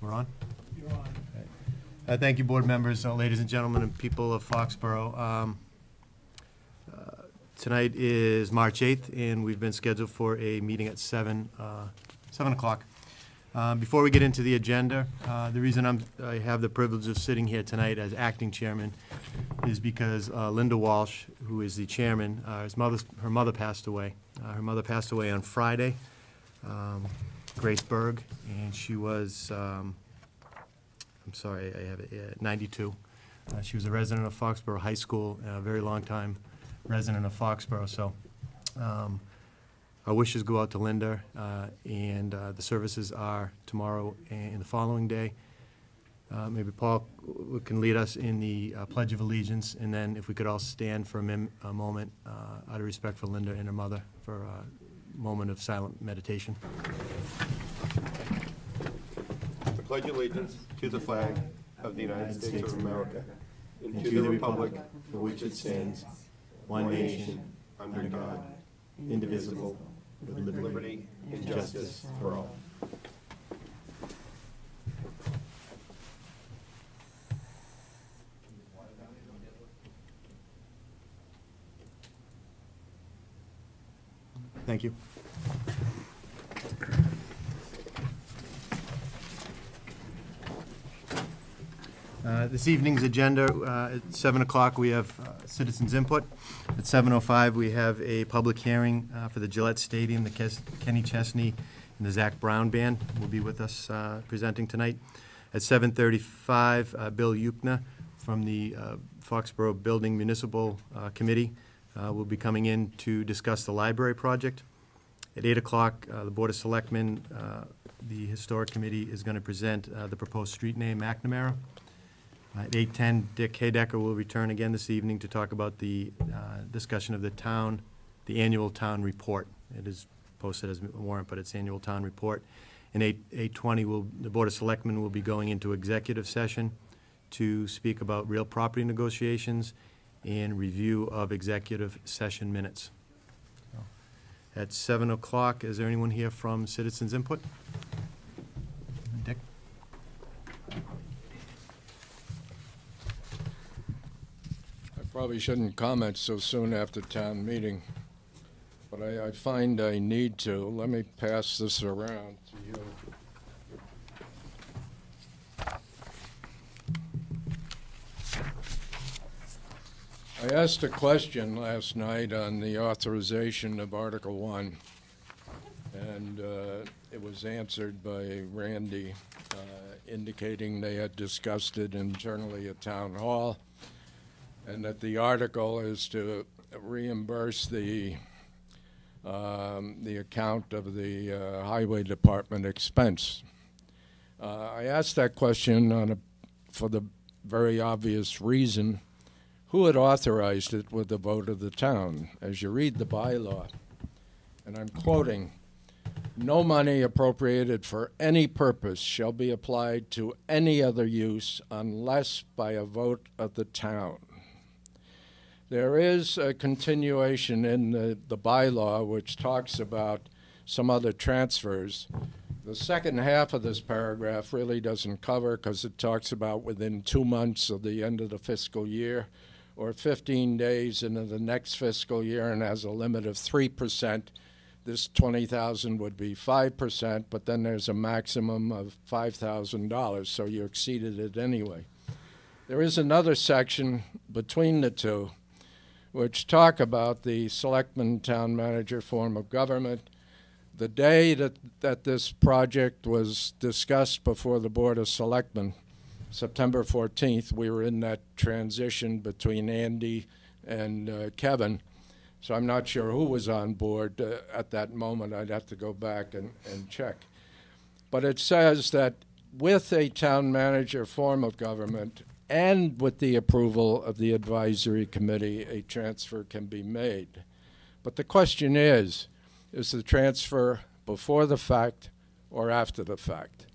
We're on? You're on. Okay. Thank you, board members, ladies and gentlemen, and people of Foxborough. Tonight is March 8th, and we've been scheduled for a meeting at 7 o'clock. Before we get into the agenda, the reason I have the privilege of sitting here tonight as acting chairman is because Linda Walsh, who is the chairman, her mother passed away. Her mother passed away on Friday, Grace Berg, and she was, I'm sorry, I have it, 92. She was a resident of Foxborough High School, a very long time resident of Foxborough. So our wishes go out to Linda, and the services are tomorrow and the following day. Maybe Paul can lead us in the Pledge of Allegiance, and then if we could all stand for a moment out of respect for Linda and her mother for a moment of silent meditation. I pledge allegiance to the flag of the United States of America and to the republic for which it stands, one nation, under God, indivisible, with liberty and justice for all. Thank you. This evening's agenda, at 7 o'clock we have citizens input. At 7:05 we have a public hearing for the Gillette Stadium. The Kenny Chesney and the Zack Brown Band will be with us presenting tonight. At 7:35, Bill Yukna from the Foxborough Building Municipal Committee will be coming in to discuss the library project. At 8 o'clock, the Board of Selectmen, the Historic Committee, is going to present the proposed street name, McNamara. At 8:10, Dick Heydecker will return again this evening to talk about the discussion of the annual town report. It is posted as a warrant, but it's annual town report. And 8:20, the Board of Selectmen will be going into executive session to speak about real property negotiations and review of executive session minutes. At 7 o'clock, is there anyone here from Citizens Input? Dick? Probably shouldn't comment so soon after town meeting, but I find I need to. Let me pass this around to you. I asked a question last night on the authorization of Article 1, and it was answered by Randy, indicating they had discussed it internally at Town Hall, and that the article is to reimburse the account of the Highway Department expense. I asked that question for the very obvious reason: who had authorized it with the vote of the town? As you read the bylaw, and I'm quoting, "No money appropriated for any purpose shall be applied to any other use unless by a vote of the town." There is a continuation in the bylaw which talks about some other transfers. The second half of this paragraph really doesn't cover, because it talks about within 2 months of the end of the fiscal year or 15 days into the next fiscal year, and has a limit of 3%. This $20,000 would be 5%, but then there's a maximum of $5,000, so you exceeded it anyway. There is another section between the two which talk about the selectman town manager form of government. The day that this project was discussed before the Board of Selectmen, September 14th, we were in that transition between Andy and Kevin, so I'm not sure who was on board at that moment. I'd have to go back and check. But it says that with a town manager form of government, and with the approval of the advisory committee, a transfer can be made. But the question is the transfer before the fact or after the fact?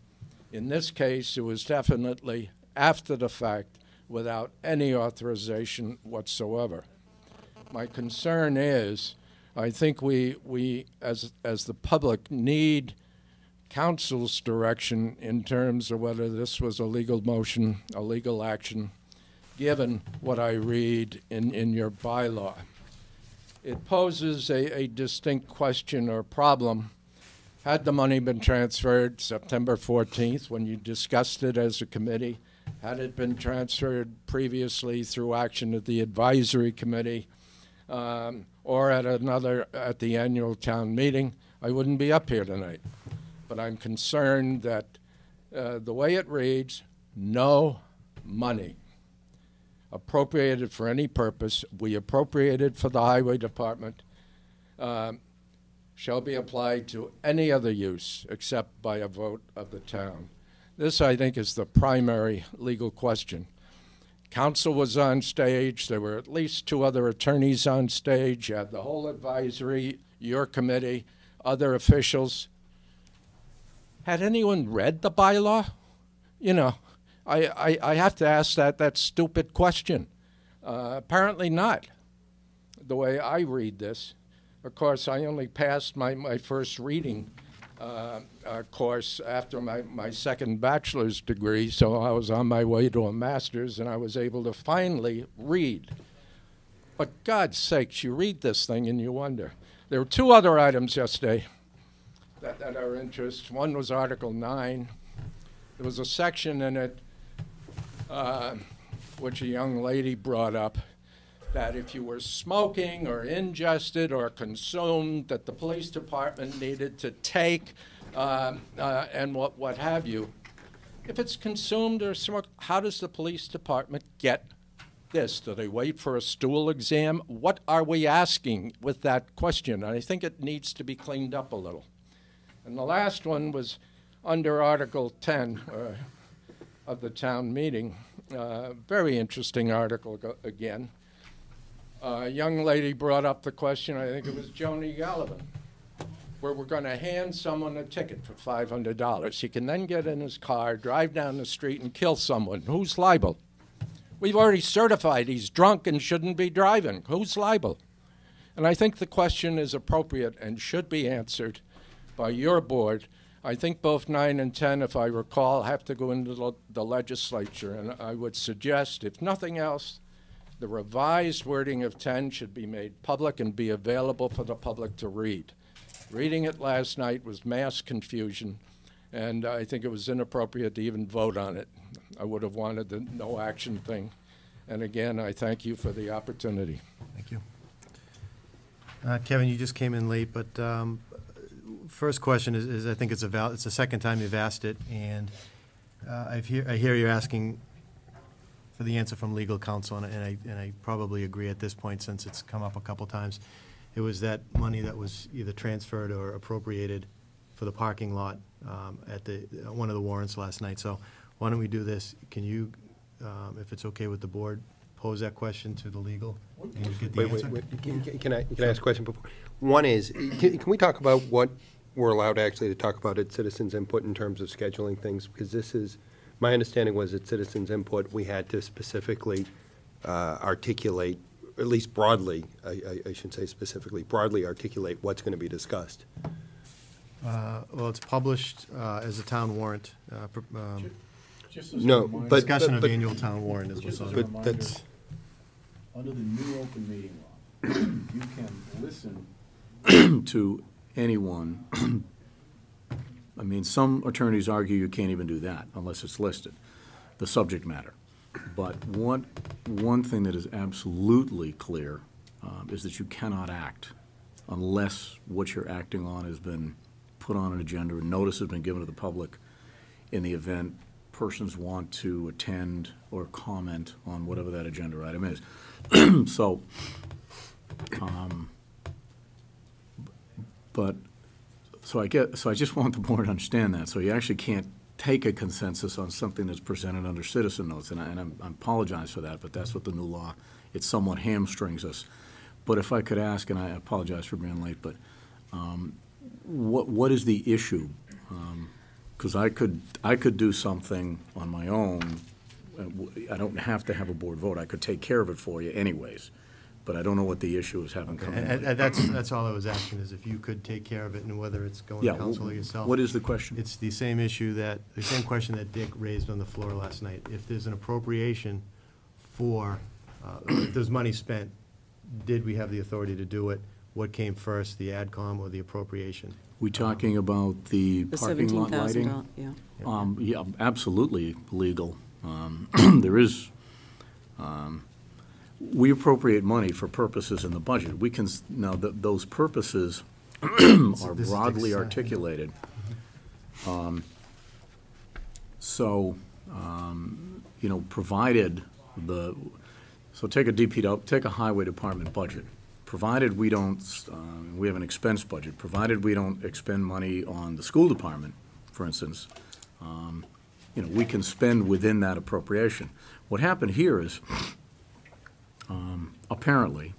In this case, it was definitely after the fact, without any authorization whatsoever. My concern is, I think we as the public need council's direction in terms of whether this was a legal motion, a legal action, given what I read in your bylaw. It poses a distinct question or problem. Had the money been transferred September 14th when you discussed it as a committee? Had it been transferred previously through action at the advisory committee or at the annual town meeting, I wouldn't be up here tonight. But I'm concerned that the way it reads, no money appropriated for any purpose, we appropriated for the highway department, shall be applied to any other use except by a vote of the town. This, I think, is the primary legal question. Council was on stage. There were at least 2 other attorneys on stage. You had the whole advisory, your committee, other officials. Had anyone read the bylaw? You know, I have to ask that stupid question. Apparently not, the way I read this. Of course, I only passed my first reading course after my second bachelor's degree, so I was on my way to a master's, and I was able to finally read. But God's sakes, you read this thing and you wonder. There were 2 other items yesterday that are of interest. One was Article 9. There was a section in it which a young lady brought up, that if you were smoking or ingested or consumed, that the police department needed to take and what have you. If it's consumed or smoked, how does the police department get this? Do they wait for a stool exam? What are we asking with that question? And I think it needs to be cleaned up a little. And the last one was under Article 10 of the town meeting. Very interesting article again. A young lady brought up the question, I think it was Joni Gallivan, where we're going to hand someone a ticket for $500. He can then get in his car, drive down the street, and kill someone. Who's liable? We've already certified he's drunk and shouldn't be driving. Who's liable? And I think the question is appropriate and should be answered by your board. I think both 9 and 10, if I recall, have to go into the legislature. And I would suggest, if nothing else, the revised wording of 10 should be made public and be available for the public to read. Reading it last night was mass confusion, and I think it was inappropriate to even vote on it. I would have wanted the no action thing. And again, I thank you for the opportunity. Thank you. Kevin, you just came in late, but first question is I think it's the second time you've asked it, and I hear you're asking for the answer from legal counsel, and I probably agree at this point since it's come up a couple times. It was that money that was either transferred or appropriated for the parking lot at one of the warrants last night. So why don't we do this? Can you, if it's okay with the board, pose that question to the legal and you get the answer? Wait. Can I ask a question before? One is, can we talk about what we're allowed actually to talk about at citizens' input in terms of scheduling things? Because this is, my understanding was at citizens' input, we had to specifically articulate, at least broadly, I shouldn't say specifically, broadly articulate what's going to be discussed. Well, it's published as a town warrant. Just as a No, reminder- but- Discussion of annual town warrant is Just what's as on a it. But reminder, that's- under the new open meeting law, you can listen to anyone. I mean, some attorneys argue you can't even do that unless it's listed, the subject matter. But one thing that is absolutely clear is that you cannot act unless what you're acting on has been put on an agenda and notice has been given to the public in the event persons want to attend or comment on whatever that agenda item is. So, So I just want the board to understand that. So you actually can't take a consensus on something that's presented under citizen notes, and I apologize for that, but that's what the new law, it somewhat hamstrings us. But if I could ask, and I apologize for being late, but what is the issue? Because I could do something on my own. I don't have to have a board vote. I could take care of it for you anyways. but I don't know what the issue is, haven't come in. And that's all I was asking, is if you could take care of it, and whether it's going Yeah, to council or yourself. what is the question? It's the same issue the same question that Dick raised on the floor last night. If there's an appropriation for, if there's money spent, did we have the authority to do it? What came first, the AdCom or the appropriation? We talking about the The parking lot lighting? $17,000, yeah. Yeah, absolutely legal. There is, we appropriate money for purposes in the budget. We can, now, those purposes are This is broadly Dick's, articulated. So, you know, provided so take a highway department budget. Provided we don't, we have an expense budget, provided we don't expend money on the school department, for instance, you know, we can spend within that appropriation. What happened here is, apparently,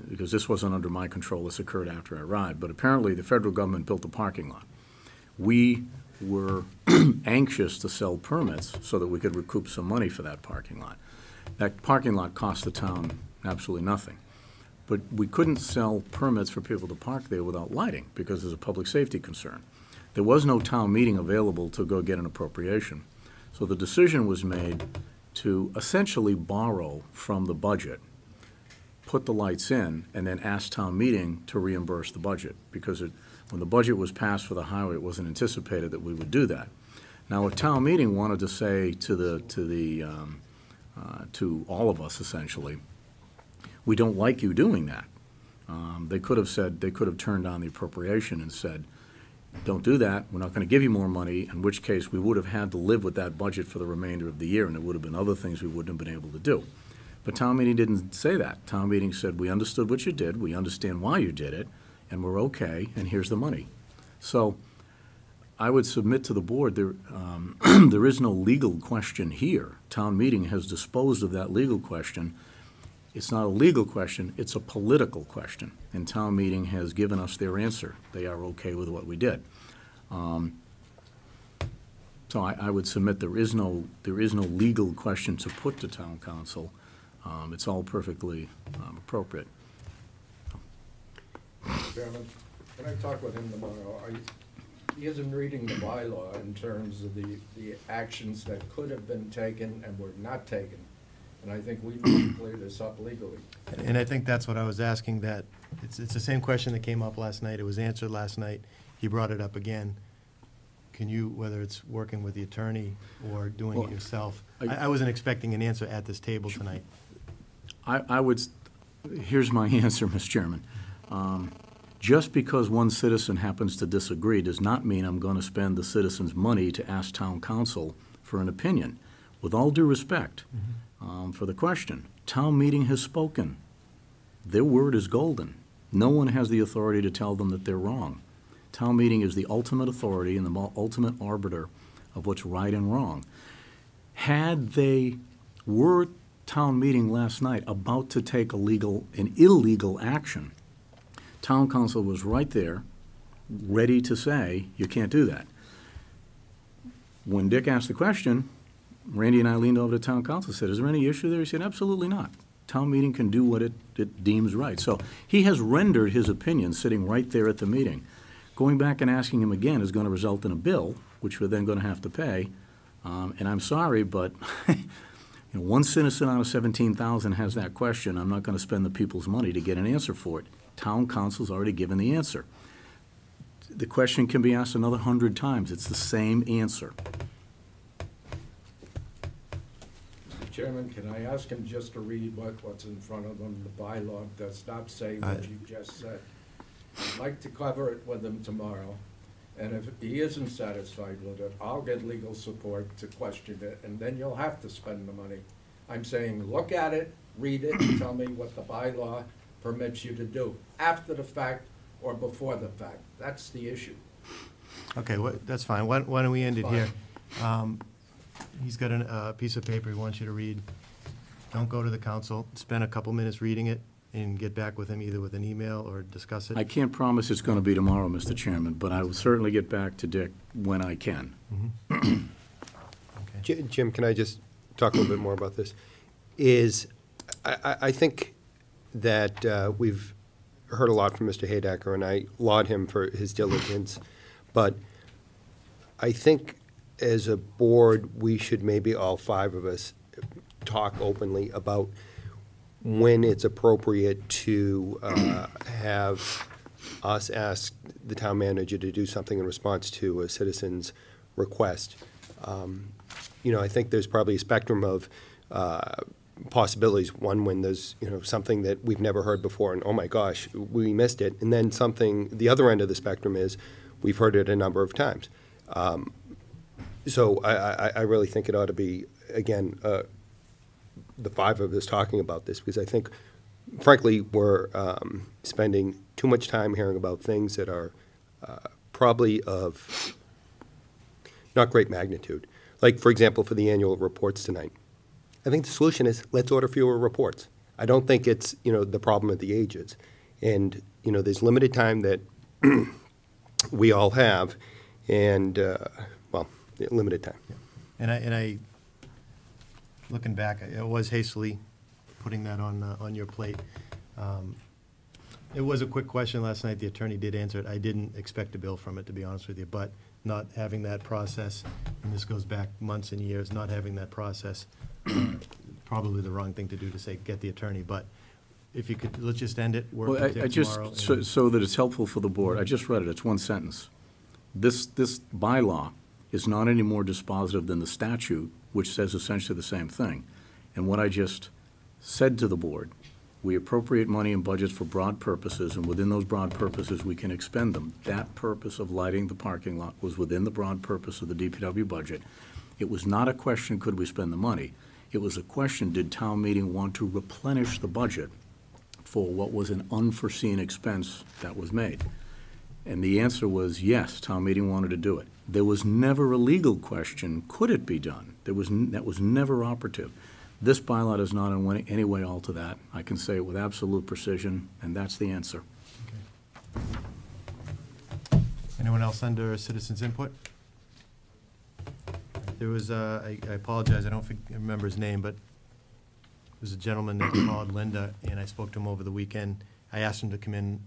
because this wasn't under my control, this occurred after I arrived, but apparently the federal government built a parking lot. We were anxious to sell permits so that we could recoup some money for that parking lot. That parking lot cost the town absolutely nothing. But we couldn't sell permits for people to park there without lighting, because there's a public safety concern. There was no town meeting available to go get an appropriation. So the decision was made to essentially borrow from the budget, put the lights in, and then ask town meeting to reimburse the budget, because when the budget was passed for the highway, it wasn't anticipated that we would do that. Now, if town meeting wanted to say to all of us, essentially, we don't like you doing that. They could have turned down the appropriation and said, don't do that, we're not going to give you more money, in which case we would have had to live with that budget for the remainder of the year, and there would have been other things we wouldn't have been able to do. But town meeting didn't say that. Town meeting said, we understood what you did, we understand why you did it, and we're okay, and here's the money. So I would submit to the board, there is no legal question here. Town meeting has disposed of that legal question. It's not a legal question, it's a political question, and town meeting has given us their answer. They are okay with what we did. So I would submit there is no legal question to put to town council. It's all perfectly appropriate. Chairman, can I talk with him tomorrow? He isn't reading the bylaw in terms of the actions that could have been taken and were not taken. And I think we need to clear this up legally. And I think that's what I was asking, that it's the same question that came up last night. It was answered last night. He brought it up again. Can you, whether it's working with the attorney or doing it yourself? I wasn't expecting an answer at this table tonight. Here's my answer, Mr. Chairman. Just because one citizen happens to disagree does not mean I'm going to spend the citizen's money to ask town council for an opinion. With all due respect, for the question, town meeting has spoken. Their word is golden. No one has the authority to tell them that they're wrong. Town meeting is the ultimate authority and the ultimate arbiter of what's right and wrong. Were town meeting last night about to take an illegal action, town council was right there, ready to say, you can't do that. When Dick asked the question, Randy and I leaned over to town council and said, is there any issue there? He said, absolutely not. Town meeting can do what it deems right. So he has rendered his opinion sitting right there at the meeting. Going back and asking him again is going to result in a bill, which we're then going to have to pay. And I'm sorry, but one citizen out of 17,000 has that question. I'm not going to spend the people's money to get an answer for it. Town council's already given the answer. The question can be asked another 100 times. It's the same answer. Mr. Chairman, can I ask him just to read what's in front of him? The bylaw does not say what you just said. I'd like to cover it with him tomorrow, and if he isn't satisfied with it, I'll get legal support to question it, and then you'll have to spend the money. I'm saying, look at it, read it, and tell me what the bylaw permits you to do, after the fact or before the fact. That's the issue. Okay, that's fine. Why don't we end it here? He's got a piece of paper he wants you to read. Don't go to the council. Spend a couple minutes reading it and get back with him either with an email or discuss it. I can't promise it's going to be tomorrow, Mr. Chairman, but I will certainly get back to Dick when I can. Okay. Jim, can I just talk a little bit more about this? I think that we've heard a lot from Mr. Heydecker, and I laud him for his diligence. But I think as a board, we should maybe all five of us talk openly about when it's appropriate to have us ask the town manager to do something in response to a citizen's request. I think there's probably a spectrum of possibilities. One, when there's something that we've never heard before, and oh my gosh, we missed it. And then the other end of the spectrum is we've heard it a number of times. So I really think it ought to be, again, the five of us talking about this, because I think, frankly, we're spending too much time hearing about things that are probably of not great magnitude. Like, for example, for the annual reports tonight. I think the solution is let's order fewer reports. I don't think it's, the problem of the ages. And, there's limited time that we all have, and, limited time. And I, looking back, I was hastily putting that on your plate. It was a quick question last night. The attorney did answer it. I didn't expect a bill from it, to be honest with you, but not having that process, and this goes back months and years, not having that process, probably the wrong thing to do to say, get the attorney, but if you could, let's just end it, work Well, with I it just, tomorrow. so that it's helpful for the board, I just read it, it's one sentence. This bylaw is not any more dispositive than the statute, which says essentially the same thing. And what I just said to the board, we appropriate money and budgets for broad purposes, and within those broad purposes, we can expend them. That purpose of lighting the parking lot was within the broad purpose of the DPW budget. It was not a question, could we spend the money? It was a question, did town meeting want to replenish the budget for what was an unforeseen expense that was made? And the answer was yes, town meeting wanted to do it. There was never a legal question, could it be done? That was never operative. This bylaw does not in any way alter that. I can say it with absolute precision, and that's the answer. Okay. Anyone else under citizens' input? There was, I apologize, I don't remember his name, but there was a gentleman that called Linda, and I spoke to him over the weekend. I asked him to come in.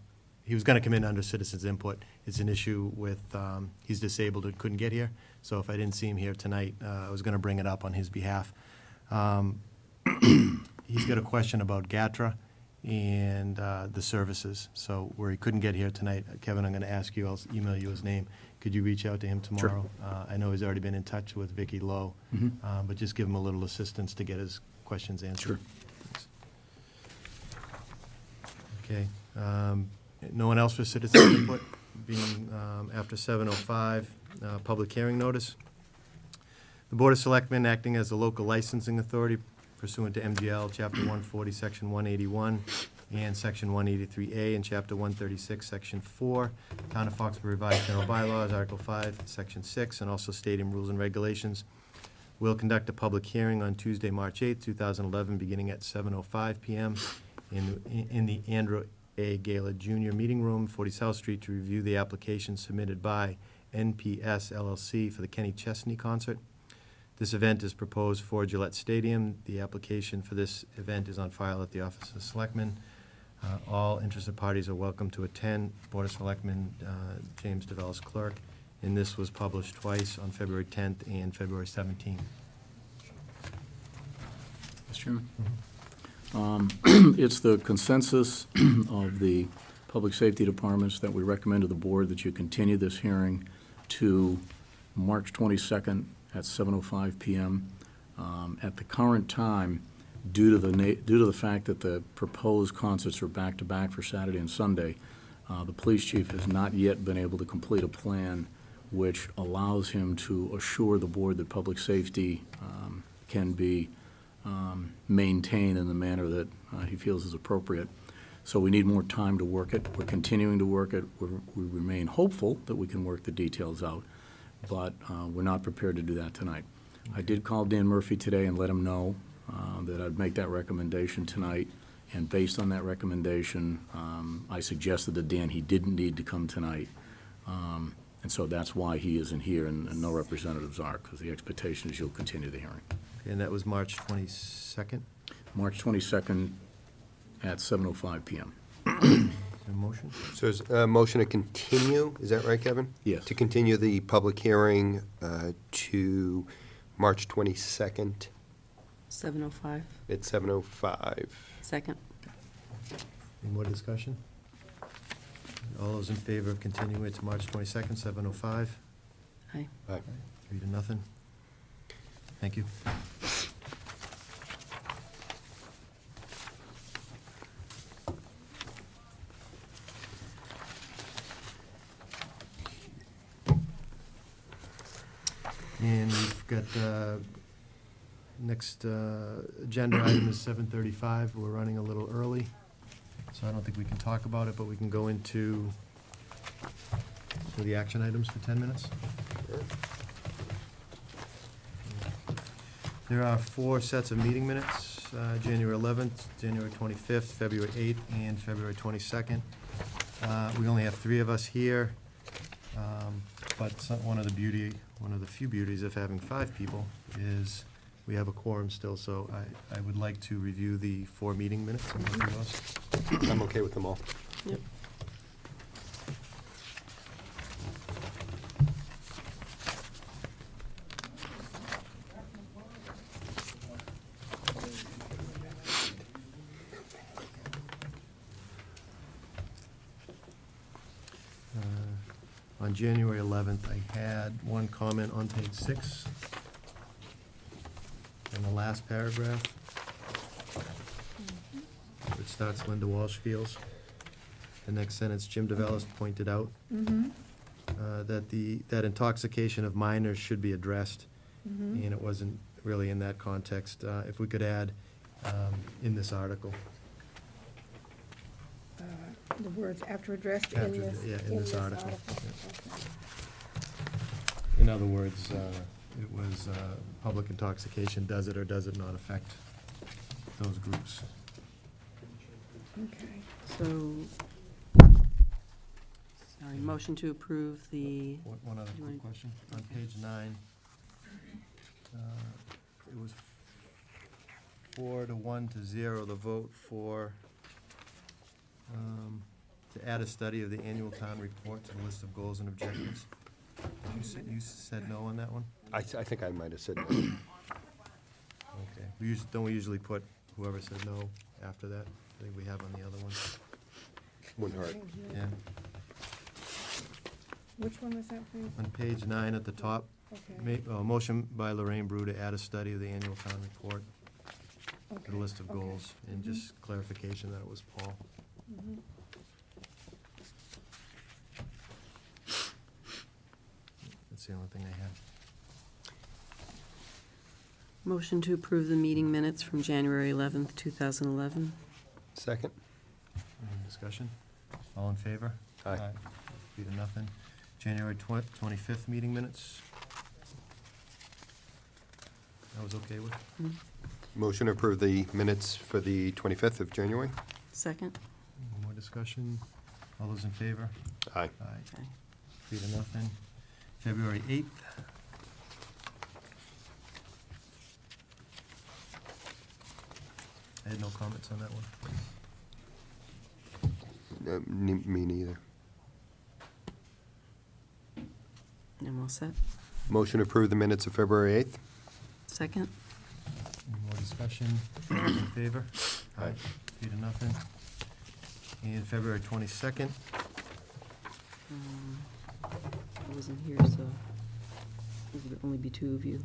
He was going to come in under citizens' input. It's an issue with, he's disabled and couldn't get here, so if I didn't see him here tonight, I was going to bring it up on his behalf. He's got a question about GATRA and the services. So where he couldn't get here tonight, Kevin, I'm going to ask you, I'll email you his name. Could you reach out to him tomorrow? Sure. I know he's already been in touch with Vicki Lowe, but just give him a little assistance to get his questions answered. Sure. Okay. No one else for citizen input? Being after 7:05, public hearing notice. The Board of Selectmen, acting as the local licensing authority pursuant to MGL Chapter 140, Section 181, and Section 183A, and Chapter 136, Section 4, Town of Foxborough Revised General Bylaws, Article 5, Section 6, and also Stadium Rules and Regulations, will conduct a public hearing on Tuesday, March 8th, 2011, beginning at 7:05 p.m. in the Andrew A. Gala Jr. Meeting Room, 40 South Street, to review the application submitted by NPS LLC for the Kenny Chesney concert. This event is proposed for Gillette Stadium. The application for this event is on file at the Office of Selectmen. All interested parties are welcome to attend. Board of Selectmen, James DeVellis, clerk. And this was published twice, on February 10th and February 17th. Mr. Chairman? It's the consensus of the public safety departments that we recommend to the board that you continue this hearing to March 22nd at 7:05 p.m. At the current time, due to the fact that the proposed concerts are back-to-back for Saturday and Sunday, the police chief has not yet been able to complete a plan which allows him to assure the board that public safety can be maintained in the manner that he feels is appropriate. So we need more time to work it. We're continuing to work it. We remain hopeful that we can work the details out, but we're not prepared to do that tonight. I did call Dan Murphy today and let him know that I'd make that recommendation tonight, and based on that recommendation, I suggested to Dan he didn't need to come tonight, and so that's why he isn't here and no representatives are, because the expectation is you'll continue the hearing. And that was March 22nd? March 22nd at 7:05 PM. Is there a motion? So is a motion to continue, is that right, Kevin? Yes. To continue the public hearing to March 22nd 7:05. at 7:05. Second. Any more discussion? All those in favor of continuing it to March 22nd, 7:05? Aye. Aye. 3-0. Thank you. And we've got, next agenda item is 7:35. We're running a little early, so I don't think we can talk about it, but we can go into the action items for 10 minutes. There are 4 sets of meeting minutes, January 11th, January 25th, February 8th, and February 22nd. We only have 3 of us here, but one of the few beauties of having 5 people is we have a quorum still, so I would like to review the 4 meeting minutes and go through those. I'm okay with them all. Yep. On January 11th, I had one comment on page 6, in the last paragraph, which starts Linda Walsh feels. The next sentence, Jim DeVellis pointed out that intoxication of minors should be addressed, and it wasn't really in that context. If we could add in this article. The words after addressed After in the- this. yeah, in this article, Okay. In other words, it was public intoxication, does it or does it not affect those groups? Okay. So, sorry, motion to approve the, One other You quick want- question. On page 9, it was 4-1-0, the vote for, to add a study of the annual town report to the list of goals and objectives. You said no on that one? I think I might have said no. Okay. Don't we usually put whoever said no after that? I think we have on the other one. Wouldn't hurt. Yeah. Which one was that, please? On page 9 at the top, Okay. motion by Lorraine Brew to add a study of the annual town report to the Okay, list of okay. goals, and just clarification that it was Paul. Mhm. That's the only thing I had. motion to approve the meeting minutes from January 11th, 2011. Second? Any discussion? All in favor? Aye. 3-0. January 25th meeting minutes. I was okay with. Motion to approve the minutes for the 25th of January? Second. Any more discussion? All those in favor? Aye. Aye. Okay. 3-0. February 8th. I had no comments on that one. Me neither. I'm all set. Motion to approve the minutes of February 8th? Second. Any more discussion? All those in favor? Aye. 3-0. And February 22nd. I wasn't here, so there would only be 2 of you.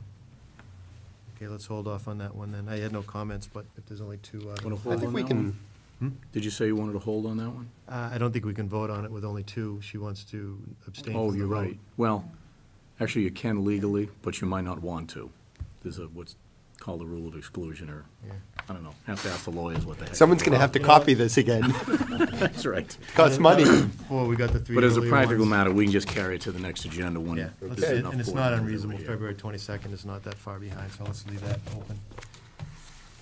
Okay, let's hold off on that one then. I had no comments, but if there's only 2. Wanna I hold think on we that can, one? Did you say you wanted to hold on that one? I don't think we can vote on it with only 2. She wants to abstain from Oh, the you're vote. right. Well, actually, you can legally, but you might not want to. There's what's called a rule of exclusion, or, Yeah. I don't know, have to ask the lawyers what the heck. someone's going to have to copy this again. That's right. Costs money. Well, we got the 3 But as a earlier practical ones. matter, we can just carry it to the next agenda when Yeah, there's let's- enough and it's board not members unreasonable. over here. February 22nd is not that far behind, so let's leave that open.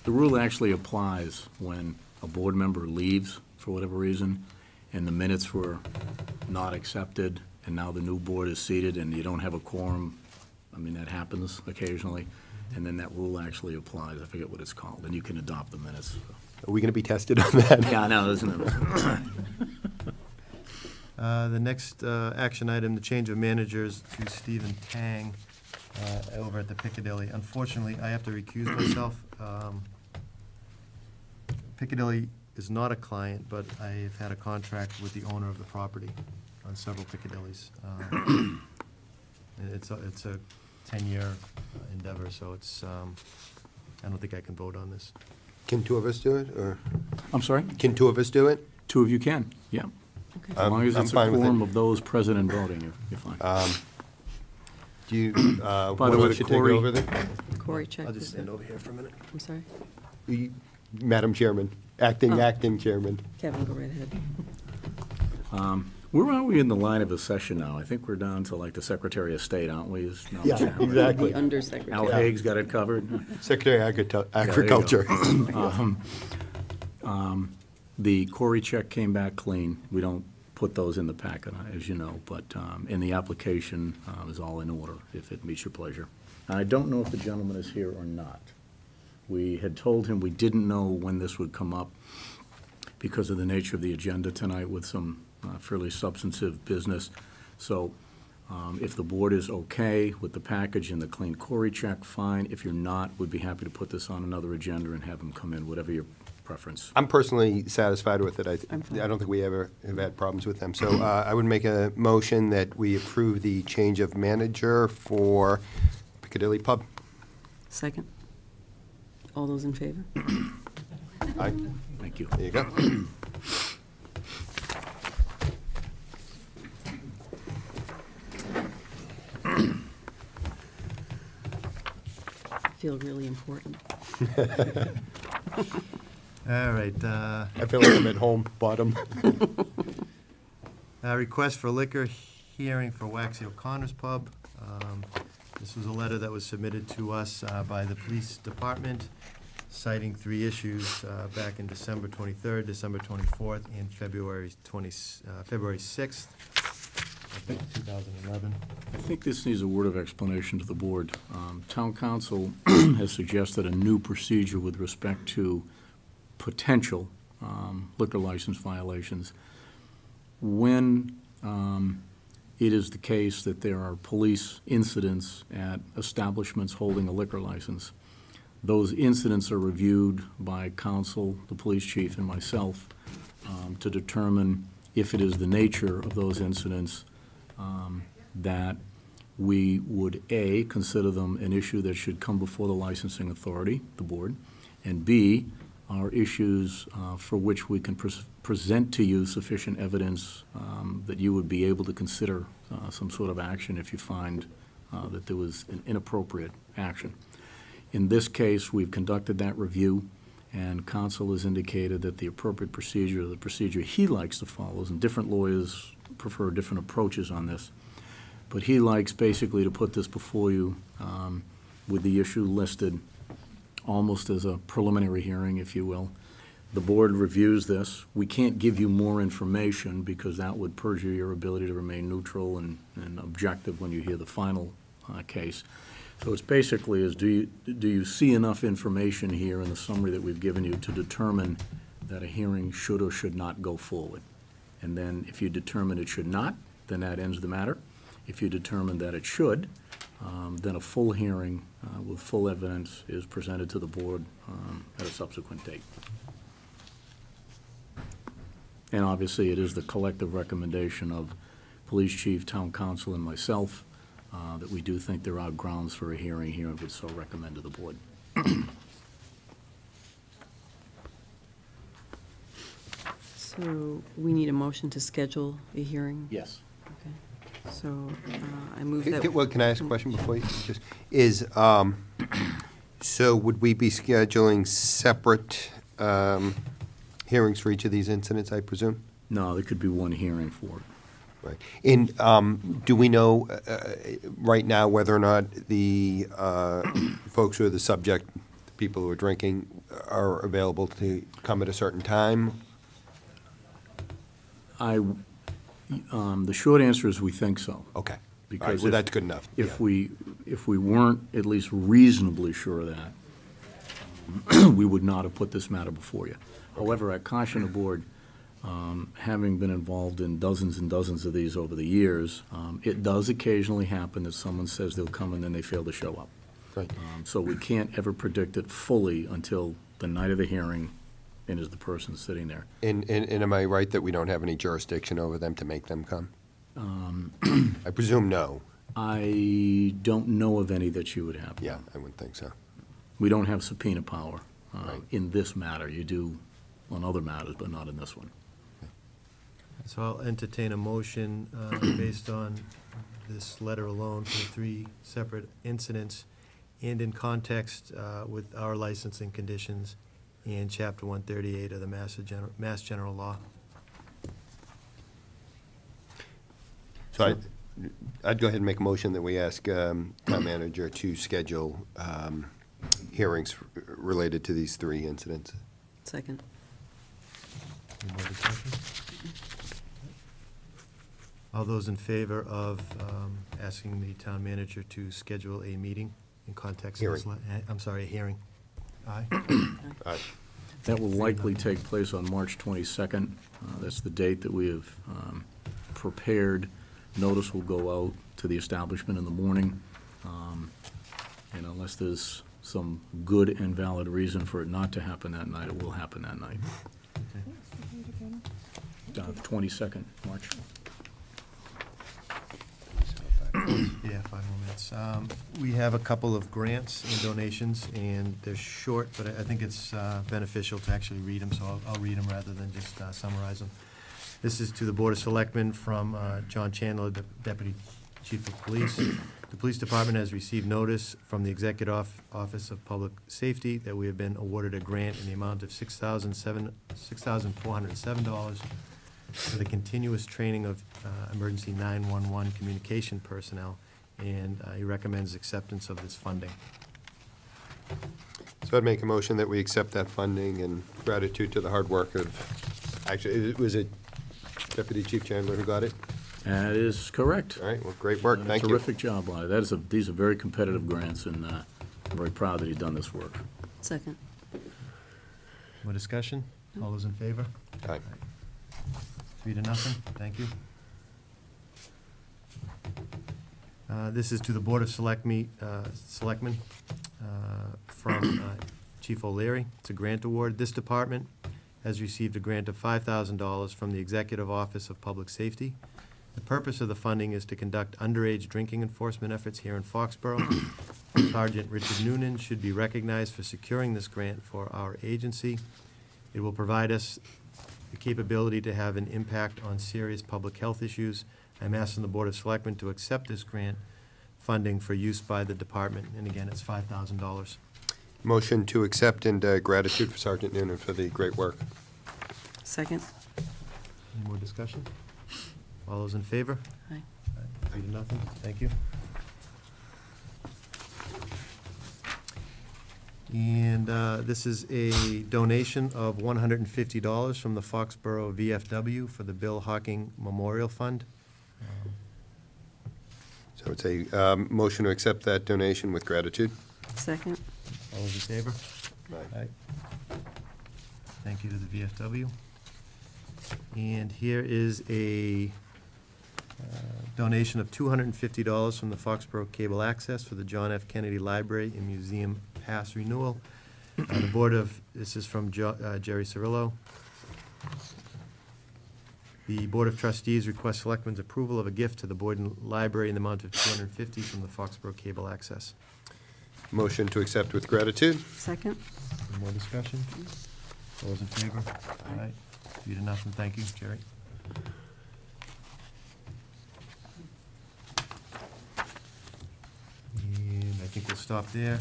The rule actually applies when a board member leaves for whatever reason, and the minutes were not accepted, and now the new board is seated, and you don't have a quorum. I mean, that happens occasionally, and then that rule actually applies. I forget what it's called, and you can adopt the minutes. Are we going to be tested on that? Yeah, I know, isn't it? The next action item, the change of managers to Stephen Tang over at the Piccadilly. Unfortunately, I have to recuse myself. Piccadilly is not a client, but I've had a contract with the owner of the property on several Piccadillys. It's a 10-year endeavor, so it's, I don't think I can vote on this. Can two of us do it, or I'm sorry? can two of us do it? Two of you can, yeah. Okay. As long as I'm it's a fine with it. quorum of those present and voting, you're fine. Do you, By the one of way, us should take Corey- over there? Corey, check. I'll just with stand the- over here for a minute. I'm sorry. Madam Chairman, acting Oh. chairman. Kevin, go right ahead. Where are we in the line of a session now? I think we're down to like the Secretary of State, aren't we? Is now the Yeah, chairman. exactly. The undersecretary. Al Haig's got it covered. Secretary of you go. Agriculture. The Corey check came back clean. We don't put those in the packet, as you know, but, and the application is all in order, if it meets your pleasure. I don't know if the gentleman is here or not. We had told him we didn't know when this would come up because of the nature of the agenda tonight with some fairly substantive business. So if the board is okay with the package and the clean Corey check, fine. If you're not, we'd be happy to put this on another agenda and have him come in, whatever your preference. I'm personally satisfied with it. I'm fine. I don't think we ever have had problems with them. So I would make a motion that we approve the change of manager for Piccadilly Pub. Second. All those in favor? Aye. Thank you. There you go. Feel really important. All right, I feel like I'm at home, bottom. request for liquor hearing for Waxy O'Connor's Pub. This was a letter that was submitted to us by the police department citing 3 issues back in December 23rd, December 24th, and February 6th, I think, 2011. I think this needs a word of explanation to the board. Town council has suggested a new procedure with respect to potential liquor license violations. When it is the case that there are police incidents at establishments holding a liquor license, those incidents are reviewed by council, the police chief, and myself to determine if it is the nature of those incidents that we would, A, consider them an issue that should come before the licensing authority, the board, and B, are issues for which we can present to you sufficient evidence that you would be able to consider some sort of action if you find that there was an inappropriate action. In this case, we've conducted that review, and counsel has indicated that the appropriate procedure, the procedure he likes to follow, and different lawyers prefer different approaches on this, but he likes basically to put this before you with the issue listed almost as a preliminary hearing, if you will. The board reviews this. We can't give you more information because that would perjure your ability to remain neutral and objective when you hear the final case. So it's basically is, do you see enough information here in the summary that we've given you to determine that a hearing should or should not go forward? And then if you determine it should not, then that ends the matter. If you determine that it should, then a full hearing with full evidence is presented to the board at a subsequent date. And obviously, it is the collective recommendation of police chief, town council, and myself that we do think there are grounds for a hearing here and would so recommend to the board. So we need a motion to schedule a hearing? Yes. Okay. So I move that. Well, can I ask a question before you, so would we be scheduling separate hearings for each of these incidents, I presume? No, there could be one hearing for it. Right. And do we know right now whether or not the folks who are the subject, the people who are drinking, are available to come at a certain time? The short answer is we think so. Okay. All right, Because well, if- that's good enough. If Yeah. we weren't at least reasonably sure of that, we would not have put this matter before you. However, I caution the board, having been involved in dozens and dozens of these over the years, it does occasionally happen that someone says they'll come and then they fail to show up. Right. So we can't ever predict it fully until the night of the hearing and is the person sitting there. And am I right that we don't have any jurisdiction over them to make them come? I presume no. I don't know of any that you would have. Yeah, I wouldn't think so. We don't have subpoena power Right. in this matter. You do on other matters, but not in this one. So I'll entertain a motion based on this letter alone for the 3 separate incidents and in context with our licensing conditions and Chapter 138 of the Mass General Law. So I'd go ahead and make a motion that we ask town manager to schedule hearings related to these 3 incidents. Second. Any more discussion? All those in favor of asking the town manager to schedule a meeting in context of this? I'm sorry, a hearing. Aye? Aye. That will likely take place on March 22nd. That's the date that we have prepared. Notice will go out to the establishment in the morning. And unless there's some good and valid reason for it not to happen that night, it will happen that night. 22nd, March. Yeah, 5 more minutes. We have a couple of grants and donations, and they're short, but I think it's beneficial to actually read them, so I'll read them rather than just summarize them. This is to the Board of Selectmen from John Chandler, Deputy Chief of Police. The Police Department has received notice from the Executive Office of Public Safety that we have been awarded a grant in the amount of $6,407 for the continuous training of emergency 911 communication personnel, and he recommends acceptance of this funding. So I'd make a motion that we accept that funding in gratitude to the hard work of, actually, was it Deputy Chief Chandler who got it? That is correct. All right, well, great work, thank you. Terrific job on it. These are very competitive grants, and I'm very proud that he's done this work. Second. More discussion? All those in favor? Aye. 3-0, thank you. This is to the Board of Selectmen from Chief O'Leary. It's a grant award. This department has received a grant of $5,000 from the Executive Office of Public Safety. The purpose of the funding is to conduct underage drinking enforcement efforts here in Foxborough. Sergeant Richard Noonan should be recognized for securing this grant for our agency. It will provide us the capability to have an impact on serious public health issues. I'm asking the Board of Selectmen to accept this grant funding for use by the department, and again, it's $5,000. Motion to accept and gratitude for Sergeant Noonan for the great work. Second. Any more discussion? All those in favor? Aye. 3-0, thank you. And this is a donation of $150 from the Foxborough VFW for the Bill Hocking Memorial Fund. So it's a motion to accept that donation with gratitude. Second. All those in favor? Aye. Thank you to the VFW. And here is a donation of $250 from the Foxborough Cable Access for the John F. Kennedy Library and Museum Pass Renewal. The Board of, this is from Jerry Cirillo. The Board of Trustees requests Selectmen's approval of a gift to the Boyden Library in the amount of $250 from the Foxborough Cable Access. Motion to accept with gratitude. Second. Any more discussion? All those in favor? Aye. 3-0, thank you, Jerry. And I think we'll stop there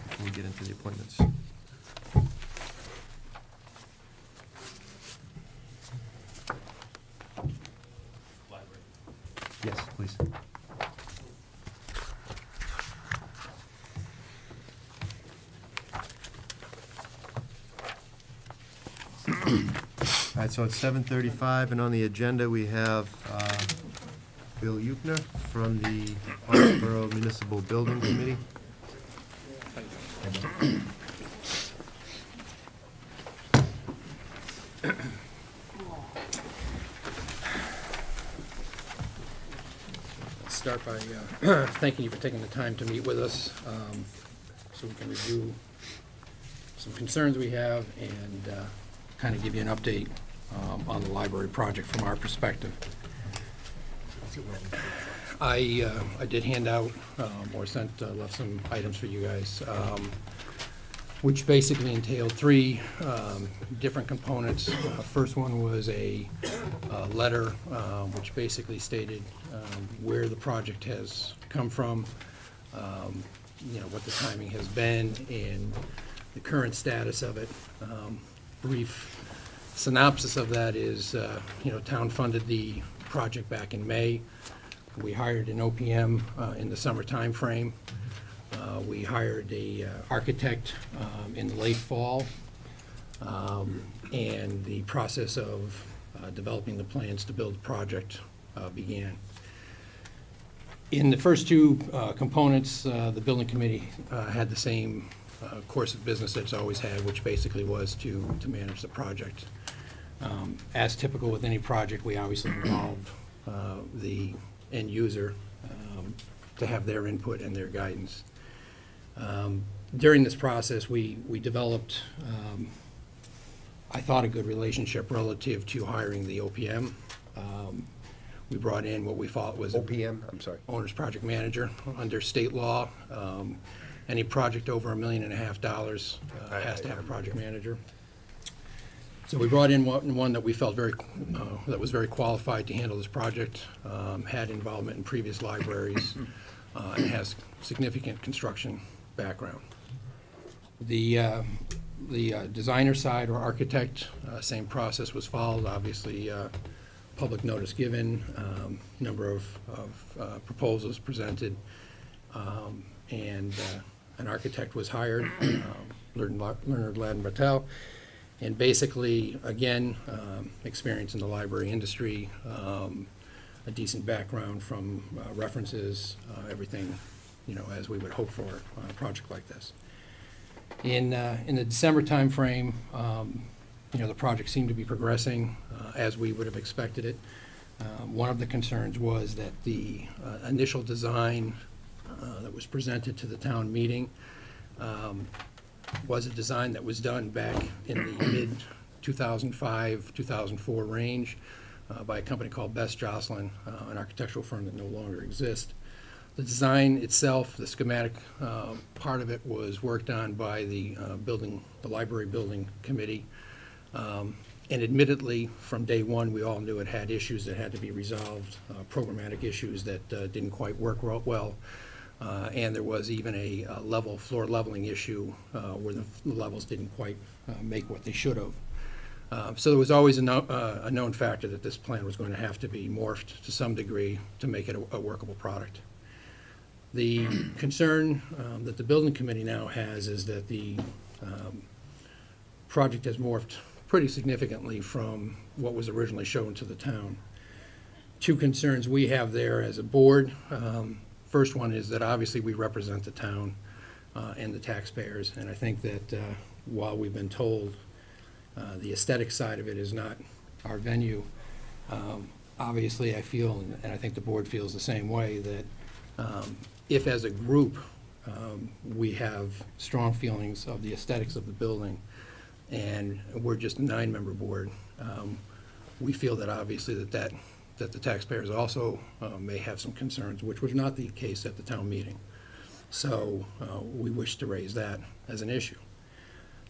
before we get into the appointments. Yes, please. All right, so it's 7:35, and on the agenda, we have Bill Yukna from the Foxborough Municipal Building Committee. start by thanking you for taking the time to meet with us, so we can review some concerns we have and kind of give you an update on the library project from our perspective. I did hand out, or left some items for you guys, which basically entailed three different components. First one was a letter which basically stated where the project has come from, what the timing has been, and the current status of it. Brief synopsis of that is, town funded the project back in May. We hired an OPM in the summer timeframe. We hired a architect in the late fall, and the process of developing the plans to build the project began. In the first two components, the building committee had the same course of business it's always had, which basically was to manage the project. As typical with any project, we obviously involved the end user to have their input and their guidance. During this process, we developed, I thought, a good relationship relative to hiring the OPM. We brought in what we thought was OPM, I'm sorry. owner's project manager. Under state law, any project over $1.5 million has to have a project manager. So we brought in one that we felt that was very qualified to handle this project, had involvement in previous libraries, and has significant construction background. The designer side or architect, same process was followed. Obviously, public notice given, number of proposals presented, and an architect was hired, Leonard Laden-Bartel. And basically, again, experience in the library industry, a decent background from references, everything, as we would hope for on a project like this. In the December timeframe, the project seemed to be progressing as we would have expected it. One of the concerns was that the initial design that was presented to the town meeting was a design that was done back in the mid-2005, 2004 range by a company called Best Jocelyn, an architectural firm that no longer exists. The design itself, the schematic part of it, was worked on by the library building committee. And admittedly, from day one, we all knew it had issues that had to be resolved, programmatic issues that didn't quite work well. And there was even a floor leveling issue where the levels didn't quite make what they should have. So there was always a known factor that this plan was going to have to be morphed to some degree to make it a workable product. The concern that the building committee now has is that the project has morphed pretty significantly from what was originally shown to the town. Two concerns we have there as a board. First one is that obviously we represent the town and the taxpayers, and I think that while we've been told the aesthetic side of it is not our venue, obviously I feel, and I think the board feels the same way, that if as a group we have strong feelings of the aesthetics of the building, and we're just a 9-member board, we feel that obviously that the taxpayers also may have some concerns, which was not the case at the town meeting. So we wish to raise that as an issue.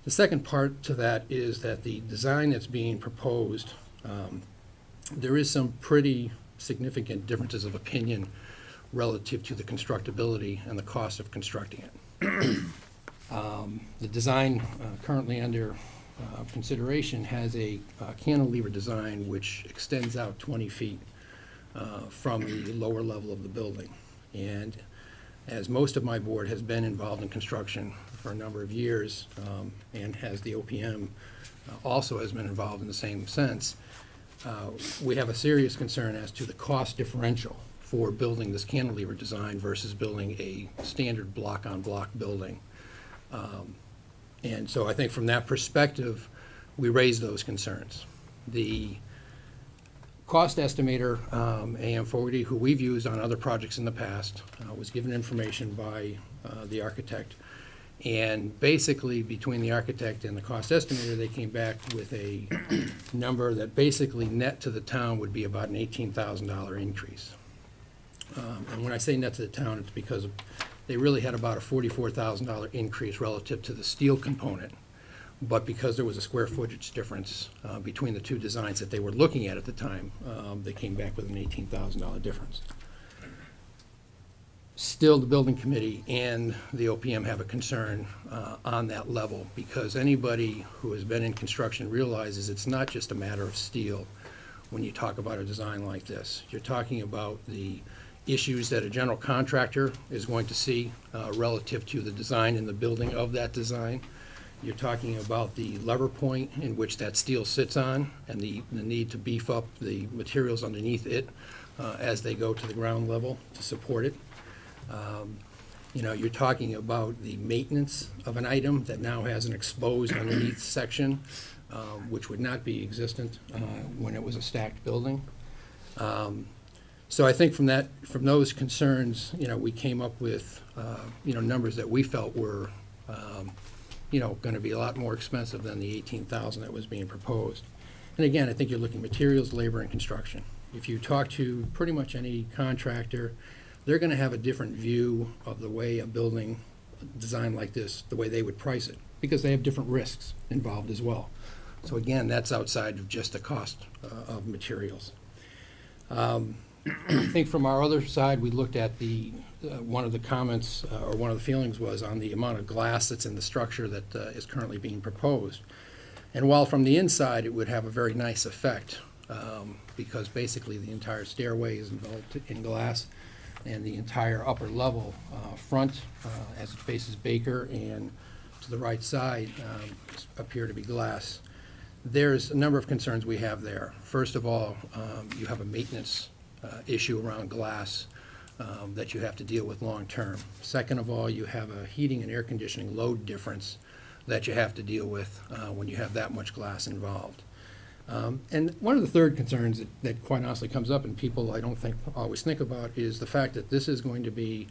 The second part to that is that the design that's being proposed, there is some pretty significant differences of opinion relative to the constructability and the cost of constructing it. The design currently under consideration has a cantilever design which extends out 20 feet from the lower level of the building. And as most of my board has been involved in construction for a number of years, and has the OPM also has been involved in the same sense, we have a serious concern as to the cost differential for building this cantilever design versus building a standard block-on-block building. And so I think from that perspective, we raise those concerns. The cost estimator, AM40, who we've used on other projects in the past, was given information by the architect. And basically, between the architect and the cost estimator, they came back with a number that basically net to the town would be about an $18,000 increase. And when I say net to the town, it's because they really had about a $44,000 increase relative to the steel component. But because there was a square footage difference between the two designs that they were looking at the time, they came back with an $18,000 difference. Still, the building committee and the OPM have a concern on that level, because anybody who has been in construction realizes it's not just a matter of steel when you talk about a design like this. You're talking about the issues that a general contractor is going to see relative to the design and the building of that design. You're talking about the lever point in which that steel sits on and the need to beef up the materials underneath it as they go to the ground level to support it. You know, you're talking about the maintenance of an item that now has an exposed underneath section, which would not be existent when it was a stacked building. So I think from those concerns, you know, we came up with, you know, numbers that we felt were, you know, going to be a lot more expensive than the $18,000 that was being proposed. And again, I think you're looking materials, labor, and construction. If you talk to pretty much any contractor, they're going to have a different view of the way a building design like this, the way they would price it, because they have different risks involved as well. So again, that's outside of just the cost of materials. I think from our other side, we looked at the one of the comments or one of the feelings was on the amount of glass that's in the structure that is currently being proposed. And while from the inside it would have a very nice effect, because basically the entire stairway is enveloped in glass, and the entire upper level front, as it faces Baker, and to the right side appear to be glass. There's a number of concerns we have there. First of all, you have a maintenance issue around glass that you have to deal with long term. Second of all, you have a heating and air conditioning load difference that you have to deal with when you have that much glass involved. And one of the third concerns that quite honestly comes up, and people I don't think always think about, is the fact that this is going to be,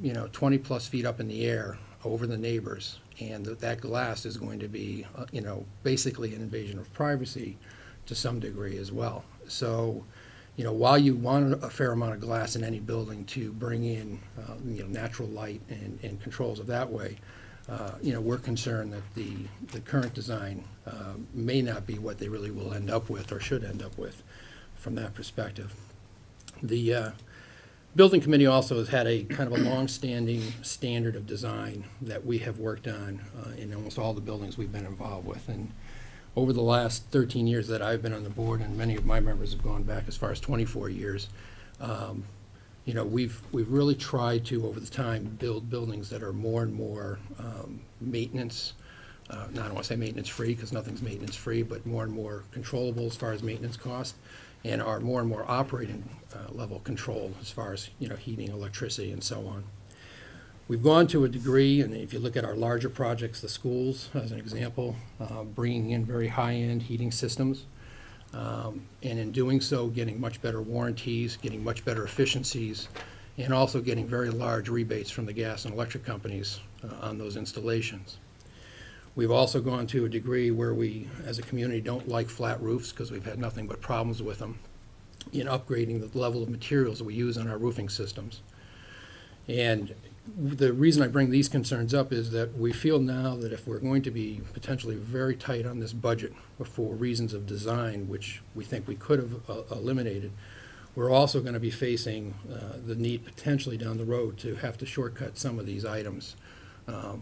you know, 20 plus feet up in the air over the neighbors, and that glass is going to be, you know, basically an invasion of privacy to some degree as well. So, you know, while you want a fair amount of glass in any building to bring in, you know, natural light and controls of that way, you know, we're concerned that the current design may not be what they really will end up with or should end up with from that perspective. The building committee also has had a kind of a long-standing standard of design that we have worked on in almost all the buildings we've been involved with. And over the last 13 years that I've been on the board, and many of my members have gone back as far as 24 years, you know, we've really tried to, over the time, build buildings that are more and more maintenance, I don't want to say maintenance-free, because nothing's maintenance-free, but more and more controllable as far as maintenance costs, and are more and more operating level control as far as, you know, heating, electricity, and so on. We've gone to a degree, and if you look at our larger projects, the schools, as an example, bringing in very high-end heating systems, and in doing so, getting much better warranties, getting much better efficiencies, and also getting very large rebates from the gas and electric companies on those installations. We've also gone to a degree where we, as a community, don't like flat roofs because we've had nothing but problems with them in upgrading the level of materials that we use on our roofing systems. And the reason I bring these concerns up is that we feel now that if we're going to be potentially very tight on this budget for reasons of design, which we think we could have eliminated, we're also going to be facing the need potentially down the road to have to shortcut some of these items,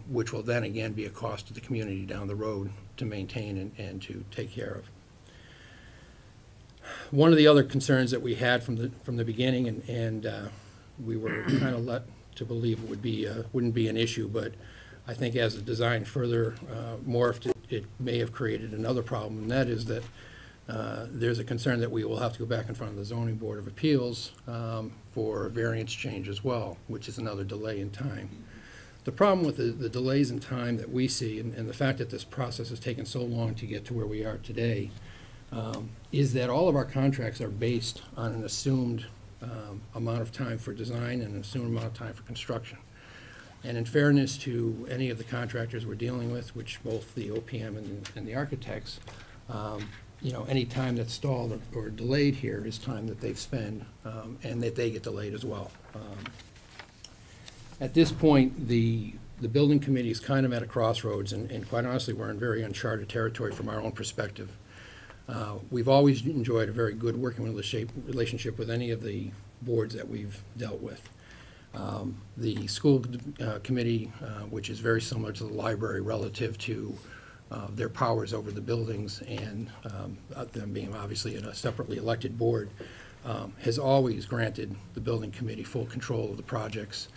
which will then again be a cost to the community down the road to maintain and to take care of. One of the other concerns that we had from the beginning, and we were kind of led to believe it wouldn't be an issue, but I think as the design further morphed, it may have created another problem, and that is that there's a concern that we will have to go back in front of the Zoning Board of Appeals for a variance change as well, which is another delay in time. The problem with the delays in time that we see, and the fact that this process has taken so long to get to where we are today, is that all of our contracts are based on an assumed amount of time for design and an assumed amount of time for construction. And in fairness to any of the contractors we're dealing with, which both the OPM and the architects, you know, any time that's stalled or delayed here is time that they've spent, and that they get delayed as well. At this point, the building committee is kind of at a crossroads, and quite honestly, we're in very uncharted territory from our own perspective. We've always enjoyed a very good working relationship with any of the boards that we've dealt with. The school committee, which is very similar to the library relative to their powers over the buildings and them being obviously in a separately elected board, has always granted the building committee full control of the projects.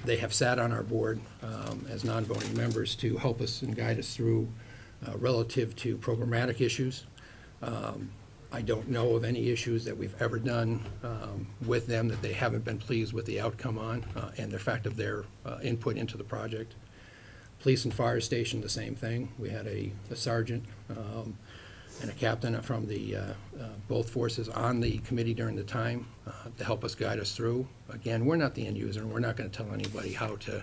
They have sat on our board as non-voting members to help us and guide us through relative to programmatic issues. I don't know of any issues that we've ever done with them that they haven't been pleased with the outcome on and the fact of their input into the project. Police and fire station, the same thing. We had a sergeant and a captain from the both forces on the committee during the time to help us guide us through. Again, we're not the end user, and we're not going to tell anybody how to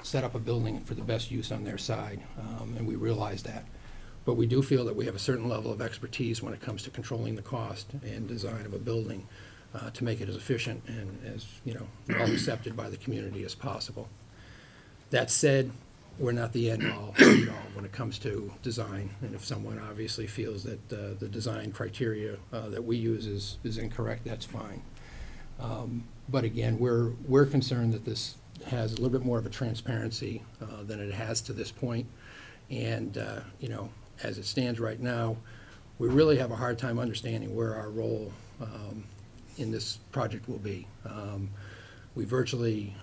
set up a building for the best use on their side, and we realize that. But we do feel that we have a certain level of expertise when it comes to controlling the cost and design of a building to make it as efficient and as, you know, well accepted by the community as possible. That said, we're not the end all be all when it comes to design, and if someone obviously feels that the design criteria that we use is incorrect, that's fine. But again, we're concerned that this has a little bit more of a transparency than it has to this point, and you know, as it stands right now, we really have a hard time understanding where our role in this project will be. We virtually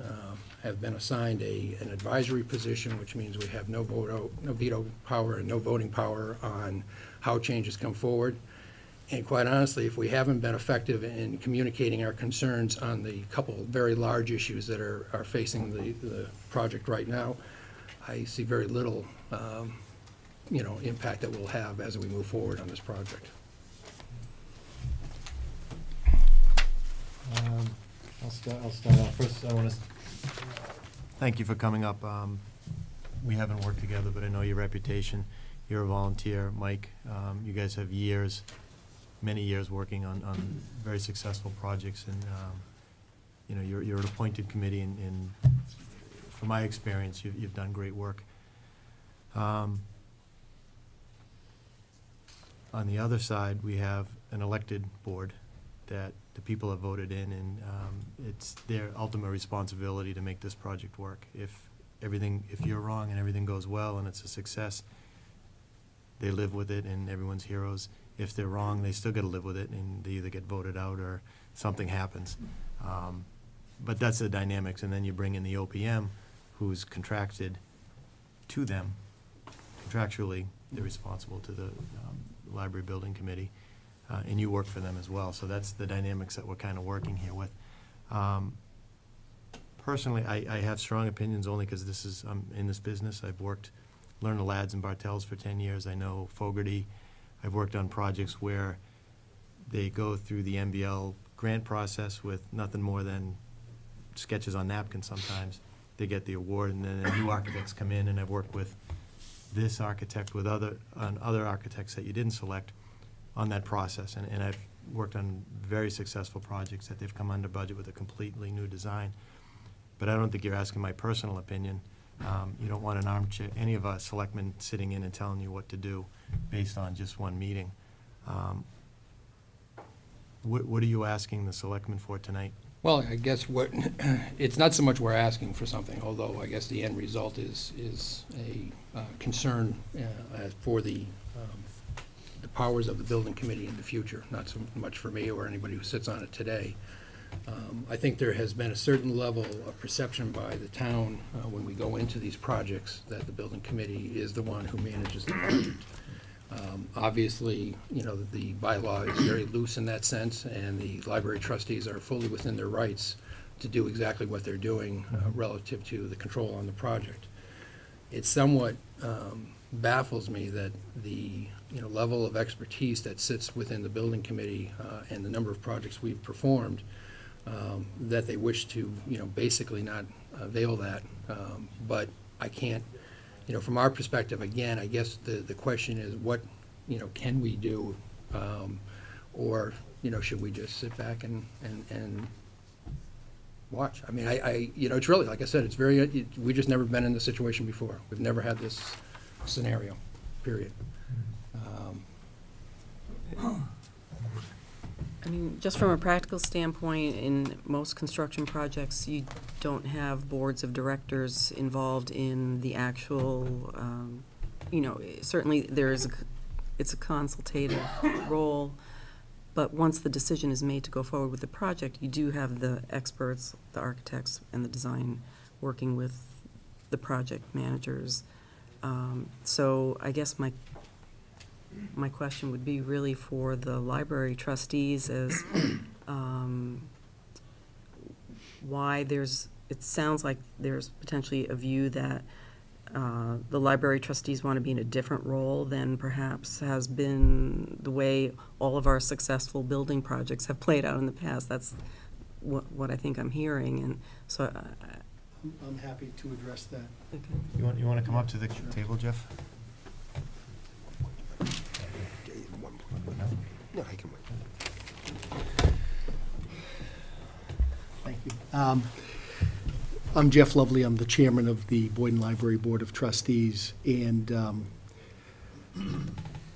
have been assigned an advisory position, which means we have no veto power and no voting power on how changes come forward. And quite honestly, if we haven't been effective in communicating our concerns on the couple of very large issues that are facing the project right now, I see very little you know, impact that we'll have as we move forward on this project. I'll start off. First, I want to thank you for coming up. We haven't worked together, but I know your reputation. You're a volunteer. Mike, you guys have years, many years working on very successful projects, and you know, you're an appointed committee, and from my experience, you've done great work. On the other side, we have an elected board that the people have voted in, and it's their ultimate responsibility to make this project work. If you're wrong and everything goes well and it's a success, they live with it and everyone's heroes. If they're wrong, they still got to live with it, and they either get voted out or something happens. But that's the dynamics, and then you bring in the OPM, who's contracted to them. Contractually, they're responsible to the library building committee. And you work for them as well, so that's the dynamics that we're kind of working here with. Personally, I have strong opinions only because I'm in this business. I've learned the Lads and Bartels for 10 years. I know Fogarty. I've worked on projects where they go through the MBL grant process with nothing more than sketches on napkins sometimes. They get the award, and then new architects come in, and I've worked with this architect with other architects that you didn't select on that process, and I've worked on very successful projects that they've come under budget with a completely new design. But I don't think you're asking my personal opinion. You don't want an armchair, any of us selectmen sitting in and telling you what to do based on just one meeting. What are you asking the selectmen for tonight? Well, I guess it's not so much we're asking for something, although I guess the end result is a concern for the powers of the building committee in the future, not so much for me or anybody who sits on it today. I think there has been a certain level of perception by the town when we go into these projects that the building committee is the one who manages the project. Obviously, you know, the bylaw is very loose in that sense, and the library trustees are fully within their rights to do exactly what they're doing relative to the control on the project. It's somewhat baffles me that the, level of expertise that sits within the building committee and the number of projects we've performed, that they wish to, basically not avail that. But I can't, from our perspective, again, I guess the question is what, can we do? Or, should we just sit back and watch? I mean, it's really, like I said, it's very, we just never been in this situation before. We've never had this scenario, period. I mean, just from a practical standpoint, in most construction projects, you don't have boards of directors involved in the actual, certainly it's a consultative role, but once the decision is made to go forward with the project, you do have the experts, the architects, and the design working with the project managers. So I guess my question would be really for the library trustees as why it sounds like there's potentially a view that the library trustees want to be in a different role than perhaps has been the way all of our successful building projects have played out in the past. That's what I think I'm hearing, and so I'm happy to address that. You want to come up to the table, Jeff? No, I can wait. Thank you. I'm Jeff Lovely. I'm the chairman of the Boyden Library Board of Trustees, and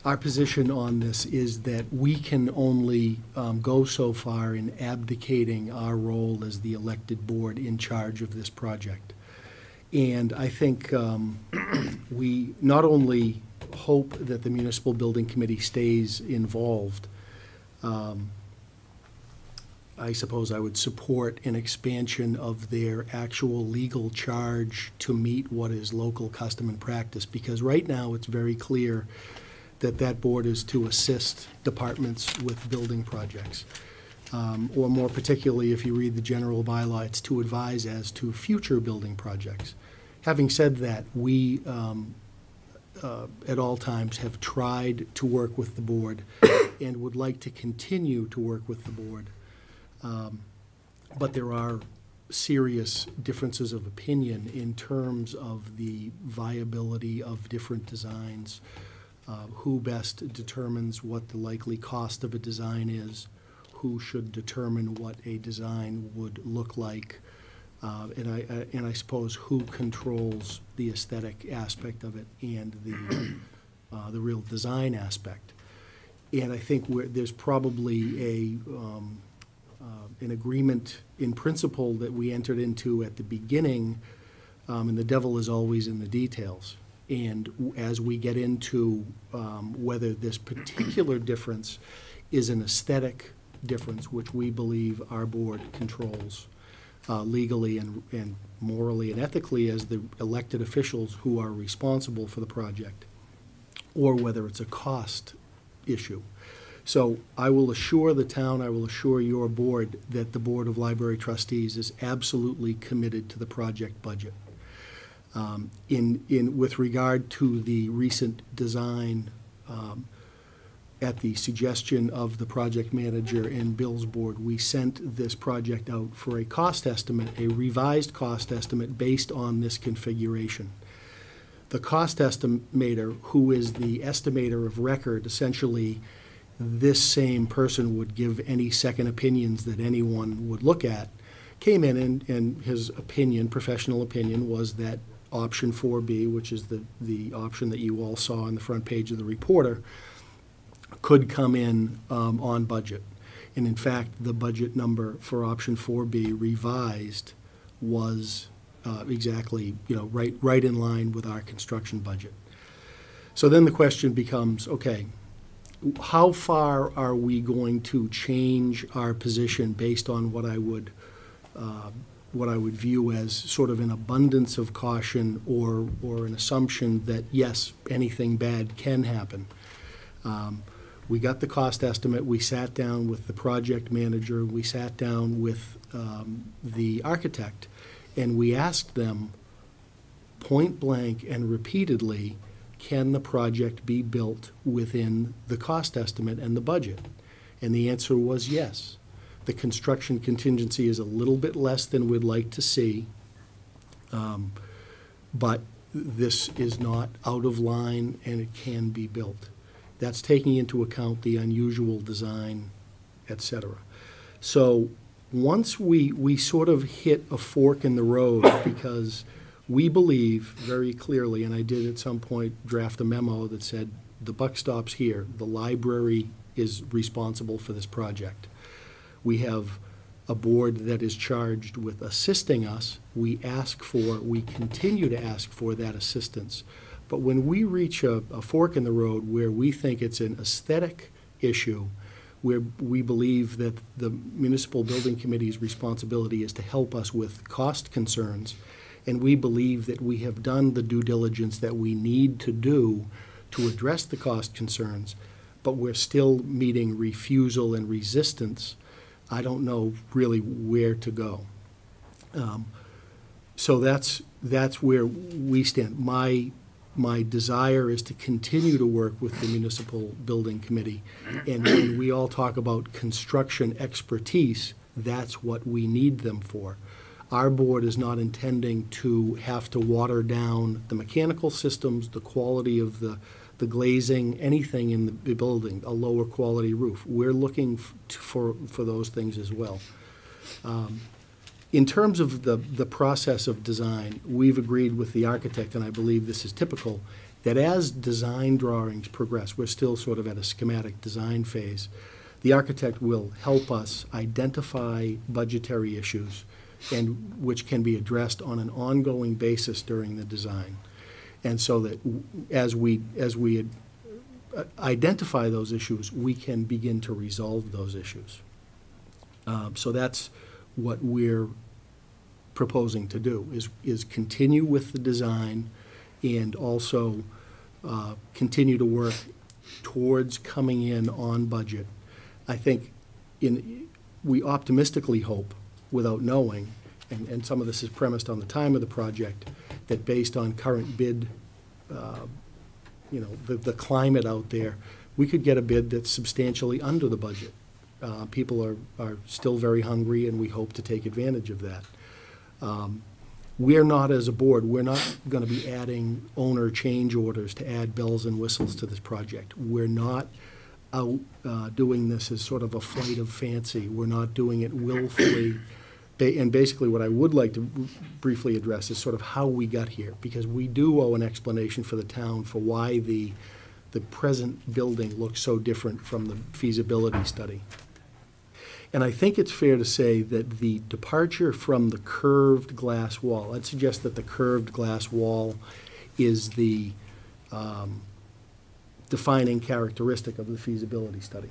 our position on this is that we can only go so far in abdicating our role as the elected board in charge of this project. And I think we not only hope that the Municipal Building Committee stays involved, I suppose I would support an expansion of their actual legal charge to meet what is local custom and practice, because right now it's very clear that that board is to assist departments with building projects. Or more particularly, if you read the general bylaw, it's to advise as to future building projects. Having said that, we at all times have tried to work with the board and would like to continue to work with the board. But there are serious differences of opinion in terms of the viability of different designs, who best determines what the likely cost of a design is, who should determine what a design would look like, and I suppose who controls the aesthetic aspect of it and the real design aspect. And I think there's probably an agreement in principle that we entered into at the beginning, and the devil is always in the details. And as we get into whether this particular difference is an aesthetic difference, which we believe our board controls legally and morally and ethically as the elected officials who are responsible for the project, or whether it's a cost issue. So I will assure the town, I will assure your board that the Board of Library Trustees is absolutely committed to the project budget. With regard to the recent design, at the suggestion of the project manager and Bill's board, we sent this project out for a cost estimate, a revised cost estimate based on this configuration. The cost estimator, who is the estimator of record, essentially this same person would give any second opinions that anyone would look at, came in and his opinion, professional opinion, was that option 4B, which is the option that you all saw on the front page of the Reporter, could come in on budget. And in fact, the budget number for option 4B revised was exactly, right in line with our construction budget. So then the question becomes, okay, how far are we going to change our position based on what I would view as sort of an abundance of caution or an assumption that, yes, anything bad can happen? We got the cost estimate, we sat down with the project manager, we sat down with the architect, and we asked them point blank and repeatedly, can the project be built within the cost estimate and the budget? And the answer was yes. The construction contingency is a little bit less than we'd like to see, but this is not out of line and it can be built. That's taking into account the unusual design, et cetera. So once we sort of hit a fork in the road, because we believe very clearly, and I did at some point draft a memo that said, the buck stops here. The library is responsible for this project. We have a board that is charged with assisting us. We continue to ask for that assistance. But when we reach a fork in the road where we think it's an aesthetic issue, where we believe that the Municipal Building Committee's responsibility is to help us with cost concerns, and we believe that we have done the due diligence that we need to do to address the cost concerns, but we're still meeting refusal and resistance, I don't know really where to go. So that's where we stand. My desire is to continue to work with the Municipal Building Committee. And when we all talk about construction expertise, that's what we need them for. Our board is not intending to have to water down the mechanical systems, the quality of the glazing, anything in the building, a lower quality roof. We're looking for those things as well. In terms of the process of design, we've agreed with the architect, and I believe this is typical, that as design drawings progress, we're still sort of at a schematic design phase, the architect will help us identify budgetary issues and which can be addressed on an ongoing basis during the design. And so that as we identify those issues, we can begin to resolve those issues. So that's what we're proposing to do, is continue with the design and also continue to work towards coming in on budget. I think we optimistically hope, without knowing, and some of this is premised on the time of the project, that based on current bid, the climate out there, we could get a bid that's substantially under the budget. People are still very hungry, and we hope to take advantage of that. We're not, as a board, we're not going to be adding owner change orders to add bells and whistles to this project. We're not out doing this as sort of a flight of fancy. We're not doing it willfully. And basically what I would like to briefly address is sort of how we got here, because we do owe an explanation for the town for why the present building looks so different from the feasibility study. And I think it's fair to say that the departure from the curved glass wall, I'd suggest that the curved glass wall is the defining characteristic of the feasibility study.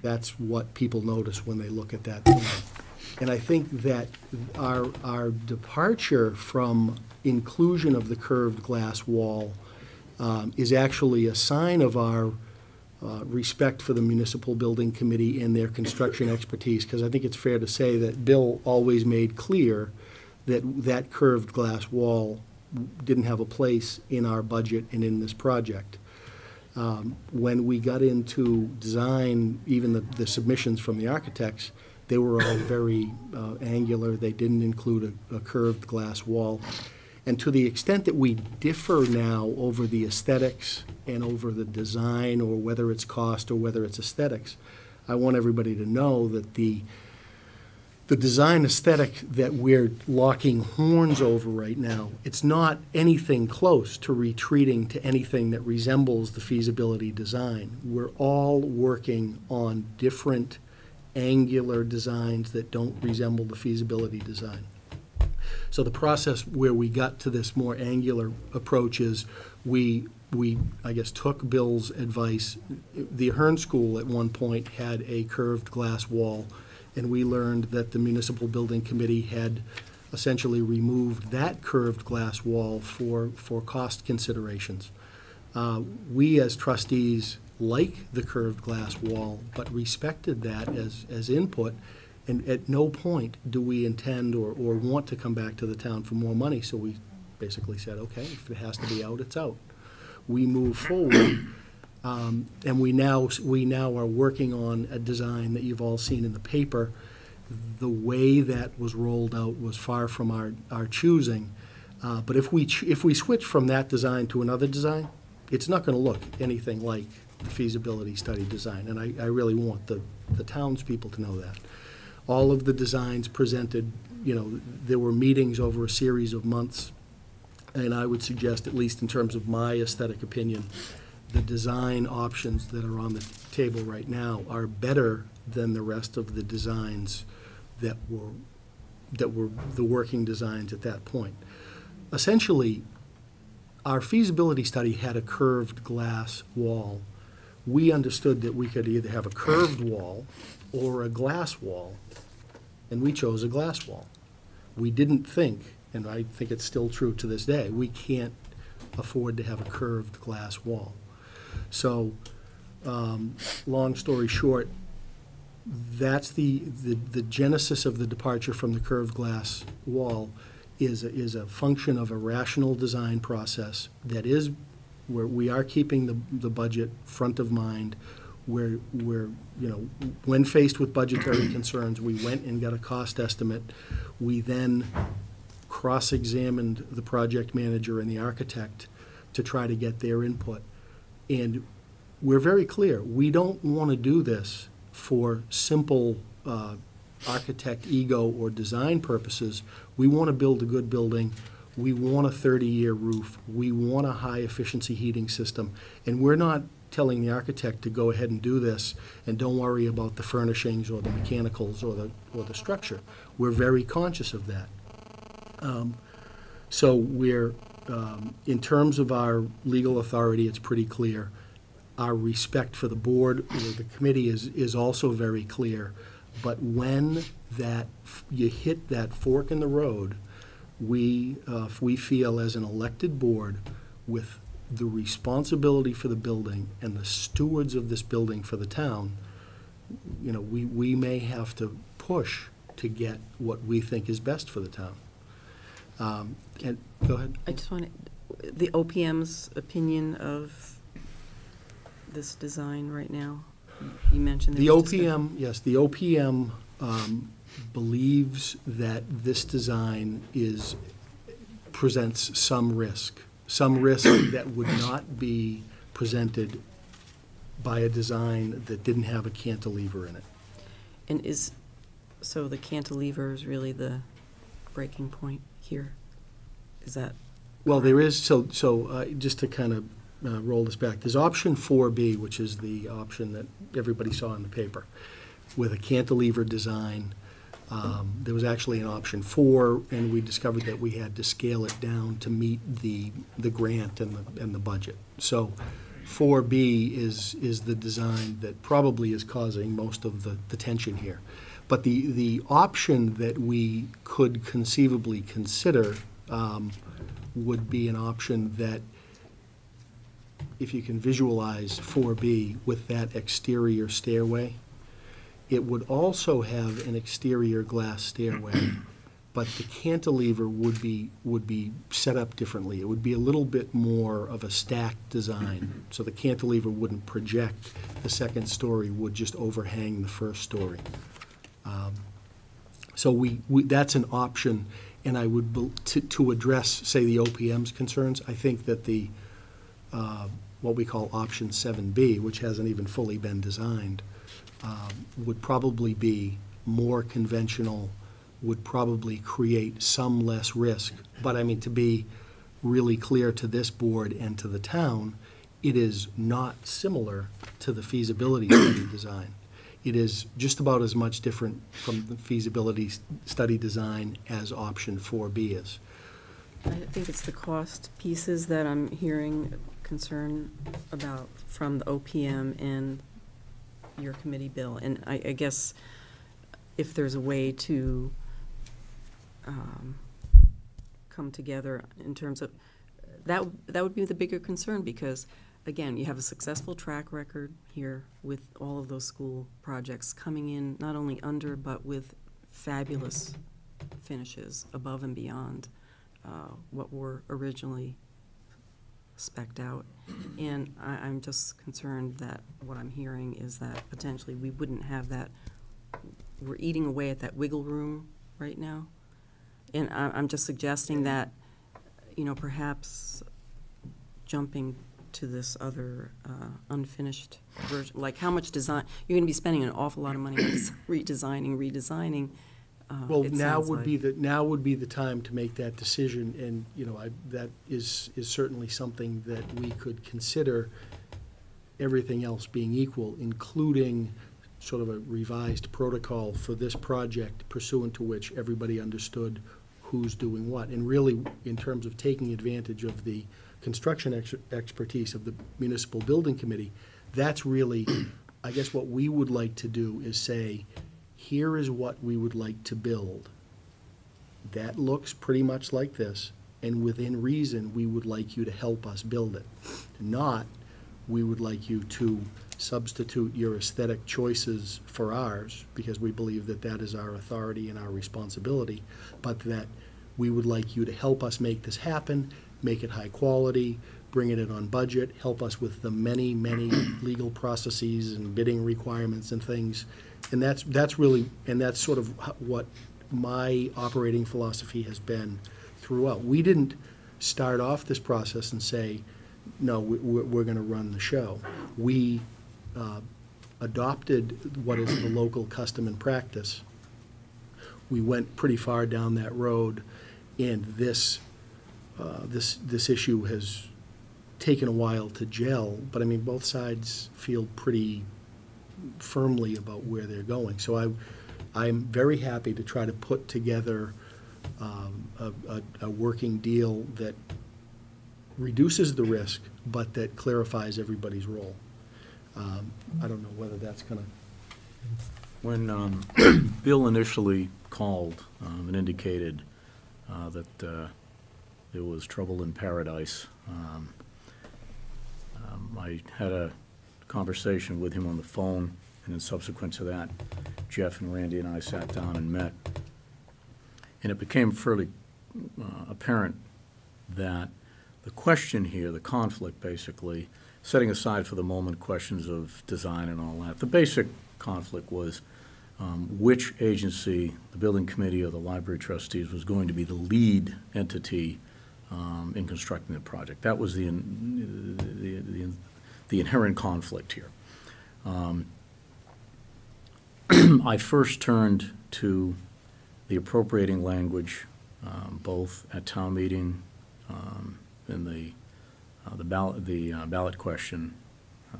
That's what people notice when they look at that thing. And I think that our departure from inclusion of the curved glass wall is actually a sign of our respect for the Municipal Building Committee and their construction expertise, because I think it's fair to say that Bill always made clear that that curved glass wall didn't have a place in our budget and in this project. When we got into design, even the submissions from the architects, they were all very angular. They didn't include a curved glass wall. And to the extent that we differ now over the aesthetics and over the design, or whether it's cost or whether it's aesthetics, I want everybody to know that the design aesthetic that we're locking horns over right now, it's not anything close to retreating to anything that resembles the feasibility design. We're all working on different angular designs that don't resemble the feasibility design. So the process where we got to this more angular approach is we I guess, took Bill's advice. The Ahern School at one point had a curved glass wall, and we learned that the Municipal Building Committee had essentially removed that curved glass wall for cost considerations. We as trustees like the curved glass wall, but respected that as input, and at no point do we intend or want to come back to the town for more money, so we basically said, okay, if it has to be out, it's out. we move forward, and we now are working on a design that you've all seen in the paper. The way that was rolled out was far from our choosing. But if we switch from that design to another design, it's not going to look anything like the feasibility study design. And I really want the townspeople to know that. All of the designs presented, there were meetings over a series of months. And I would suggest, at least in terms of my aesthetic opinion, the design options that are on the table right now are better than the rest of the designs that were the working designs at that point. Essentially, our feasibility study had a curved glass wall. We understood that we could either have a curved wall or a glass wall, and we chose a glass wall. We didn't think, and I think it's still true to this day, we can't afford to have a curved glass wall. So, long story short, that's the genesis of the departure from the curved glass wall is a function of a rational design process that is where we are keeping the budget front of mind, where when faced with budgetary concerns, we went and got a cost estimate. We then cross-examined the project manager and the architect to try to get their input. And we're very clear, we don't want to do this for simple architect ego or design purposes. We want to build a good building. We want a 30-year roof. We want a high-efficiency heating system. And we're not telling the architect to go ahead and do this and don't worry about the furnishings or the mechanicals or the structure. We're very conscious of that. So we're, in terms of our legal authority, it's pretty clear. Our respect for the board or the committee is also very clear. But when you hit that fork in the road, we feel as an elected board with the responsibility for the building and the stewards of this building for the town, we may have to push to get what we think is best for the town. And go ahead. I just want the OPM's opinion of this design right now. You mentioned the OPM, yes, the OPM believes that this design presents some risk that would not be presented by a design that didn't have a cantilever in it. And so the cantilever is really the breaking point here? Is that? Well, there is, so just to kind of roll this back, there's option 4B, which is the option that everybody saw in the paper, with a cantilever design. There was actually an option 4, and we discovered that we had to scale it down to meet the grant and the budget. So 4B is the design that probably is causing most of the tension here. But the option that we could conceivably consider would be an option that, if you can visualize 4B with that exterior stairway, it would also have an exterior glass stairway, but the cantilever would be set up differently. It would be a little bit more of a stacked design. So the cantilever wouldn't project. The second story would just overhang the first story. So that's an option, and I would, to address, say, the OPM's concerns, I think that the what we call option 7B, which hasn't even fully been designed, would probably be more conventional, would probably create some less risk. But I mean, to be really clear to this board and to the town, it is not similar to the feasibility study design. It is just about as much different from the feasibility study design as option 4B is. I think it's the cost pieces that I'm hearing concern about from the OPM and your committee, Bill. And I guess if there's a way to come together in terms of that would be the bigger concern, because again, you have a successful track record here with all of those school projects coming in not only under but with fabulous finishes above and beyond what were originally spec'd out. And I'm just concerned that what I'm hearing is that potentially we wouldn't have that, we're eating away at that wiggle room right now. And I'm just suggesting that, you know, perhaps jumping to this other unfinished version, like how much design, you're gonna be spending an awful lot of money on redesigning. Well, it now sounds would be like. now would be the time to make that decision, and, you know, that is certainly something that we could consider, everything else being equal, including sort of a revised protocol for this project pursuant to which everybody understood who's doing what. And really, in terms of taking advantage of the construction expertise of the Municipal Building Committee, that's really, I guess what we would like to do is say, here is what we would like to build. That looks pretty much like this, and within reason, we would like you to help us build it. Not, we would like you to substitute your aesthetic choices for ours, because we believe that that is our authority and our responsibility, but that we would like you to help us make this happen, make it high quality, bring it in on budget, help us with the many, many legal processes and bidding requirements and things. And that's really, and that's sort of what my operating philosophy has been throughout. We didn't start off this process and say, no, we're going to run the show. We adopted what is the local custom and practice. We went pretty far down that road, and this issue has taken a while to gel, but I mean, both sides feel pretty firmly about where they're going. So I'm very happy to try to put together a working deal that reduces the risk, but that clarifies everybody's role. I don't know whether that's gonna. When Bill initially called and indicated that there was trouble in paradise, I had a conversation with him on the phone, and then subsequent to that, Jeff and Randy and I sat down and met. And it became fairly apparent that the question here, the conflict basically, setting aside for the moment questions of design and all that, the basic conflict was which agency, the building committee or the library trustees, was going to be the lead entity in constructing the project. That was the inherent conflict here. I first turned to the appropriating language, both at town meeting in the ballot question,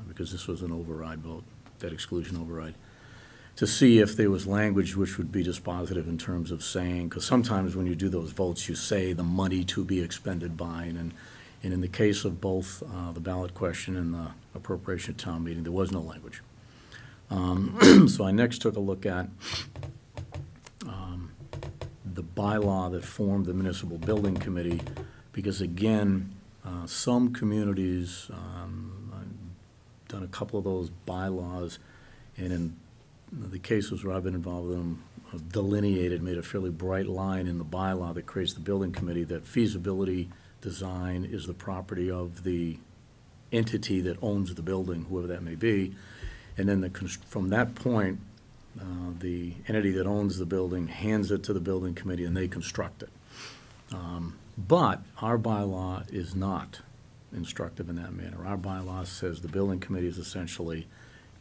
because this was an override vote, debt exclusion override, to see if there was language which would be dispositive in terms of saying, because sometimes when you do those votes, you say the money to be expended by, and in the case of both the ballot question and the appropriation at town meeting, there was no language. So I next took a look at the bylaw that formed the Municipal Building Committee, because again, some communities, I've done a couple of those bylaws, and in the cases where I've been involved in them, have delineated, made a fairly bright line in the bylaw that creates the building committee that feasibility design is the property of the entity that owns the building, whoever that may be. And then from that point, the entity that owns the building hands it to the building committee and they construct it. But our bylaw is not instructive in that manner. Our bylaw says the building committee is essentially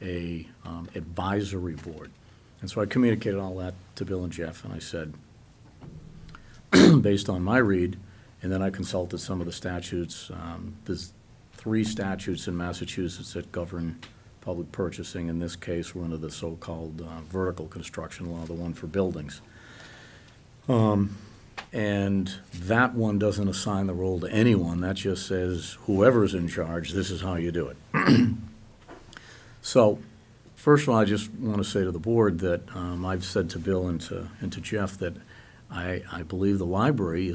a advisory board. And so I communicated all that to Bill and Jeff, and I said, based on my read, and then I consulted some of the statutes. There's 3 statutes in Massachusetts that govern public purchasing. In this case, we're under the so-called vertical construction law, the one for buildings. And that one doesn't assign the role to anyone. That just says whoever's in charge, this is how you do it. So, first of all, I just want to say to the board that I've said to Bill and to Jeff that I believe the library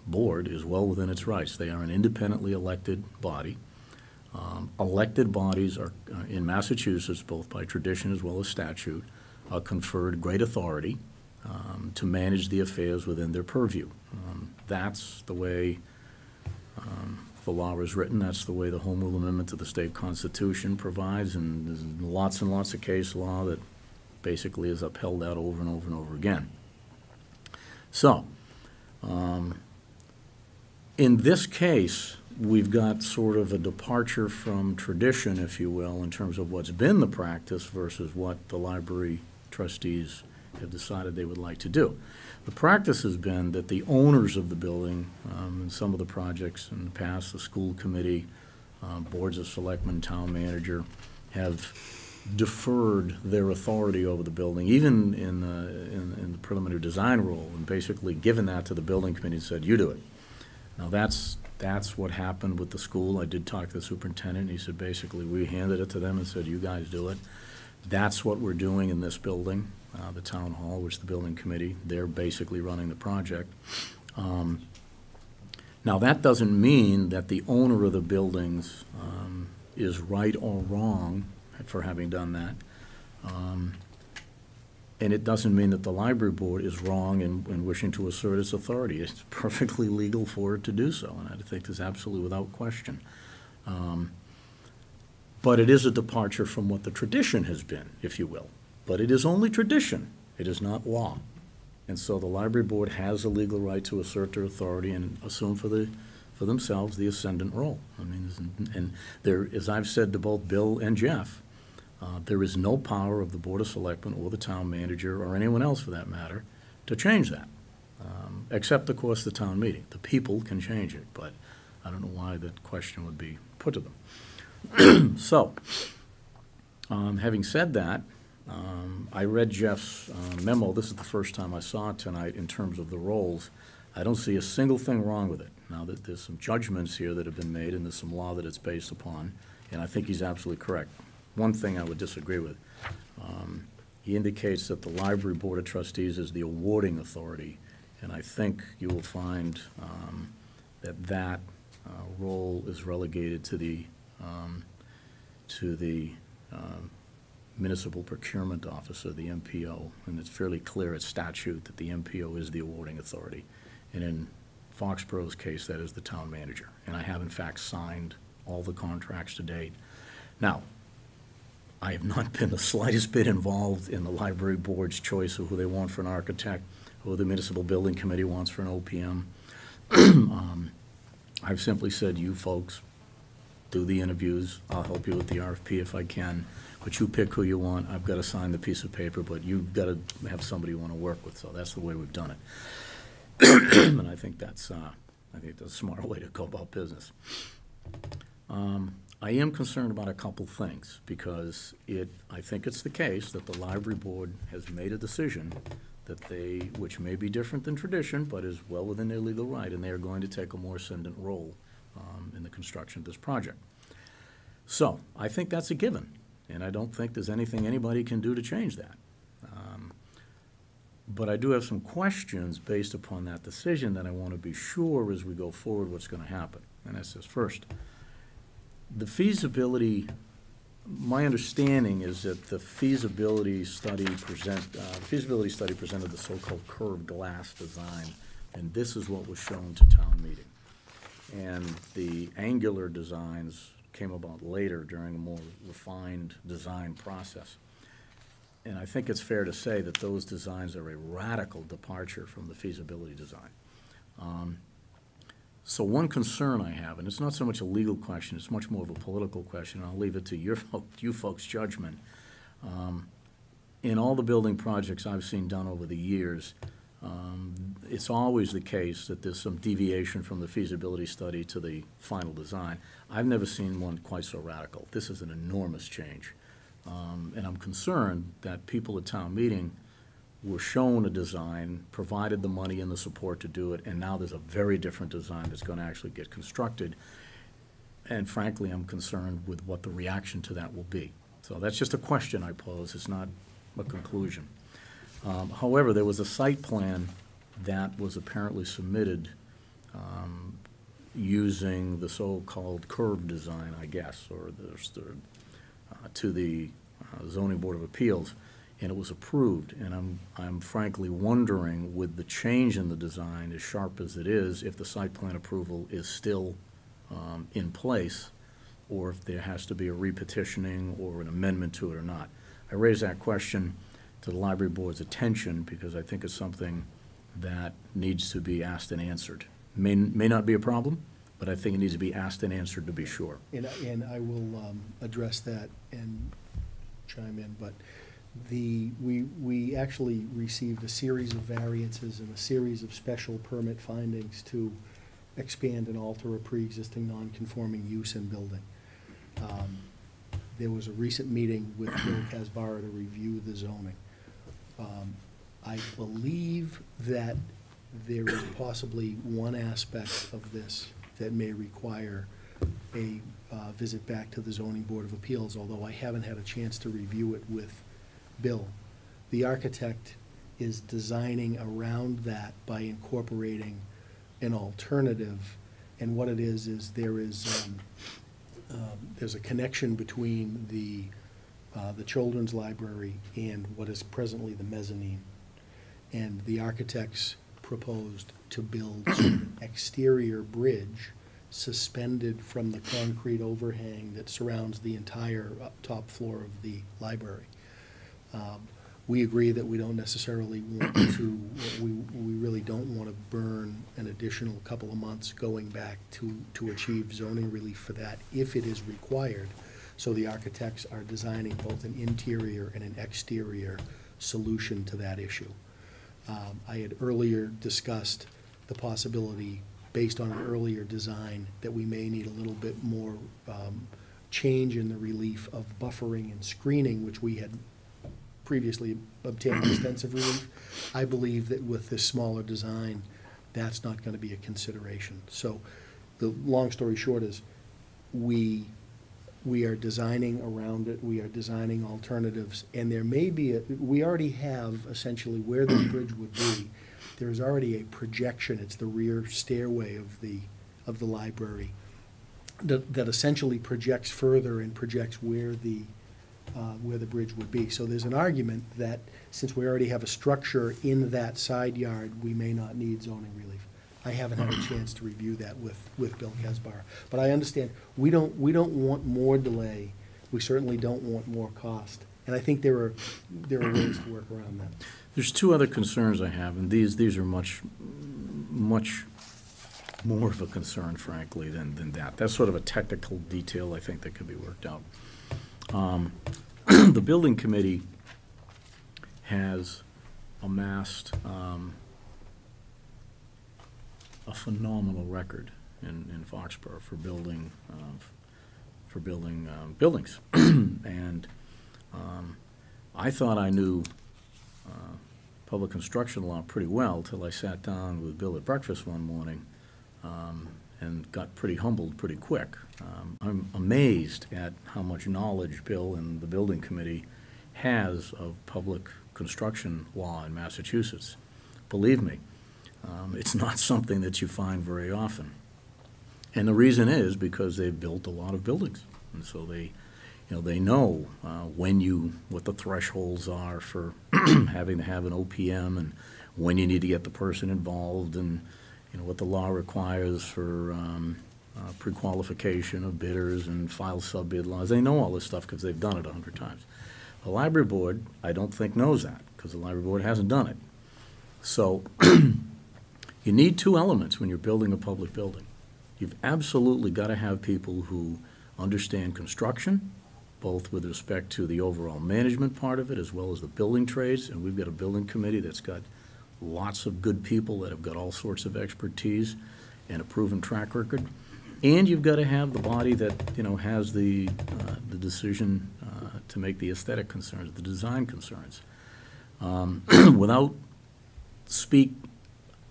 board is well within its rights. They are an independently elected body. Elected bodies are, in Massachusetts, both by tradition as well as statute, are conferred great authority to manage the affairs within their purview. That's the way the law is written. That's the way the Home Rule Amendment to the state constitution provides, and there's lots and lots of case law that basically has upheld that over and over and over again. So, in this case, we've got sort of a departure from tradition, if you will, in terms of what's been the practice versus what the library trustees have decided they would like to do. The practice has been that the owners of the building, in some of the projects in the past, the school committee, boards of selectmen, town manager, have deferred their authority over the building, even in the preliminary design rule, and basically given that to the building committee and said, you do it. Now that's what happened with the school. I did talk to the superintendent, and he said basically we handed it to them and said, you guys do it. That's what we're doing in this building, the town hall, which the building committee, they're basically running the project. Now that doesn't mean that the owner of the buildings is right or wrong for having done that. And it doesn't mean that the library board is wrong in wishing to assert its authority. It's perfectly legal for it to do so, and I think that's absolutely without question. But it is a departure from what the tradition has been, if you will. But it is only tradition. It is not law. And so the library board has a legal right to assert their authority and assume for themselves the ascendant role. I mean, and there, as I've said to both Bill and Jeff, there is no power of the Board of Selectmen or the town manager or anyone else for that matter to change that, except, of course, the town meeting. The people can change it, but I don't know why that question would be put to them. So, having said that, I read Jeff's memo. This is the first time I saw it tonight in terms of the roles. I don't see a single thing wrong with it. Now, that there's some judgments here that have been made and there's some law that it's based upon, and I think he's absolutely correct. One thing I would disagree with, he indicates that the Library Board of Trustees is the awarding authority, and I think you will find that role is relegated to the Municipal Procurement Officer, the MPO, and it's fairly clear at statute that the MPO is the awarding authority. And in Foxborough's case, that is the town manager. And I have, in fact, signed all the contracts to date. Now, I have not been the slightest bit involved in the library board's choice of who they want for an architect, who the municipal building committee wants for an OPM. I've simply said, you folks do the interviews. I'll help you with the RFP if I can, but you pick who you want. I've got to sign the piece of paper, but you've got to have somebody you want to work with. So that's the way we've done it. And I think that's a smart way to go about business. I am concerned about a couple things because I think it's the case that the library board has made a decision that which may be different than tradition, but is well within their legal right, and they are going to take a more ascendant role in the construction of this project. So I think that's a given, and I don't think there's anything anybody can do to change that. But I do have some questions based upon that decision that I want to be sure as we go forward what's going to happen. And that's this first. The feasibility, my understanding is that the feasibility study presented the so-called curved glass design, and this is what was shown to town meeting. And the angular designs came about later during a more refined design process. And I think it's fair to say that those designs are a radical departure from the feasibility design. So one concern I have, and it's not so much a legal question, it's much more of a political question, and I'll leave it to you folks' judgment. In all the building projects I've seen done over the years, it's always the case that there's some deviation from the feasibility study to the final design. I've never seen one quite so radical. This is an enormous change. And I'm concerned that people at town meeting were shown a design, provided the money and the support to do it, and now there's a very different design that's going to actually get constructed. And frankly, I'm concerned with what the reaction to that will be. So that's just a question I pose. It's not a conclusion. However, there was a site plan that was apparently submitted using the so-called curved design, I guess, or to the Zoning Board of Appeals, and it was approved. And I'm frankly wondering, with the change in the design, as sharp as it is, if the site plan approval is still in place, or if there has to be a repetitioning or an amendment to it or not. I raise that question to the library board's attention because I think it's something that needs to be asked and answered. May not be a problem, but I think it needs to be asked and answered to be sure. And I will address that and chime in, but we actually received a series of variances and a series of special permit findings to expand and alter a pre-existing non-conforming use in building. There was a recent meeting with Bill Casbar to review the zoning. I believe that there is possibly one aspect of this that may require a visit back to the Zoning Board of Appeals, although I haven't had a chance to review it with Bill. The architect is designing around that by incorporating an alternative, and what it is there's a connection between the children's library and what is presently the mezzanine. And the architects proposed to build an exterior bridge suspended from the concrete overhang that surrounds the entire top floor of the library. We agree that we don't necessarily want to, we really don't want to burn an additional couple of months going back to achieve zoning relief for that if it is required. So the architects are designing both an interior and an exterior solution to that issue. I had earlier discussed the possibility, based on an earlier design, that we may need a little bit more change in the relief of buffering and screening, which we had previously obtained extensive relief. I believe that with this smaller design, that's not going to be a consideration. So the long story short is we are designing around it, we are designing alternatives, and there may be, we already have essentially where the bridge would be, there's already a projection, it's the rear stairway of the library, that essentially projects further and projects where the bridge would be. So there's an argument that since we already have a structure in that side yard, we may not need zoning relief. I haven't had a chance to review that with Bill Casbar. But I understand, we don't want more delay. We certainly don't want more cost. And I think there are ways to work around that. There's two other concerns I have, and these are much more of a concern, frankly, than that. That's sort of a technical detail I think that could be worked out. The building committee has amassed a phenomenal record in Foxborough for building buildings, and I thought I knew public construction law pretty well till I sat down with Bill at breakfast one morning and got pretty humbled pretty quick. I'm amazed at how much knowledge Bill and the building committee has of public construction law in Massachusetts. Believe me, it's not something that you find very often. And the reason is because they've built a lot of buildings. And so they know what the thresholds are for having to have an OPM and when you need to get the person involved and what the law requires for pre-qualification of bidders and file sub-bid laws. They know all this stuff because they've done it 100 times. The library board, I don't think, knows that because the library board hasn't done it. So you need two elements when you're building a public building. You've absolutely got to have people who understand construction, both with respect to the overall management part of it as well as the building trades, and we've got a building committee that's got lots of good people that have got all sorts of expertise and a proven track record. And you've got to have the body that has the decision to make the aesthetic concerns, the design concerns.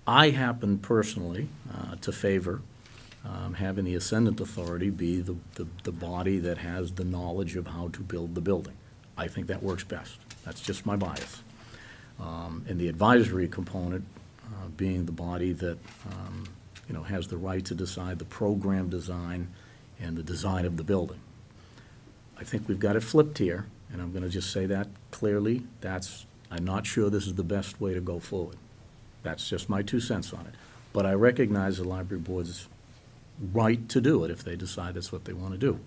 I happen personally to favor having the ascendant authority be the body that has the knowledge of how to build the building. I think that works best. That's just my bias. And the advisory component being the body that has the right to decide the program design and the design of the building. I think we've got it flipped here, and I'm going to just say that clearly. I'm not sure this is the best way to go forward. That's just my 2 cents on it. But I recognize the library board's right to do it if they decide that's what they want to do.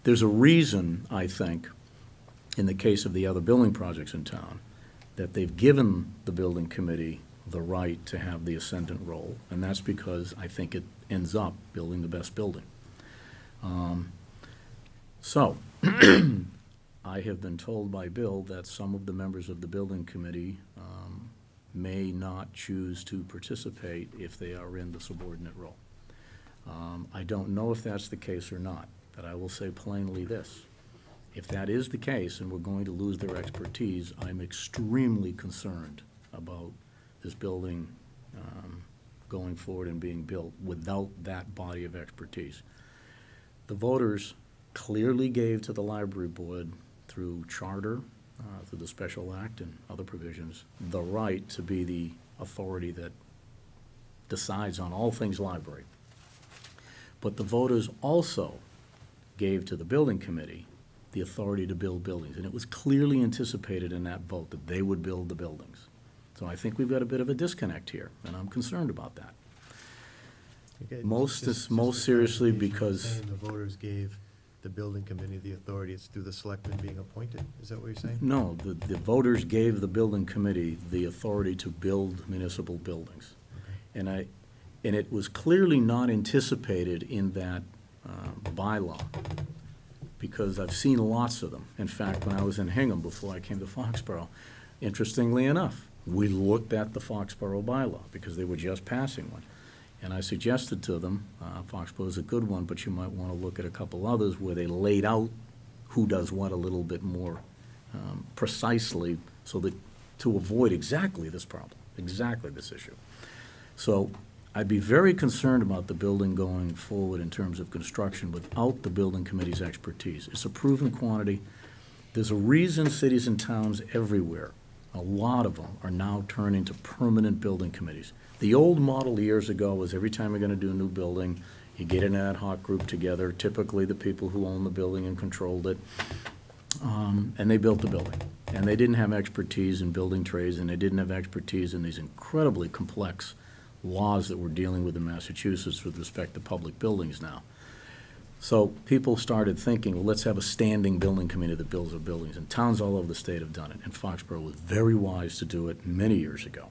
There's a reason, I think, in the case of the other building projects in town, that they've given the building committee the right to have the ascendant role, and that's because I think it ends up building the best building. So, I have been told by Bill that some of the members of the building committee may not choose to participate if they are in the subordinate role. I don't know if that's the case or not, but I will say plainly this. If that is the case and we're going to lose their expertise, I'm extremely concerned about this building going forward and being built without that body of expertise. The voters clearly gave to the library board through charter, through the special act and other provisions, the right to be the authority that decides on all things library. But the voters also gave to the building committee the authority to build buildings, and it was clearly anticipated in that vote that they would build the buildings. So I think we've got a bit of a disconnect here, and I'm concerned about that. Okay, Most just seriously clarification, because- saying the voters gave the building committee the authority, it's through the selectmen being appointed, is that what you're saying? No, the voters gave the building committee the authority to build municipal buildings. And it was clearly not anticipated in that bylaw, because I've seen lots of them. In fact, when I was in Hingham before I came to Foxborough, interestingly enough, we looked at the Foxborough bylaw because they were just passing one. And I suggested to them, Foxborough is a good one, but you might want to look at a couple others where they laid out who does what a little bit more precisely, so that to avoid exactly this problem, exactly this issue. So I'd be very concerned about the building going forward in terms of construction without the building committee's expertise. It's a proven quantity. There's a reason cities and towns everywhere, a lot of them, are now turning to permanent building committees. The old model years ago was every time you're going to do a new building, you get an ad hoc group together, typically the people who own the building and controlled it, and they built the building. And they didn't have expertise in building trades, and they didn't have expertise in these incredibly complex laws that we're dealing with in Massachusetts with respect to public buildings now. So people started thinking, well, let's have a standing building committee that builds our buildings, and towns all over the state have done it, and Foxborough was very wise to do it many years ago.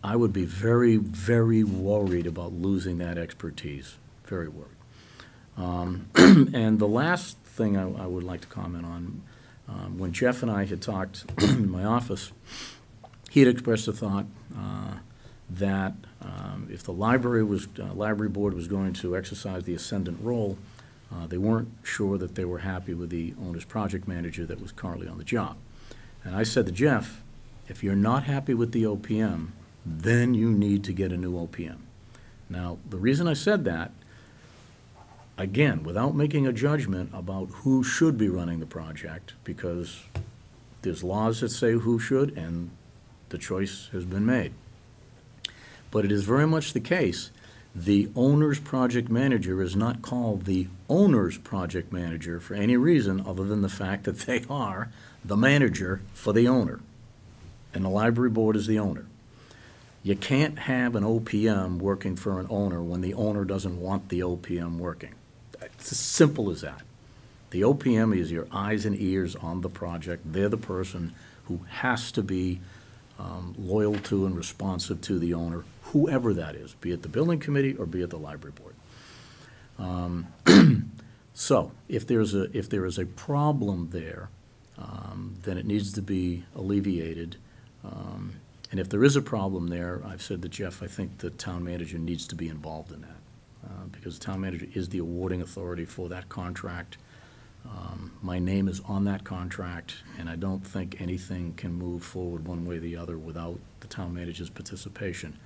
I would be very, very worried about losing that expertise, very worried. And the last thing I would like to comment on, when Jeff and I had talked in my office, he had expressed a thought that if the library board was going to exercise the ascendant role, they weren't sure that they were happy with the owner's project manager that was currently on the job. And I said to Jeff, if you're not happy with the OPM, then you need to get a new OPM. Now, the reason I said that, again, without making a judgment about who should be running the project, because there's laws that say who should, and the choice has been made. But it is very much the case, the owner's project manager is not called the owner's project manager for any reason other than the fact that they are the manager for the owner. And the library board is the owner. You can't have an OPM working for an owner when the owner doesn't want the OPM working. It's as simple as that. The OPM is your eyes and ears on the project. They're the person who has to be loyal to and responsive to the owner, whoever that is, be it the building committee or be it the library board. So if there is a problem there, then it needs to be alleviated. And if there is a problem there, I've said to Jeff, I think the town manager needs to be involved in that, because the town manager is the awarding authority for that contract. My name is on that contract, and I don't think anything can move forward one way or the other without the town manager's participation.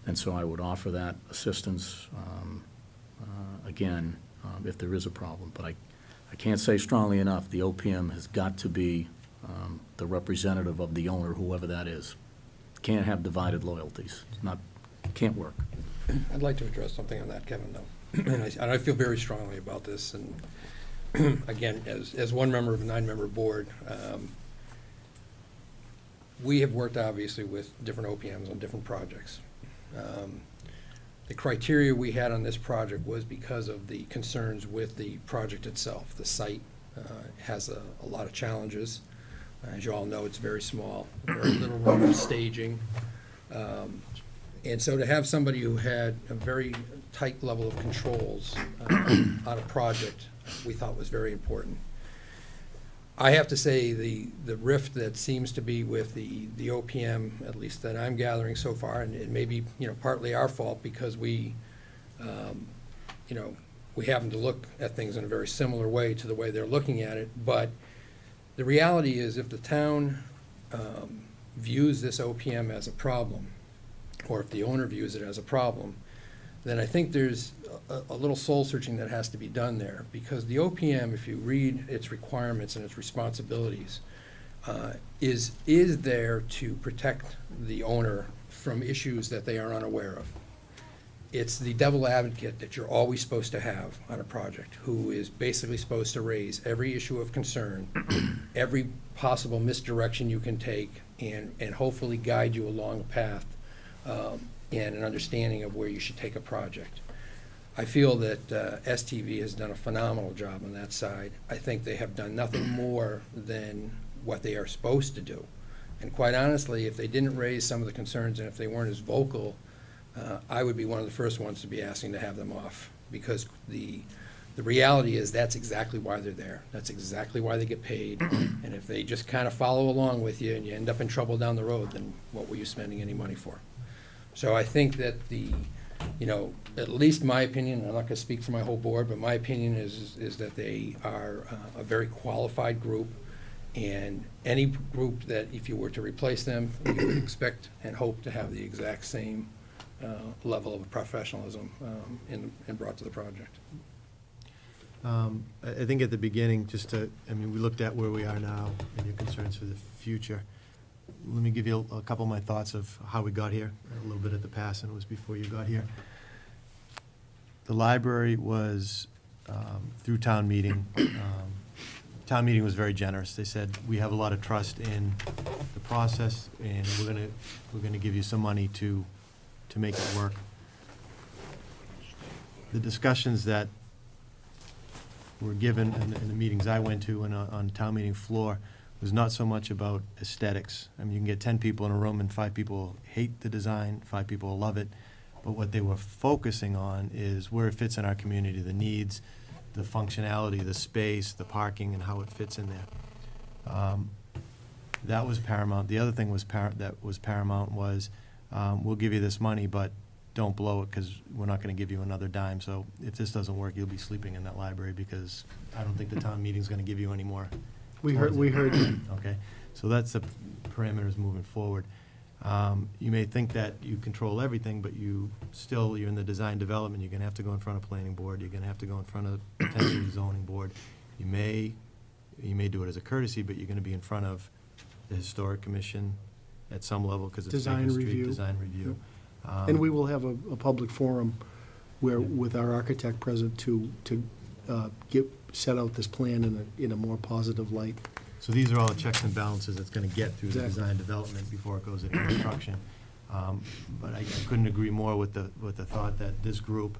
And so I would offer that assistance, again, if there is a problem. But I can't say strongly enough, the OPM has got to be the representative of the owner, whoever that is. Can't have divided loyalties. It's not, can't work. I'd like to address something on that, Kevin, though. And I feel very strongly about this. And again, as one member of a 9-member board, we have worked obviously with different OPMs on different projects. The criteria we had on this project was because of the concerns with the project itself. The site has a lot of challenges. As you all know, it's very small, very little room for staging. And so to have somebody who had a very tight level of controls on a project, we thought was very important. I have to say, the rift that seems to be with the OPM, at least that I'm gathering so far, and it may be, partly our fault because we happen to look at things in a very similar way to the way they're looking at it, but the reality is if the town views this OPM as a problem, or if the owner views it as a problem, then I think there's a little soul searching that has to be done there, because the OPM, if you read its requirements and its responsibilities, is there to protect the owner from issues that they are unaware of. It's the devil advocate that you're always supposed to have on a project, who is basically supposed to raise every issue of concern, every possible misdirection you can take, and hopefully guide you along a path and an understanding of where you should take a project. I feel that STV has done a phenomenal job on that side. I think they have done nothing more than what they are supposed to do. And quite honestly, if they didn't raise some of the concerns and if they weren't as vocal, I would be one of the first ones to be asking to have them off, because the reality is that's exactly why they're there. That's exactly why they get paid. And if they just kind of follow along with you and you end up in trouble down the road, then what were you spending any money for? So I think that at least my opinion, I'm not going to speak for my whole board, but my opinion is that they are a very qualified group, and any group that, if you were to replace them, you would expect and hope to have the exact same level of professionalism and brought to the project. I think at the beginning, we looked at where we are now and your concerns for the future. Let me give you a couple of my thoughts of how we got here, a little bit at the past, and it was before you got here. The library was, through town meeting, town meeting was very generous. They said, we have a lot of trust in the process, and we're gonna give you some money to make it work. The discussions that were given in the meetings I went to and on town meeting floor was not so much about aesthetics. I mean, you can get 10 people in a room and 5 people hate the design, 5 people love it, but what they were focusing on is where it fits in our community, the needs, the functionality, the space, the parking, and how it fits in there. That was paramount. The other thing that was paramount was, we'll give you this money, but don't blow it, because we're not going to give you another dime. So if this doesn't work, you'll be sleeping in that library, because I don't think the town meeting's going to give you any more. We heard that. Okay, so that's the parameters moving forward. You may think that you control everything, but you're in the design development. You're going to have to go in front of planning board. You're going to have to go in front of potentially zoning board. You may do it as a courtesy, but you're going to be in front of the historic commission at some level, because it's Design Baker Street, review. design review. And we will have a public forum where, with our architect present, to set out this plan in a more positive light. So these are all the checks and balances that's going to get through the Exactly. design development before it goes into construction. But I couldn't agree more with the thought that this group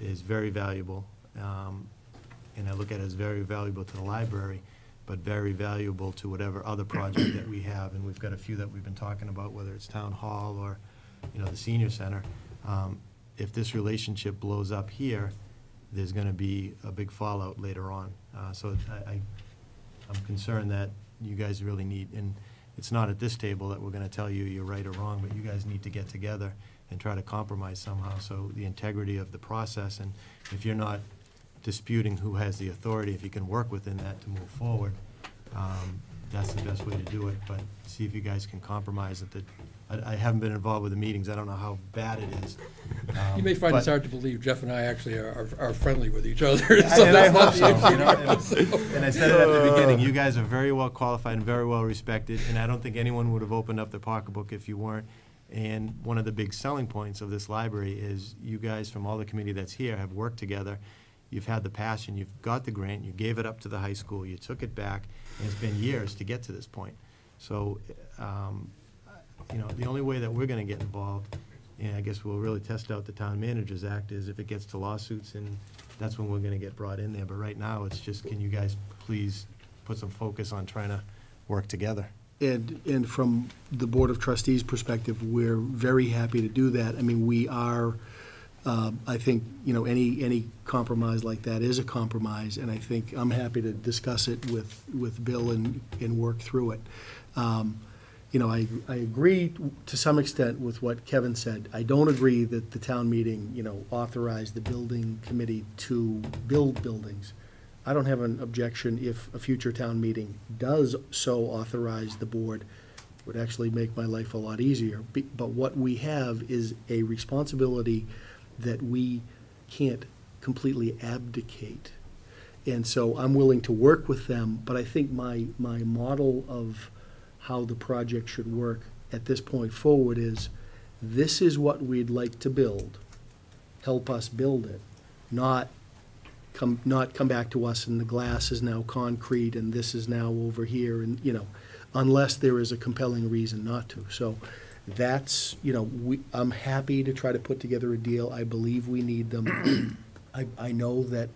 is very valuable, and I look at it as very valuable to the library, but very valuable to whatever other project that we have. And we've got a few that we've been talking about, whether it's town hall or, the senior center. If this relationship blows up here, there's going to be a big fallout later on. So I'm concerned that you guys really need, and it's not at this table that we're going to tell you you're right or wrong, but you guys need to get together and try to compromise somehow, so the integrity of the process, and if you're not disputing who has the authority, if you can work within that to move forward, that's the best way to do it. But see if you guys can compromise it. I haven't been involved with the meetings. I don't know how bad it is. You may find but- it's hard to believe Jeff and I actually are friendly with each other. So And I that's hope not the so, issue. And I said it at the beginning, you guys are very well qualified and very well respected, and I don't think anyone would have opened up their pocketbook if you weren't. And one of the big selling points of this library is you guys from all the committee that's here have worked together. You've had the passion, you've got the grant, you gave it up to the high school, you took it back, and it's been years to get to this point. So, the only way that we're gonna get involved and I guess we'll really test out the town manager's act, is if it gets to lawsuits, and that's when we're gonna get brought in there. But right now, it's just, can you guys please put some focus on trying to work together? And from the Board of Trustees' perspective, we're very happy to do that. I mean, we are, I think, any compromise like that is a compromise, and I think I'm happy to discuss it with Bill and work through it. I agree to some extent with what Kevin said. I don't agree that the town meeting, authorized the building committee to build buildings. I don't have an objection if a future town meeting does so authorize the board. It would actually make my life a lot easier. But what we have is a responsibility that we can't completely abdicate. And so I'm willing to work with them, but I think my model of how the project should work at this point forward is, this is what we'd like to build. Help us build it, not come back to us and the glass is now concrete and this is now over here, and, unless there is a compelling reason not to. So that's, I'm happy to try to put together a deal. I believe we need them. I know that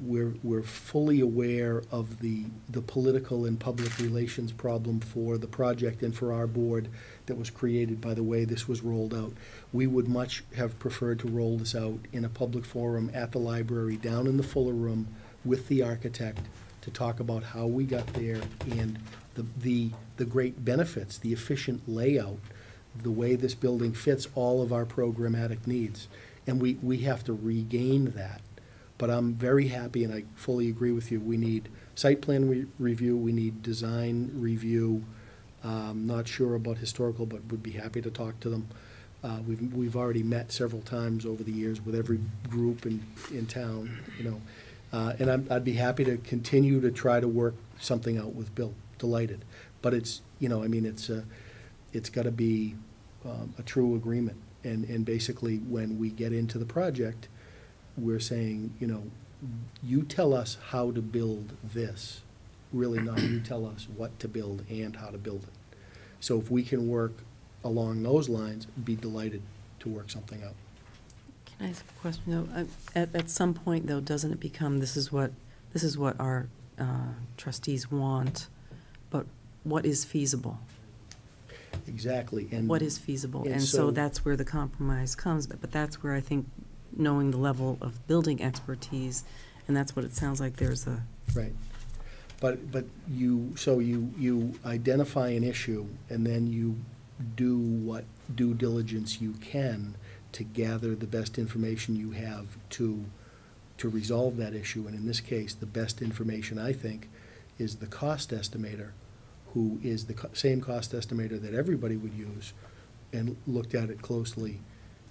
we're fully aware of the political and public relations problem for the project and for our board that was created by the way this was rolled out. We would much have preferred to roll this out in a public forum at the library, down in the Fuller Room, with the architect, to talk about how we got there and the great benefits, the efficient layout, the way this building fits all of our programmatic needs. And we have to regain that. But I'm very happy, and I fully agree with you, we need site plan review, we need design review. Not sure about historical, but would be happy to talk to them. We've already met several times over the years with every group in town, and I'd be happy to continue to try to work something out with Bill. Delighted. But it's, it's got to be a true agreement. And basically, when we get into the project, we're saying, you tell us how to build this, really not you tell us what to build and how to build it. So if we can work along those lines, be delighted to work something out. Can I ask a question, though? At some point, though, doesn't it become, this is what our trustees want, but what is feasible? Exactly. And what is feasible? and And so so that's where the compromise comes, but that's where I think knowing the level of building expertise, and that's what it sounds like there's a. Right. But you identify an issue, and then you do what due diligence you can to gather the best information you have to resolve that issue. And in this case, the best information, I think, is the cost estimator, who is the same cost estimator that everybody would use, and looked at it closely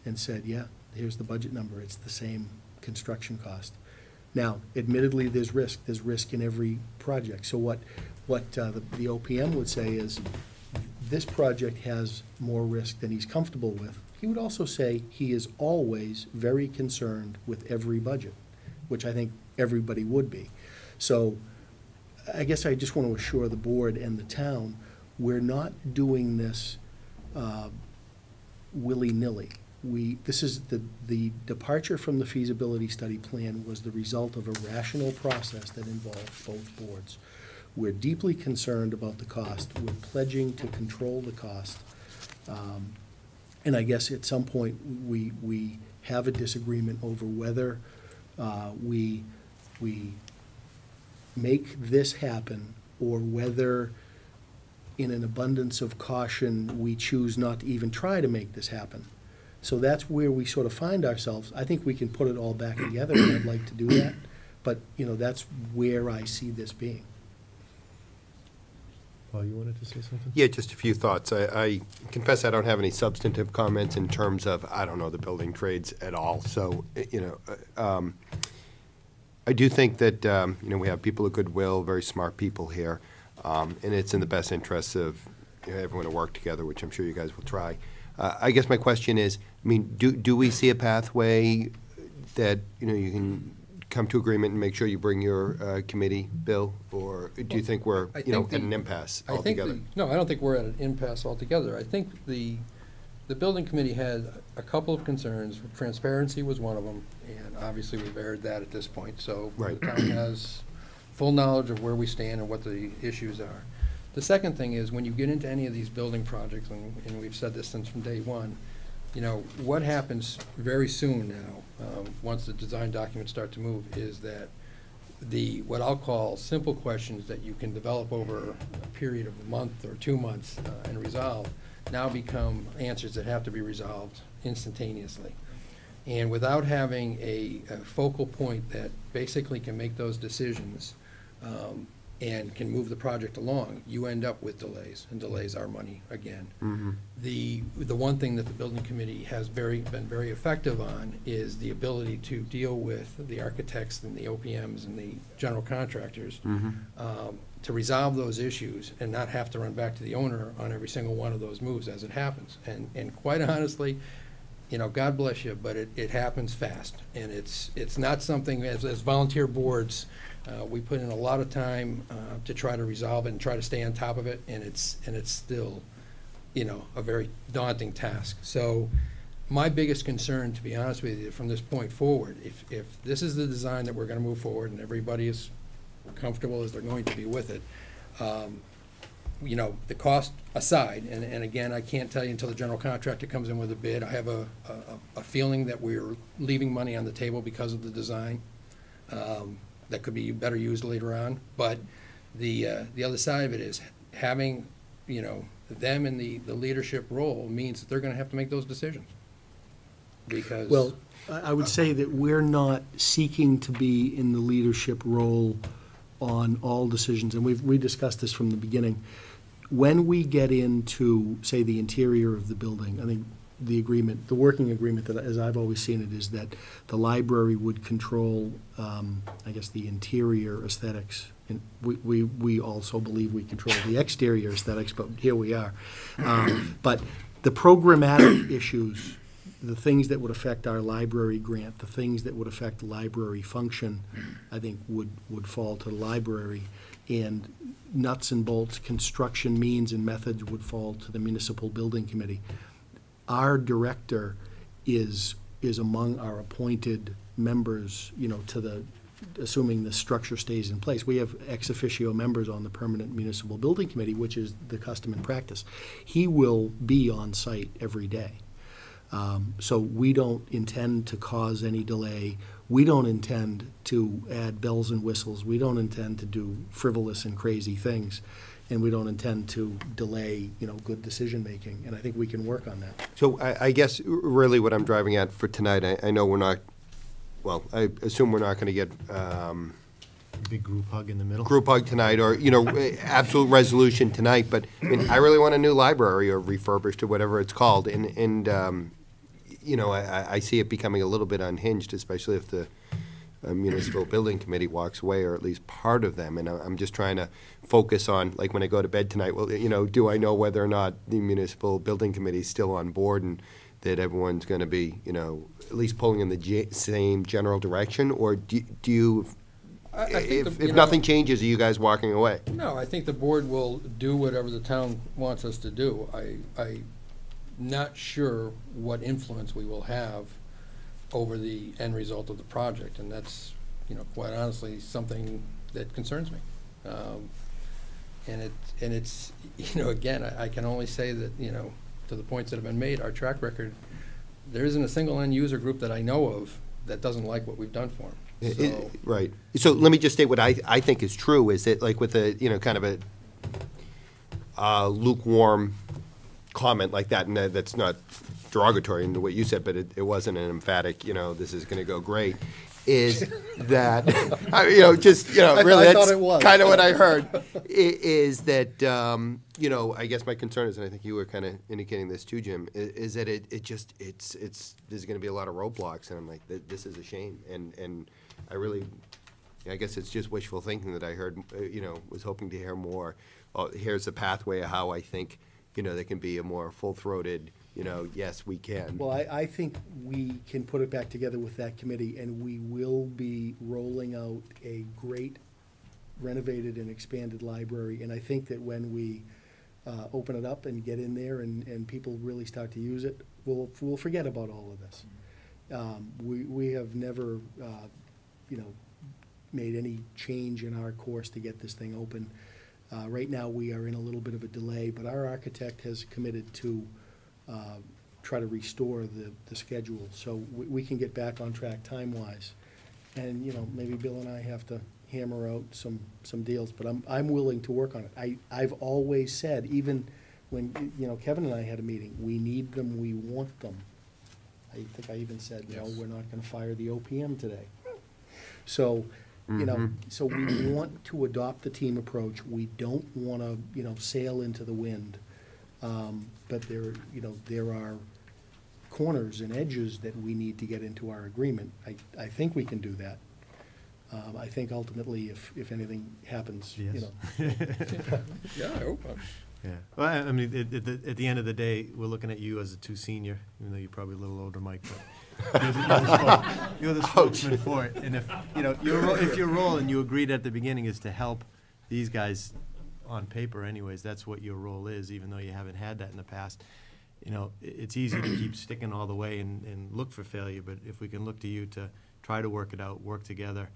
and said, yeah, here's the budget number. It's the same construction cost. Now, admittedly, there's risk. There's risk in every project. So what the OPM would say is, this project has more risk than he's comfortable with. He would also say he is always very concerned with every budget, which I think everybody would be. So I guess I just want to assure the board and the town, we're not doing this willy-nilly. This is the departure from the feasibility study plan was the result of a rational process that involved both boards. We're deeply concerned about the cost. We're pledging to control the cost. And I guess at some point, we have a disagreement over whether we make this happen, or whether, in an abundance of caution, we choose not to even try to make this happen. So that's where we sort of find ourselves. I think we can put it all back together, and I'd like to do that. But, that's where I see this being. Paul, you wanted to say something? Yeah, just a few thoughts. I confess I don't have any substantive comments in terms of, I don't know the building trades at all. So, I do think that, we have people of goodwill, very smart people here, and it's in the best interests of everyone to work together, which I'm sure you guys will try. I guess my question is, do we see a pathway that, you can come to agreement and make sure you bring your committee, Bill? Or do you think we're, at an impasse altogether? No, I don't think we're at an impasse altogether. I think the the building committee had a couple of concerns. Transparency was one of them, and obviously we've aired that at this point. So Right. the town has full knowledge of where we stand and what the issues are. The second thing is, when you get into any of these building projects, and we've said this since from day one, you know, what happens very soon now, once the design documents start to move, is that what I'll call simple questions that you can develop over a period of a month or 2 months and resolve, now become answers that have to be resolved instantaneously. And without having a focal point that basically can make those decisions and can move the project along, you end up with delays, and delays are money again. The one thing that the building committee has been very effective on is the ability to deal with the architects and the OPMs and the general contractors to resolve those issues and not have to run back to the owner on every single one of those moves as it happens. And quite honestly, you know, God bless you, but it happens fast. And it's not something, as volunteer boards, we put in a lot of time to try to resolve it and try to stay on top of it, and it's still, you know, a very daunting task. So my biggest concern, to be honest with you, from this point forward, if this is the design that we're gonna move forward and everybody is comfortable as they're going to be with it, you know, the cost aside, and again, I can't tell you until the general contractor comes in with a bid. I have a feeling that we're leaving money on the table because of the design. That could be better used later on. But the other side of it is having, you know, them in the leadership role means that they're gonna have to make those decisions. Because. Well, I would say that we're not seeking to be in the leadership role on all decisions, and we discussed this from the beginning. When we get into, say, the interior of the building, I think the agreement, the working agreement, that, as I've always seen it, is that the library would control, I guess, the interior aesthetics. And we also believe we control the exterior aesthetics, but here we are. But the programmatic issues, the things that would affect our library grant, the things that would affect library function, I think would fall to the library. And nuts and bolts, construction means and methods would fall to the municipal building committee. Our director is among our appointed members, you know, to the, assuming the structure stays in place. We have ex officio members on the permanent municipal building committee, which is the custom and practice. He will be on site every day. So we don't intend to cause any delay. We don't intend to add bells and whistles. We don't intend to do frivolous and crazy things. And we don't intend to delay, you know, good decision-making. And I think we can work on that. So I guess really what I'm driving at for tonight, I know we're not, well, I assume we're not going to get Big group hug in the middle. group hug tonight or, you know, absolute resolution tonight, but I mean, I really want a new library or refurbished or whatever it's called. And you know, I see it becoming a little bit unhinged, especially if the municipal building committee walks away, or at least part of them. And I'm just trying to focus on, like, when I go to bed tonight, well, you know, do I know whether or not the municipal building committee is still on board and that everyone's going to be, you know, at least pulling in the same general direction? Or do you, I think if nothing changes, are you guys walking away? No, I think the board will do whatever the town wants us to do. I'm not sure what influence we will have over the end result of the project, and that's, you know, quite honestly, something that concerns me. And it's, you know, again, I can only say that, you know, to the points that have been made, our track record, there isn't a single end user group that I know of that doesn't like what we've done for them. So, Right. So let me just state what I think is true, is that, like, with a, you know, kind of a lukewarm comment like that, and that's not derogatory in what you said, but it wasn't an emphatic, you know, this is going to go great, is that, you know, just, you know, really, I thought that's it was. kind of what I heard, is that, you know, I guess my concern is, and I think you were kind of indicating this too, Jim, is that there's going to be a lot of roadblocks, and I'm like, this is a shame, and I really, I guess it's just wishful thinking that I heard, you know, was hoping to hear more. Here's the pathway of how I think, you know, there can be a more full-throated, you know, yes, we can. Well, I think we can put it back together with that committee, and we will be rolling out a great renovated and expanded library. And I think that when we open it up and get in there and people really start to use it, we'll forget about all of this. We have never, made any change in our course to get this thing open. Right now, we are in a little bit of a delay, but our architect has committed to try to restore the schedule, so we can get back on track time-wise. And, maybe Bill and I have to hammer out some deals, but I'm willing to work on it. I've always said, even when, Kevin and I had a meeting, we need them, we want them. I think I even said, no, Yes. we're not gonna fire the OPM today. So, so we want to adopt the team approach. We don't wanna, sail into the wind. But there are corners and edges that we need to get into our agreement. I think we can do that. I think ultimately, if anything happens, Yes. Yeah, I hope. Yeah, well, I mean, at the end of the day, we're looking at you as a too senior, even though you're probably a little older, Mike, but you're the spokesman for it. And if, if your role, and you agreed at the beginning, is to help these guys on paper anyways, that's what your role is, even though you haven't had that in the past. It's easy to keep sticking all the way and look for failure, but if we can look to you to try to work it out, work together,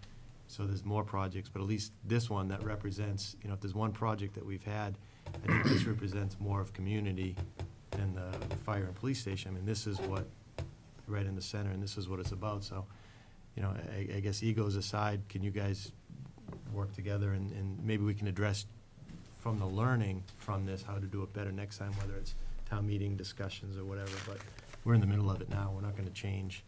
so there's more projects, but at least this one that represents, if there's one project that we've had, I think this represents more of community than the fire and police station. I mean, this is what, right in the center, and this is what it's about. So, I guess egos aside, can you guys work together and maybe we can address from the learning from this, how to do it better next time, whether it's town meeting discussions or whatever, but we're in the middle of it now. We're not gonna change.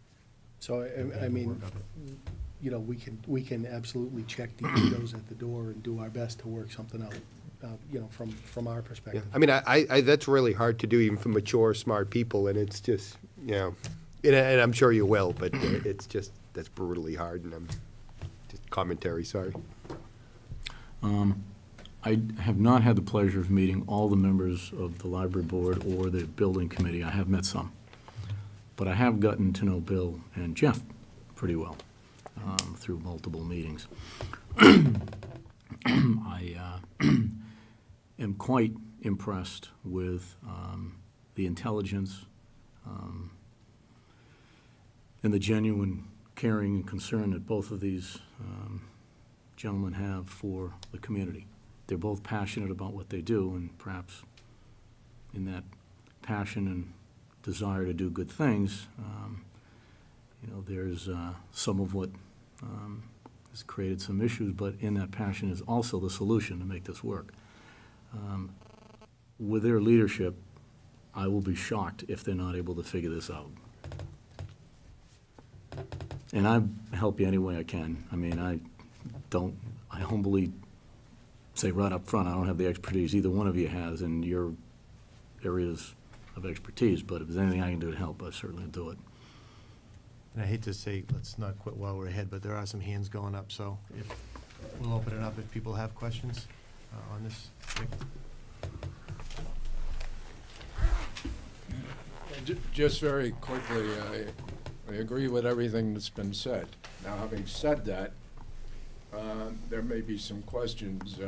So, I the mean, work of it. we can absolutely check the egos at the door and do our best to work something out, from our Yeah, perspective. I mean, I that's really hard to do even for mature, smart people, and it's just, and I'm sure you will, but it's just, that's brutally hard, and I'm, just commentary, sorry. I have not had the pleasure of meeting all the members of the library board or the building committee. I have met some. But I have gotten to know Bill and Jeff pretty well through multiple meetings. I am quite impressed with the intelligence and the genuine caring and concern that both of these gentlemen have for the community. They're both passionate about what they do, and perhaps in that passion and desire to do good things, there's some of what has created some issues, but in that passion is also the solution to make this work. With their leadership, I will be shocked if they're not able to figure this out. And I help you any way I can. I mean, I humbly say right up front, I don't have the expertise either one of you has in your areas of expertise, but if there's anything I can do to help, I certainly do it. And I hate to say, let's not quit while we're ahead, but there are some hands going up, so we'll open it up if people have questions on this. Just very quickly, I agree with everything that's been said. Now, having said that, there may be some questions.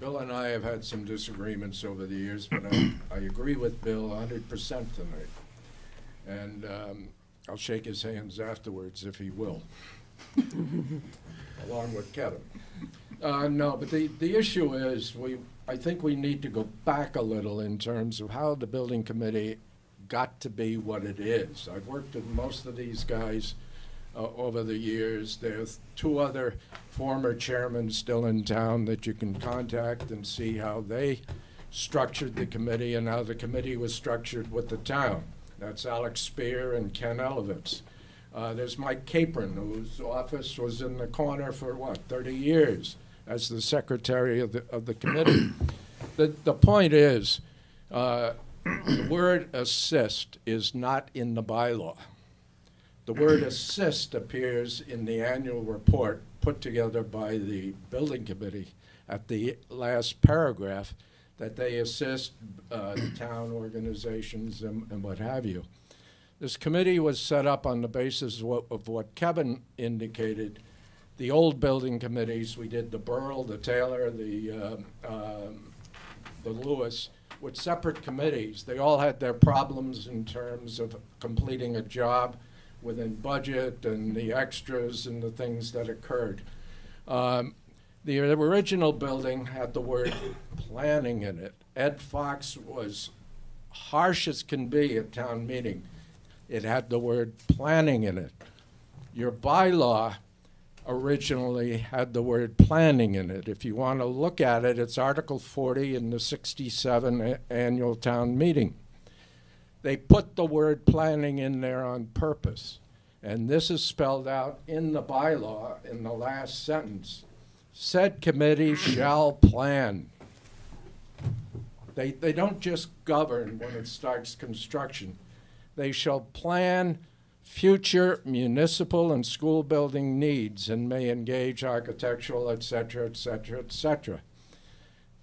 Bill and I have had some disagreements over the years, but I agree with Bill 100% tonight. And I'll shake his hands afterwards if he will, along with Kevin. No, but the issue is, I think we need to go back a little in terms of how the building committee got to be what it is. I've worked with most of these guys over the years. There's two other former chairmen still in town that you can contact and see how they structured the committee and how the committee was structured with the town. That's Alex Spear and Ken Elovitz. There's Mike Capron, whose office was in the corner for, 30 years as the secretary of the committee. The point is, the word assist is not in the bylaw. The word assist appears in the annual report put together by the building committee at the last paragraph, that they assist the town organizations and what have you. This committee was set up on the basis of what Kevin indicated. The old building committees, we did the Burl, the Taylor, the the Lewis, with separate committees. They all had their problems in terms of completing a job within budget and the extras and the things that occurred. The original building had the word planning in it. Ed Fox was harsh as can be at town meeting. It had the word planning in it. Your bylaw originally had the word planning in it. If you want to look at it, it's Article 40 in the 67 annual town meeting. They put the word planning in there on purpose. And this is spelled out in the bylaw in the last sentence. Said committee shall plan. They don't just govern when it starts construction. They shall plan future municipal and school building needs and may engage architectural, et cetera, et cetera, et cetera.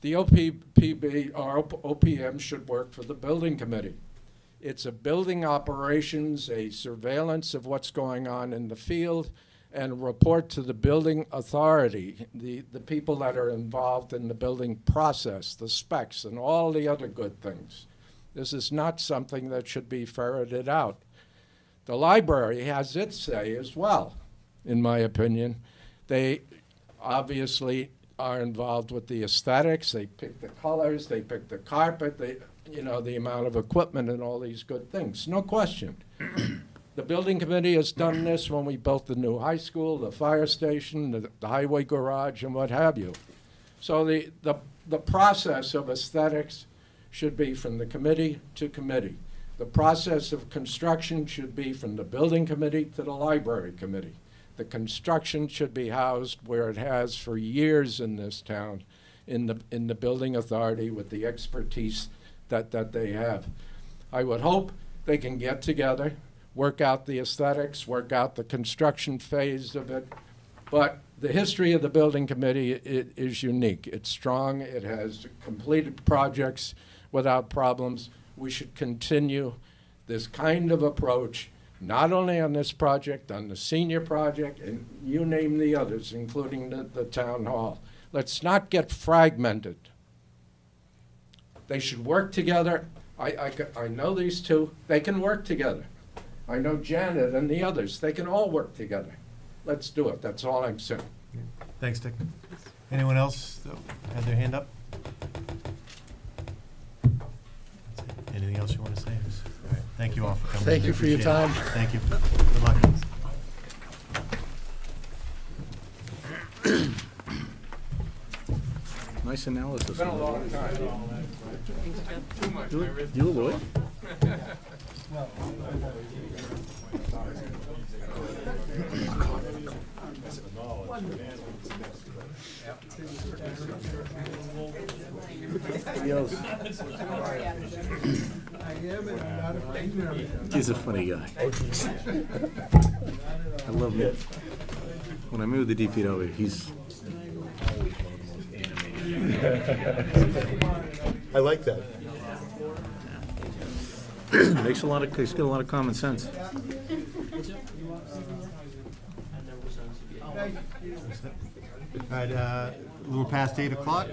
The OPPB or OPM should work for the building committee. It's a building operations, a surveillance of what's going on in the field, and report to the building authority, the people that are involved in the building process, the specs, and all the other good things. This is not something that should be ferreted out. The library has its say as well, in my opinion. They obviously are involved with the aesthetics. They pick the colors, they pick the carpet, the amount of equipment and all these good things, no question. The building committee has done this when we built the new high school, the fire station, the highway garage, and what have you. So the process of aesthetics should be from the committee to committee. The process of construction should be from the building committee to the library committee. The construction should be housed where it has for years in this town, in the building authority with the expertise that they have. I would hope they can get together, work out the aesthetics, work out the construction phase of it. But the history of the building committee is unique. It's strong. It has completed projects without problems. We should continue this kind of approach, not only on this project, on the senior project, and you name the others, including the town hall. Let's not get fragmented. They should work together. I know these two. They can work together. I know Janet and the others. They can all work together. Let's do it. That's all I'm saying. Thanks, Dick. Anyone else that had their hand up? Anything else you want to say? All right. Thank you all for coming. Thank you for your Appreciate it. time. Thank you. Good luck. Nice analysis. It's been a long time. You a lawyer? He's a funny guy. I love him. When I moved the DPW, he's I like that. he's got a lot of common sense. All right, a little past 8 o'clock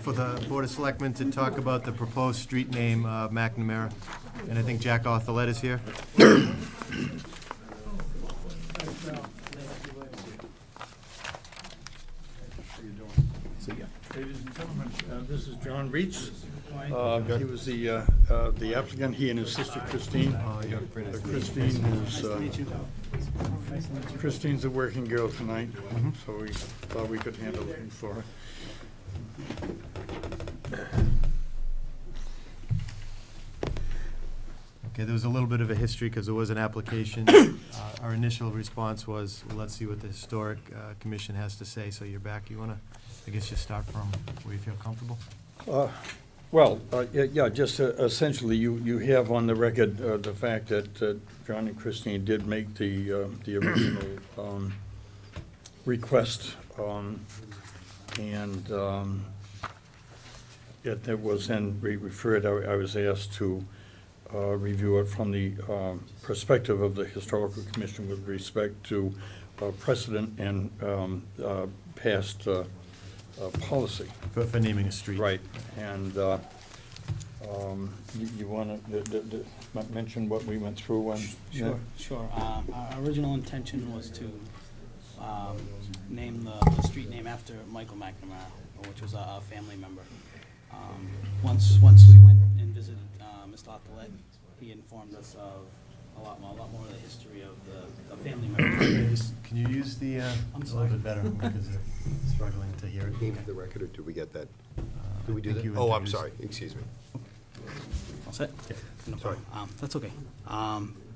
for the Board of Selectmen to talk about the proposed street name of McNamara. And I think Jack Arthurlet is here. Ladies and gentlemen, this is John Reitz. He was the applicant, he and his sister Christine. Christine's a working girl tonight, so we thought we could handle it for her. Okay, there was a little bit of a history because there was an application. Our initial response was, well, let's see what the Historic Commission has to say. So you're back. You want to, I guess you start from where you feel comfortable? Just essentially, you have on the record the fact that John and Christine did make the original request, and it was then referred. I was asked to review it from the perspective of the Historical Commission with respect to precedent and past policy. For naming a street. Right, and you want to mention what we went through when? Sure. Our original intention was to name the street name after Michael McNamara, which was a family member. Once we went and visited Mr. Othelette, he informed us of a lot more of the history of the family member. Can you use the, a little bit better, because they're struggling to hear it? Name for the record, or did we get that? Did we I do think that? you Oh, I'm introduced- sorry, excuse me. All set? Yeah. No Sorry. problem. That's okay.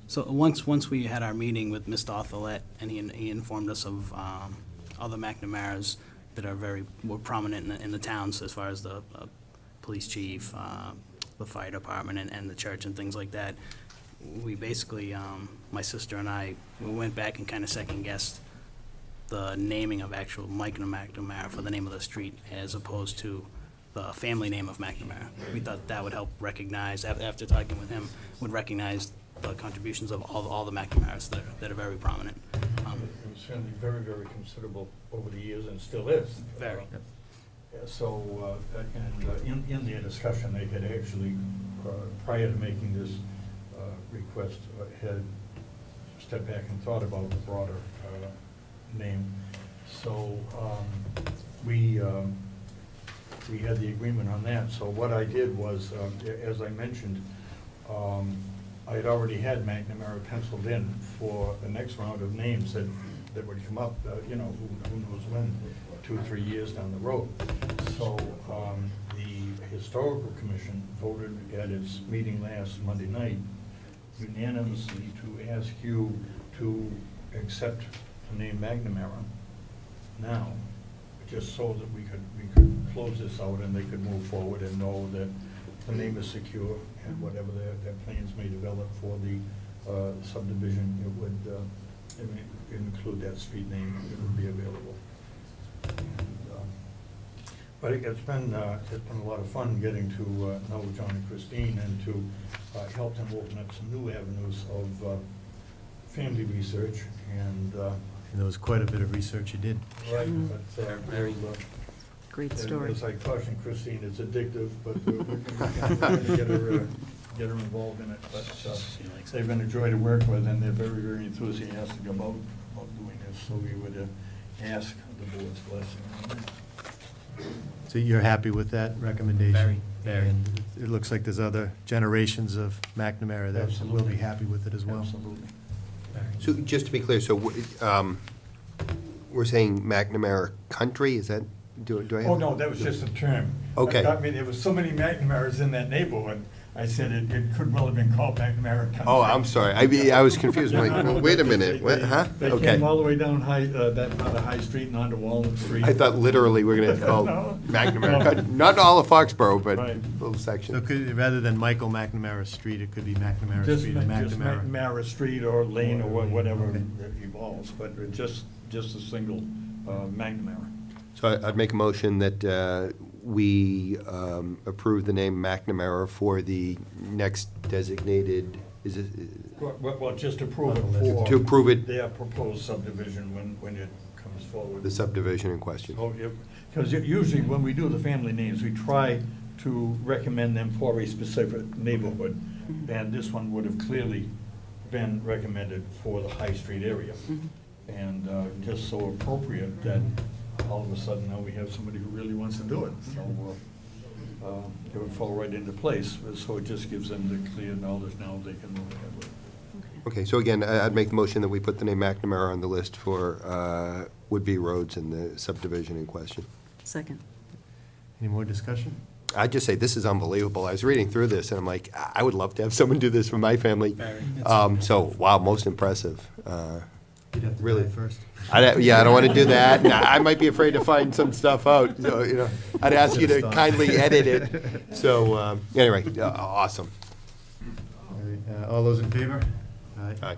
So once we had our meeting with Mr. Othelette, and he informed us of other McNamaras that were prominent in the towns as far as the police chief, the fire department, and the church and things like that. We basically, my sister and I, we went back and kind of second-guessed the naming of actual Michael McNamara for the name of the street as opposed to the family name of McNamara. We thought that would help recognize, after talking with him, would recognize the contributions of all the McNamaras that are very prominent. It was certainly very, very considerable over the years, and still is. Very. So, in their discussion, they had actually, prior to making this request, had stepped back and thought about the broader name. So, we had the agreement on that. So what I did was, as I mentioned, I had already had McNamara penciled in for the next round of names that would come up, who knows when, 2 or 3 years down the road. So the Historical Commission voted at its meeting last Monday night unanimously to ask you to accept the name McNamara now, just so that we could close this out and they could move forward and know that the name is secure, and whatever their plans may develop for the subdivision, it would include that street name, it would be available. But it's been a lot of fun getting to know John and Christine, and to help them open up some new avenues of family research, and And there was quite a bit of research you did. right, but Great story. as I cautioned Christine, it's addictive, but we're going to get her involved in it. But they've been a joy to work with, and they're very, very enthusiastic about doing this, so we would ask the board's blessing on that. So you're happy with that recommendation? Very. And it looks like there's other generations of McNamara that will Absolutely. be happy with it as well. Absolutely. So just to be clear, so we're saying McNamara Country, is that, do I have? Oh, no, that was just a term. Okay. I mean, there was so many McNamaras in that neighborhood, I said it could well have been called McNamara Country. Oh, I'm sorry, I was confused, I'm like, well, wait a minute, what, huh? They Okay. came all the way down High Street and onto Walnut Street. I thought literally we're gonna have to call No. McNamara Country, not all of Foxborough, but Right. little So section. rather than Michael McNamara Street, it could be McNamara Just Street or McNamara McNamara. Street or Lane or whatever Okay. evolves, but just a single McNamara. So I'd make a motion that we approve the name McNamara for the next designated, is it, Well, just approve it for. to approve it, Their proposed subdivision when it comes forward. the subdivision in question. Because usually when we do the family names, we try to recommend them for a specific neighborhood. And this one would have clearly been recommended for the High Street area. And just so appropriate that all of a sudden now we have somebody who really wants to do it. So it would fall right into place. So it just gives them the clear knowledge now they can move ahead with it. Okay, so again, I'd make the motion that we put the name McNamara on the list for would-be roads in the subdivision in question. Second. Any more discussion? I'd just say, this is unbelievable. I was reading through this, and I'm like, I would love to have someone do this for my family. So, wow, most impressive. You'd have to Really? die first. I don't want to do that. And I might be afraid to find some stuff out. So, I'd ask you to kindly edit it. So, anyway, awesome. All right, all those in favor? Aye.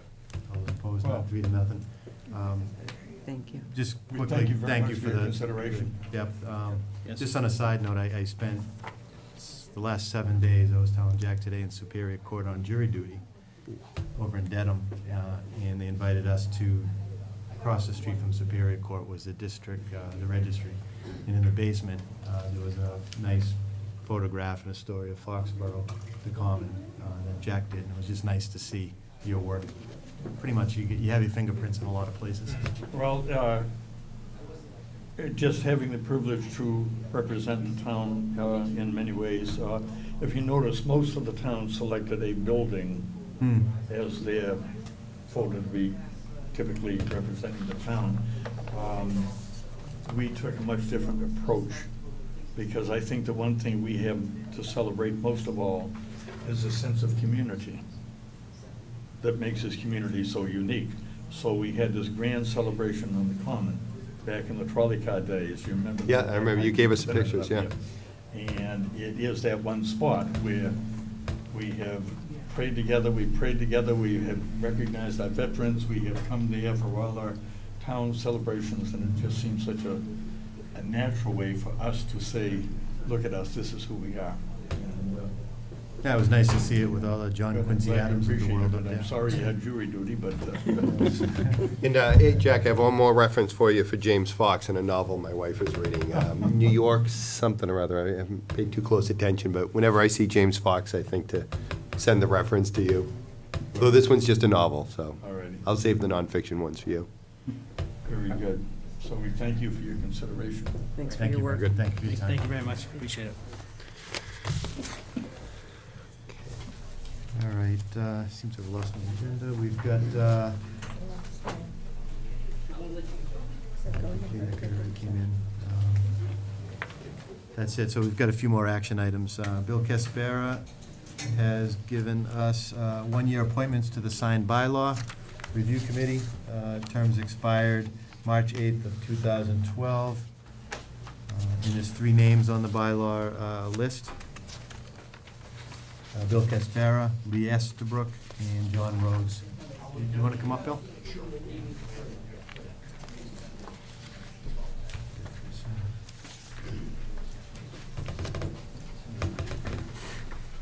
All those opposed, not 3-0. Thank you. Just We quickly, thank you very thank much you for for your the consideration. depth. Yes. Just on a side note, I spent the last 7 days, I was telling Jack today, in Superior Court on jury duty over in Dedham, and they invited us to across the street from Superior Court was the district, the registry. And in the basement, there was a nice photograph and a story of Foxborough, the common, that Jack did. And it was just nice to see your work. Pretty much, you have your fingerprints in a lot of places. Well, just having the privilege to represent the town in many ways, if you notice, most of the towns selected a building as their photo to be typically representing the town. We took a much different approach, because I think the one thing we have to celebrate most of all is a sense of community that makes this community so unique. So we had this grand celebration on the Common back in the trolley car days, you remember? Yeah, I remember. You gave us the pictures, yeah. And it is that one spot where we have prayed together, we have recognized our veterans, we have come there for all our town celebrations, and it just seems such a natural way for us to say, look at us, this is who we are. And, Yeah, it was nice to see it with all the John Quincy Adams of the world up there. I'm sorry you had jury duty, but. And hey, Jack, I have one more reference for you for James Fox in a novel my wife is reading, New York something or other. I haven't paid too close attention, but whenever I see James Fox, I think to send the reference to you. Although this one's just a novel, so Alrighty. I'll save the nonfiction ones for you. Very good. So we thank you for your consideration. Thanks for Thank your you, work. Margaret. Thank you for your time. Thank you very much, appreciate it. All right, seems to have lost my agenda. We've got, Heydecker came in. That's it, so we've got a few more action items. Bill Caspera has given us one-year appointments to the signed bylaw review committee. Terms expired March 8th of 2012. And there's 3 names on the bylaw list. Bill Caspera, Lee Estabrook, and John Rhodes. You want to come up, Bill?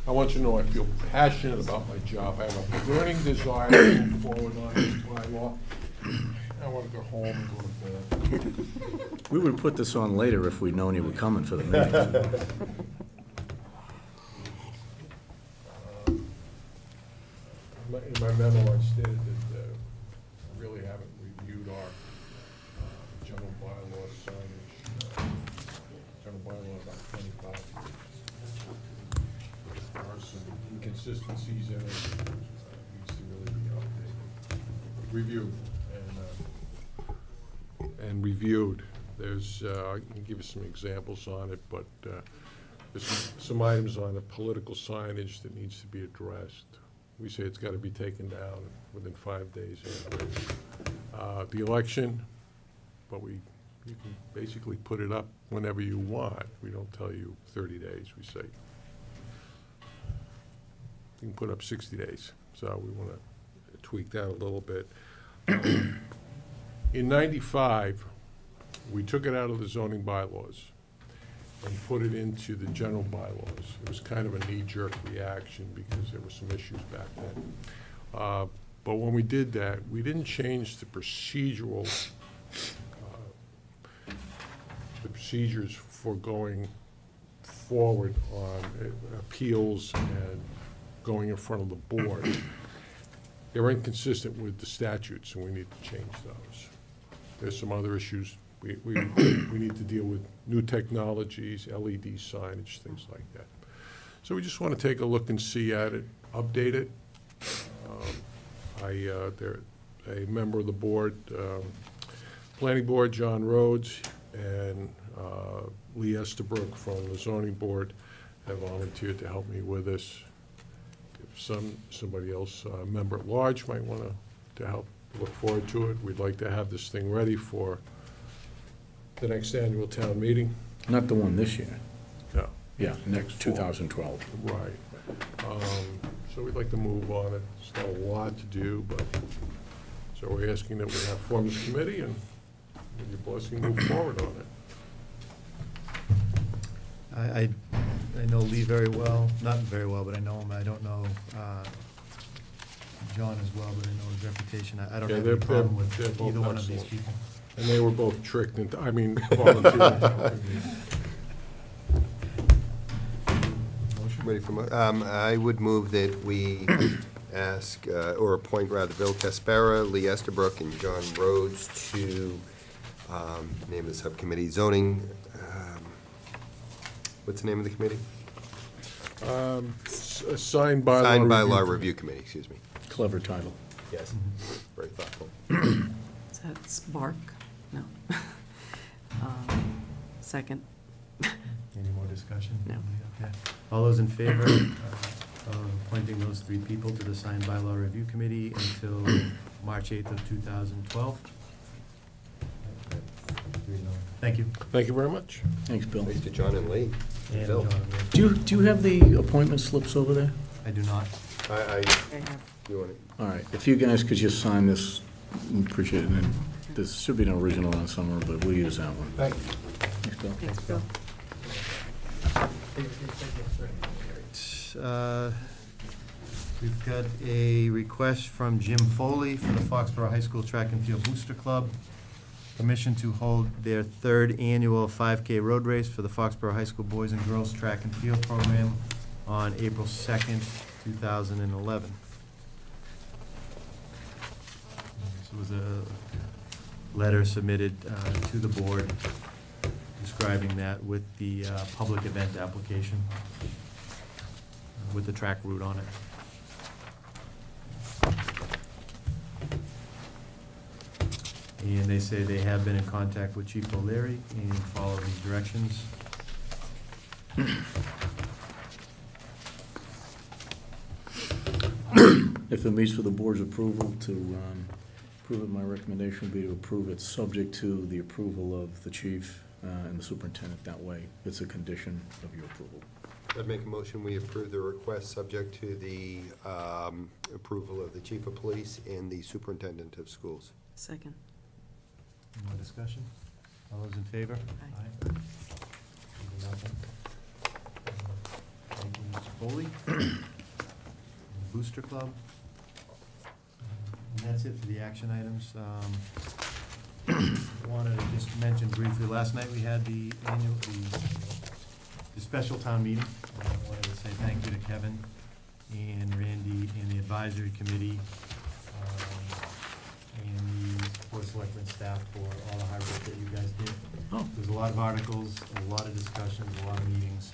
I want you to know I feel passionate about my job. I have a burning desire to move forward on this bylaw. I want to go home and go to bed. We would have put this on later if we'd known you were coming for the meeting. In my memo, I stated that we really haven't reviewed our general bylaw signage. General bylaw about 25 years. There are some inconsistencies in it, needs to really be updated. Reviewed and reviewed. There's, I can give you some examples on it, but there's some items on the political signage that needs to be addressed. We say it's got to be taken down within 5 days. The election, but you can basically put it up whenever you want. We don't tell you 30 days. We say you can put up 60 days. So we want to tweak that a little bit. In '95, we took it out of the zoning bylaws and put it into the general bylaws. It was kind of a knee-jerk reaction because there were some issues back then. But when we did that, we didn't change the procedural, the procedures for going forward on appeals and going in front of the board. They're inconsistent with the statutes, and we need to change those. There's some other issues. We need to deal with new technologies, LED signage, things like that. So we just want to take a look and see at it, update it. A member of the board, planning board, John Rhodes, and Lee Estabrook from the zoning board have volunteered to help me with this. If somebody else, a member at large, might want to help look forward to it, we'd like to have this thing ready for the next annual town meeting. Not the one this year. No. Yeah, next 2012. Right. So we'd like to move on it. It's not a lot to do, but, so we're asking that we have form this committee and with your blessing, move forward on it. I know Lee very well, not very well, but I know him. I don't know John as well, but I know his reputation. I don't Yeah, have they're- any problem they're with both either one of these excellent. people. And they were both tricked into, volunteered. Ready for, I would move that we ask, or appoint rather, Bill Caspera, Lee Estabrook, and John Rhodes to, name the subcommittee, zoning, what's the name of the committee? Signed by law. Signed by law review committee, excuse me. Clever title. Yes, very thoughtful. Is that Spark? No. Second. Any more discussion? No. Okay. All those in favor of appointing those three people to the signed bylaw review committee until March 8th of 2012? Thank you. Thank you very much. Thanks, Bill. Thanks to John and Lee. And Bill. John. Do you have the appointment slips over there? I do not. I, I have. you want it? All right, if you guys could just sign this, appreciate it. And this should be an original on somewhere, but we'll use that one. Thank you. Thanks, Bill. Thanks, Bill. We've got a request from Jim Foley for the Foxborough High School Track and Field Booster Club. Permission to hold their third annual 5K road race for the Foxborough High School Boys and Girls Track and Field Program on April 2nd, 2011. This was a letter submitted to the board describing that with the public event application with the track route on it. And they say they have been in contact with Chief O'Leary and follow these directions. If it meets for the board's approval to approve it, my recommendation would be to approve it, subject to the approval of the chief and the superintendent. That way, it's a condition of your approval. I'd make a motion, we approve the request subject to the approval of the chief of police and the superintendent of schools. Second. Any more discussion? All those in favor? Aye. Nothing. Thank you, Mr. Foley. Booster Club. And that's it for the action items. Wanted to just mention briefly, last night we had the special town meeting. I wanted to say thank you to Kevin and Randy and the advisory committee and the Board of Selectmen staff for all the hard work that you guys did. Oh. There's a lot of articles, a lot of discussions, a lot of meetings.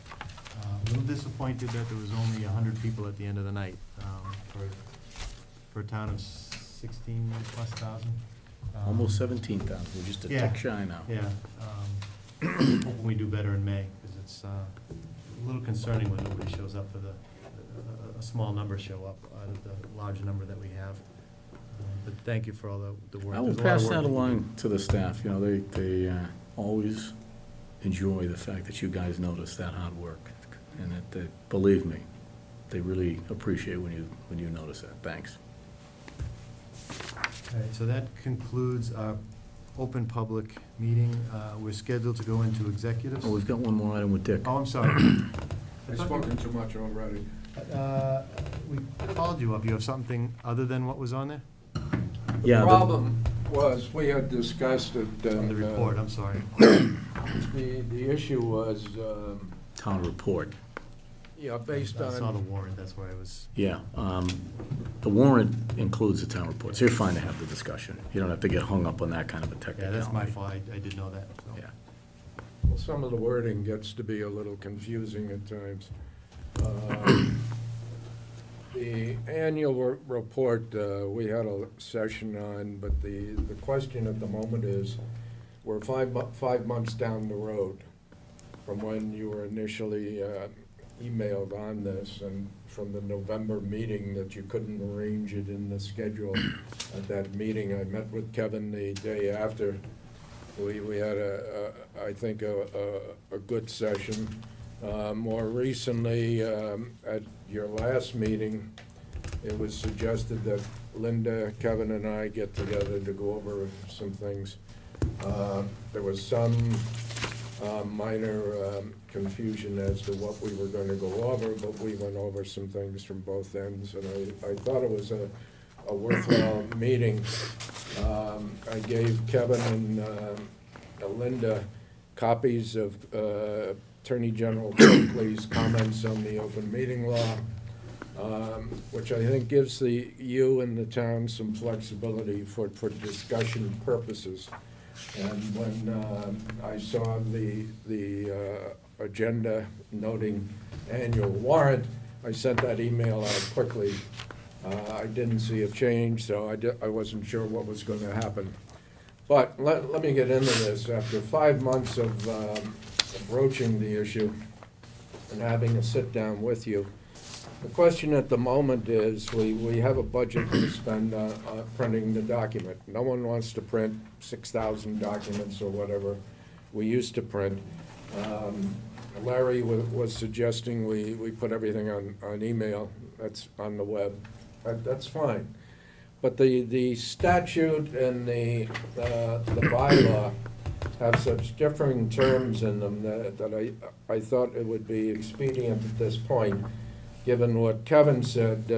A little disappointed that there was only 100 people at the end of the night for a town of 16+ thousand. Almost 17,000, we're just a Yeah. tick shy now. Yeah. Hoping we do better in May, because it's a little concerning when nobody shows up for a small number show up out of the large number that we have. But thank you for all the work. I will There's a lot of pass work that you do. along to the staff. You know, they always enjoy the fact that you guys notice that hard work. And that, believe me, they really appreciate when you notice that. Thanks. All right, so that concludes our open public meeting. We're scheduled to go into executives. Oh, we've got one more item with Dick. Oh, I'm sorry. I've spoken too much already. We called you up. You have something other than what was on there? Yeah, The problem was, we had discussed it. On the report, I'm sorry. The issue was, Town report. yeah, based I saw the on, warrant, that's why I was. Yeah, the warrant includes the town report, so you're fine to have the discussion. You don't have to get hung up on that kind of a Yeah, technicality. that's my fault. I did know that. So. Yeah. well, some of the wording gets to be a little confusing at times. The annual report, we had a session on, but the question at the moment is, we're 5 months down the road from when you were initially emailed on this, and from the November meeting that you couldn't arrange it in the schedule at that meeting. I met with Kevin the day after. We had I think a good session. More recently, at your last meeting, it was suggested that Linda, Kevin, and I get together to go over some things. There was some minor confusion as to what we were going to go over, but we went over some things from both ends, and I thought it was a worthwhile meeting. I gave Kevin and Linda copies of Attorney General Coakley's comments on the open meeting law, which I think gives you and the town some flexibility for discussion purposes. And when I saw the agenda noting annual warrant, I sent that email out quickly. I didn't see a change, so I wasn't sure what was going to happen. But let me get into this. After 5 months of broaching the issue and having a sit-down with you, the question at the moment is, we have a budget to spend on printing the document. No one wants to print 6,000 documents or whatever we used to print. Larry was suggesting we put everything on email. That's on the web. That's fine. But the statute and the bylaw have such differing terms in them that I thought it would be expedient at this point, given what Kevin said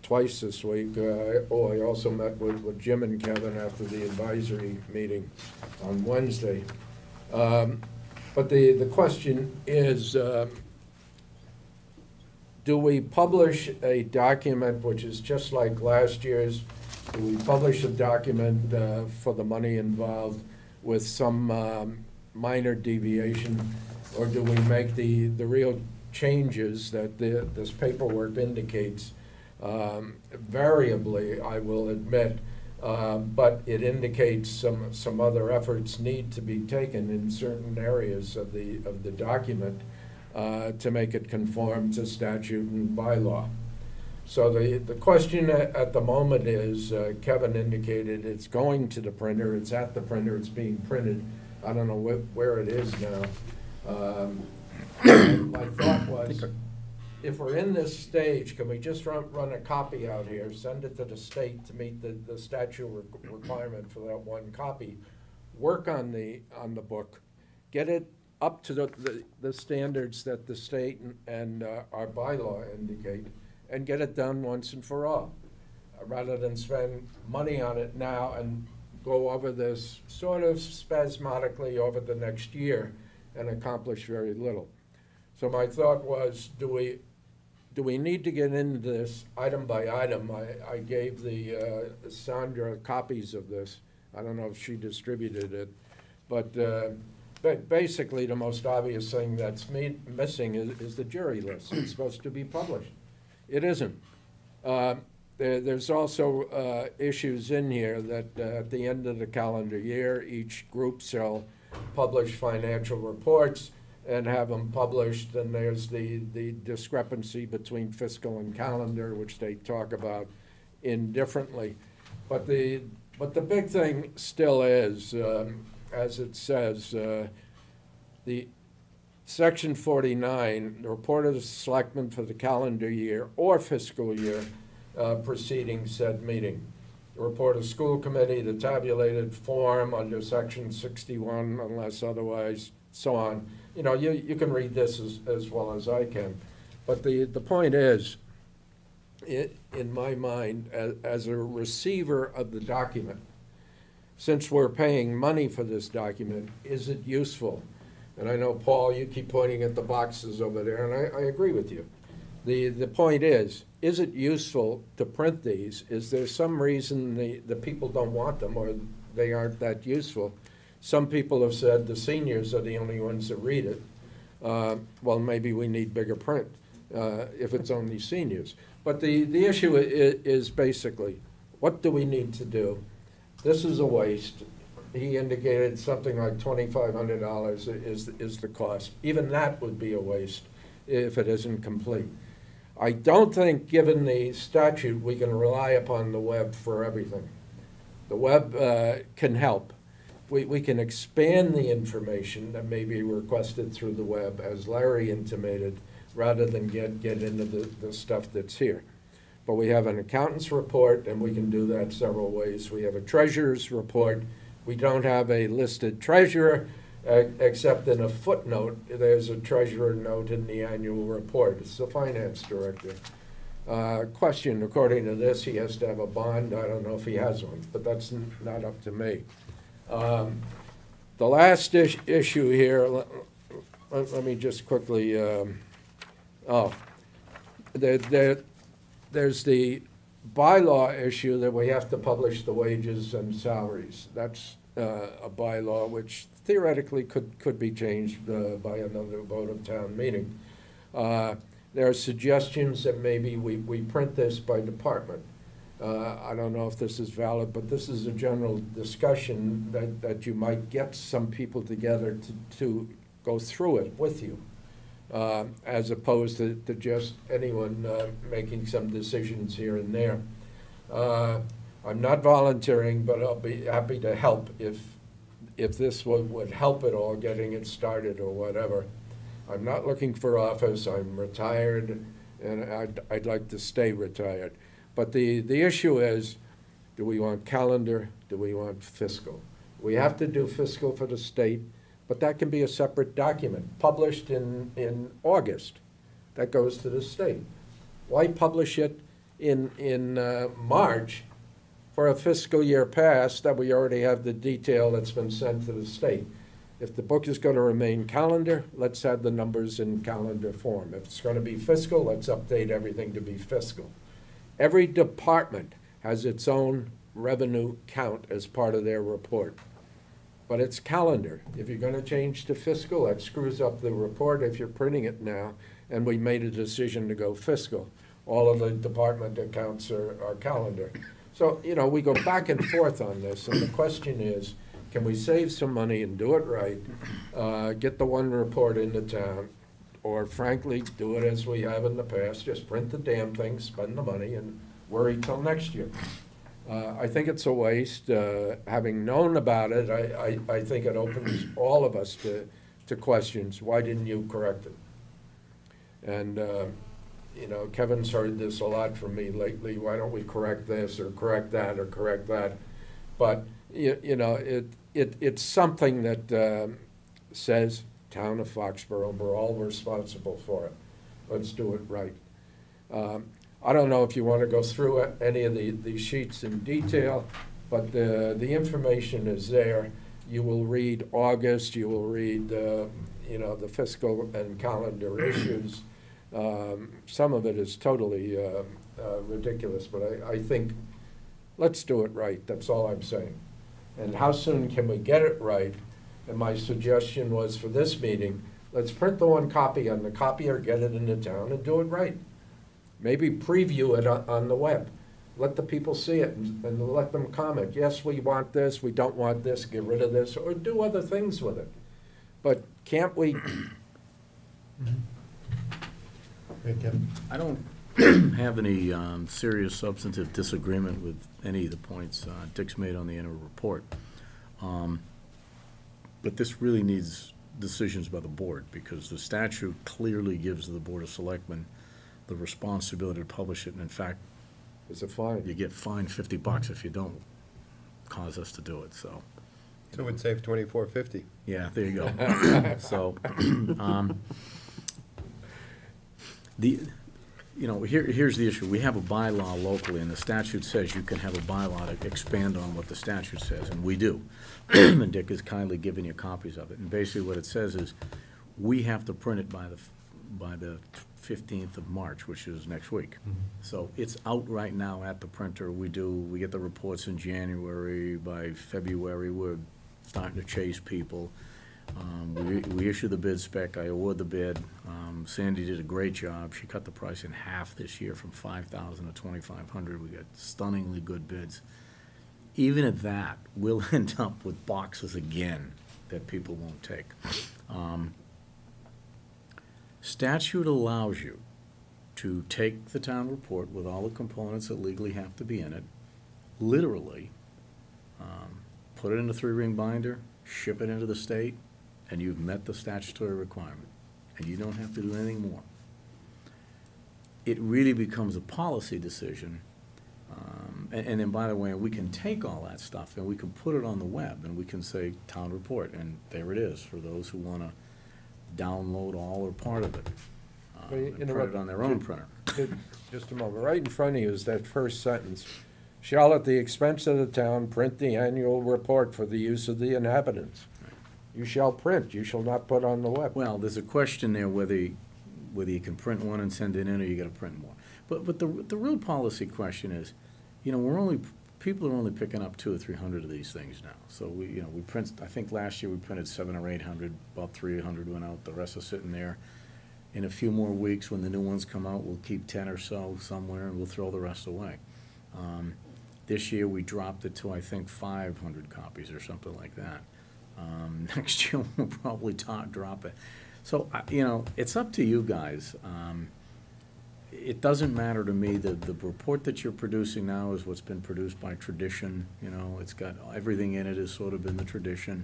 twice this week. I also met with Jim and Kevin after the advisory meeting on Wednesday. But the question is, do we publish a document which is just like last year's? Do we publish a document for the money involved with some minor deviation? Or do we make the real changes that this paperwork indicates? Variably, I will admit, but it indicates some other efforts need to be taken in certain areas of the document to make it conform to statute and bylaw. So the question at the moment is, Kevin indicated it's going to the printer, it's at the printer, it's being printed. I don't know where it is now. My thought was, if we're in this stage, can we just run a copy out here, send it to the state to meet the statute requirement for that one copy, work on the book, get it up to the standards that the state and our bylaw indicate, and get it done once and for all, rather than spend money on it now and go over this sort of spasmodically over the next year and accomplish very little. So my thought was, do we need to get into this item by item? I gave Sandra copies of this. I don't know if she distributed it, but basically the most obvious thing that's missing is the jury list. It's supposed to be published. It isn't. There's also issues in here that at the end of the calendar year, each group shall publish financial reports and have them published, and there's the discrepancy between fiscal and calendar, which they talk about indifferently. But the big thing still is, as it says, the Section 49, the report of the selectmen for the calendar year or fiscal year preceding said meeting. The report of school committee, the tabulated form under Section 61, unless otherwise, so on. You know, you can read this as well as I can. But the point is, in my mind, as a receiver of the document, since we're paying money for this document, is it useful? And I know, Paul, you keep pointing at the boxes over there, and I agree with you. The point is it useful to print these? Is there some reason the people don't want them or they aren't that useful? Some people have said the seniors are the only ones that read it. Well, maybe we need bigger print if it's only seniors. But the issue is basically, what do we need to do? This is a waste. He indicated something like $2,500 is the cost. Even that would be a waste if it isn't complete. I don't think, given the statute, we can rely upon the web for everything. The web can help. We can expand the information that may be requested through the web, as Larry intimated, rather than get into the stuff that's here. But we have an accountant's report, and we can do that several ways. We have a treasurer's report. We don't have a listed treasurer, except in a footnote. There's a treasurer note in the annual report. It's the finance director. Question, according to this, he has to have a bond. I don't know if he has one, but that's not up to me. The last issue here, let me just quickly, there's the bylaw issue that we have to publish the wages and salaries. That's a bylaw which theoretically could be changed by another vote of town meeting. There are suggestions that maybe we print this by department. I don't know if this is valid, but this is a general discussion that you might get some people together to go through it with you, as opposed to just anyone making some decisions here and there. I'm not volunteering, but I'll be happy to help if this would help at all, getting it started or whatever. I'm not looking for office. I'm retired, and I'd like to stay retired. But the issue is, do we want calendar? Do we want fiscal? We have to do fiscal for the state, but that can be a separate document, published in August. That goes to the state. Why publish it in March for a fiscal year past that we already have the detail that's been sent to the state? If the book is going to remain calendar, let's have the numbers in calendar form. If it's going to be fiscal, let's update everything to be fiscal. Every department has its own revenue count as part of their report. But it's calendar. If you're going to change to fiscal, that screws up the report if you're printing it now, and we made a decision to go fiscal. All of the department accounts are calendar. So, you know, we go back and forth on this, and the question is, can we save some money and do it right, get the one report into town, or frankly, do it as we have in the past, just print the damn thing, spend the money, and worry till next year. I think it's a waste. Having known about it, I think it opens all of us to questions. Why didn't you correct it? And, you know, Kevin's heard this a lot from me lately. Why don't we correct this or correct that or correct that? But, you know, it's something that says, Town of Foxborough, we're all responsible for it. Let's do it right. I don't know if you want to go through any of these sheets in detail, but the information is there. You will read August, you will read you know, the fiscal and calendar issues. Some of it is totally ridiculous, but I think let's do it right. That's all I'm saying. And how soon can we get it right? And my suggestion was for this meeting, let's print the one copy on the copier, get it into town, and do it right. Maybe preview it on the web. Let the people see it and let them comment. Yes, we want this, we don't want this, get rid of this, or do other things with it. But can't we? Great, Kevin. I don't have any serious substantive disagreement with any of the points Dick's made on the annual report. But this really needs decisions by the board, because the statute clearly gives the Board of Selectmen the responsibility to publish it, and in fact, It's a fine. you get fined $50 if you don't cause us to do it, so. So we'd save $24.50. Yeah, there you go. So, you know, here's the issue. We have a bylaw locally, and the statute says you can have a bylaw to expand on what the statute says, and we do. And Dick has kindly given you copies of it. And basically what it says is, we have to print it by the 15th of March, which is next week. So it's out right now at the printer. We get the reports in January. By February, we're starting to chase people. We issue the bid spec. I award the bid. Sandy did a great job. She cut the price in half this year from $5,000 to $2,500. We got stunningly good bids. Even at that, we'll end up with boxes again that people won't take. Statute allows you to take the town report with all the components that legally have to be in it, literally, put it in a 3-ring binder, ship it into the state, and you've met the statutory requirement, and you don't have to do anything more. It really becomes a policy decision. And then, by the way, we can take all that stuff and we can put it on the web, and we can say town report, and there it is for those who want to download all or part of it. May I and print interrupt? it on their own printer. Just a moment. Right in front of you is that first sentence. Shall at the expense of the town print the annual report for the use of the inhabitants. You shall print, you shall not put on the web. Well, there's a question there whether you can print one and send it in, or you gotta print more. But the real policy question is, you know, people are only picking up 200 or 300 of these things now. So we print, I think last year we printed 700 or 800, about 300 went out, the rest are sitting there. In a few more weeks, when the new ones come out, we'll keep 10 or so somewhere, and we'll throw the rest away. This year, we dropped it to, I think, 500 copies or something like that. Next year, we'll probably drop it. So, you know, it's up to you guys. It doesn't matter to me. The report that you're producing now is what's been produced by tradition. You know, it's got everything in it has sort of been the tradition.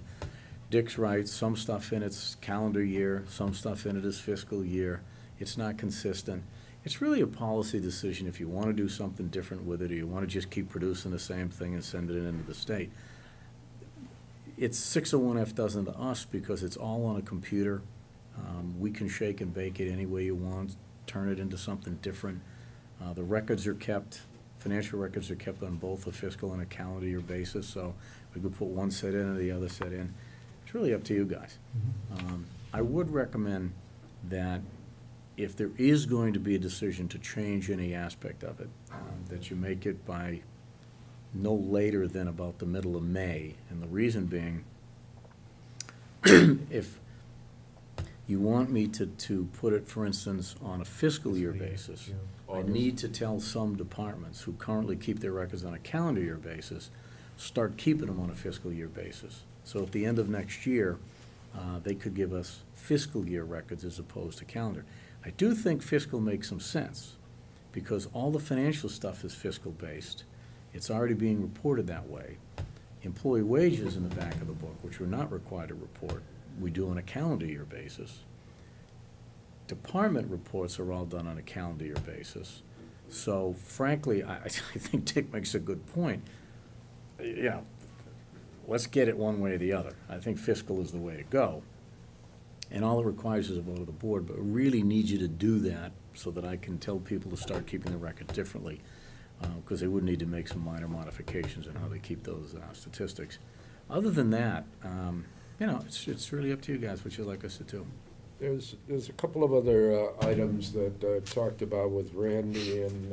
Dick's right, some stuff in it's calendar year, some stuff in it is fiscal year. It's not consistent. It's really a policy decision if you want to do something different with it, or you want to just keep producing the same thing and send it into the state. It's 601F doesn't to us because it's all on a computer. We can shake and bake it any way you want, turn it into something different. The records are kept, financial records are kept on both a fiscal and a calendar year basis, so we could put one set in and the other set in. It's really up to you guys. I would recommend that if there is going to be a decision to change any aspect of it, that you make it by no later than about the middle of May. And the reason being, if you want me to put it, for instance, on a fiscal year basis, I need to tell some departments who currently keep their records on a calendar year basis, start keeping them on a fiscal year basis. So at the end of next year, they could give us fiscal year records as opposed to calendar. I do think fiscal makes some sense because all the financial stuff is fiscal based. It's already being reported that way. Employee wages in the back of the book, which we're not required to report, we do on a calendar year basis. Department reports are all done on a calendar year basis. So frankly, I think Dick makes a good point. You know, let's get it one way or the other. I think fiscal is the way to go. And all it requires is a vote of the board, but I really need you to do that so that I can tell people to start keeping the records differently, because they would need to make some minor modifications in how they keep those statistics. Other than that, you know, it's really up to you guys what you'd like us to do. There's a couple of other items that I've talked about with Randy and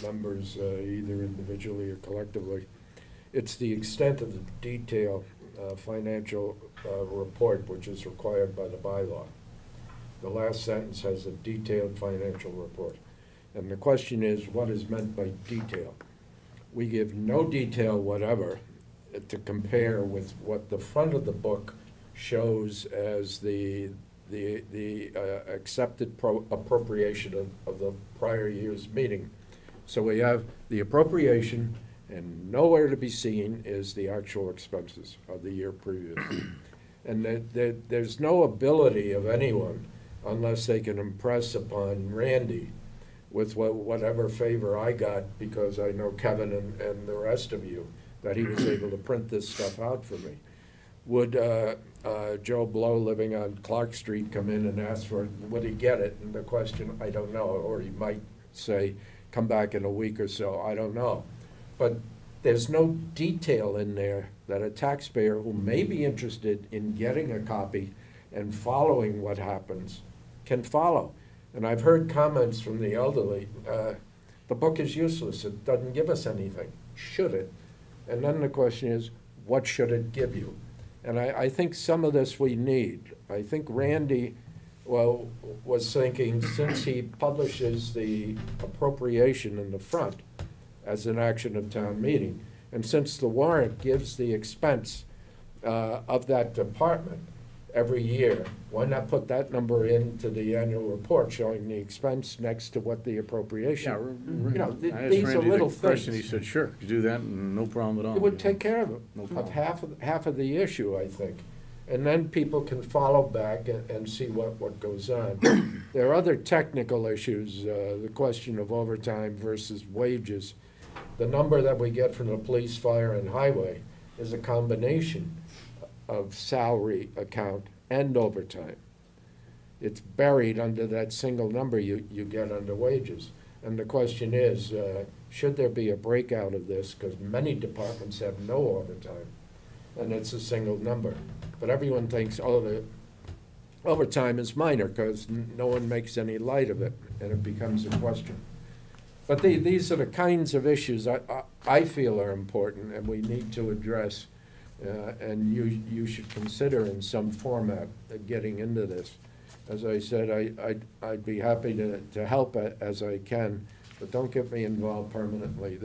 members, either individually or collectively. It's the extent of the detail financial report which is required by the bylaw. The last sentence has a detailed financial report. And the question is, what is meant by detail? We give no detail whatever to compare with what the front of the book shows as the accepted appropriation of the prior year's meeting. So we have the appropriation, and nowhere to be seen is the actual expenses of the year previous. And there's no ability of anyone, unless they can impress upon Randy with whatever favor I got, because I know Kevin and the rest of you, that he was able to print this stuff out for me. Would Joe Blow living on Clark Street come in and ask for it? Would he get it? And the question, I don't know. Or he might say, come back in a week or so, I don't know. But there's no detail in there that a taxpayer who may be interested in getting a copy and following what happens can follow. And I've heard comments from the elderly, the book is useless, it doesn't give us anything. Should it? And then the question is, what should it give you? And I think some of this we need. I think Randy, well, was thinking, since he publishes the appropriation in the front as an action of town meeting, and since the warrant gives the expense of that department every year, why not put that number into the annual report showing the expense next to what the appropriation? Yeah, You know, I asked these are Randy little the question, things. he said, sure, you do that, and no problem at all. It would take care of No it, problem. half of the issue, I think. And then people can follow back and see what goes on. There are other technical issues, the question of overtime versus wages. The number that we get from the police, fire, and highway is a combination of salary account and overtime. it's buried under that single number you get under wages. And the question is, should there be a breakout of this? Because many departments have no overtime, and it's a single number. But everyone thinks, oh, the overtime is minor because no one makes any light of it, and it becomes a question. But these are the kinds of issues I feel are important and we need to address, and you should consider in some format getting into this. As I said, I'd be happy to help as I can, but don't get me involved permanently.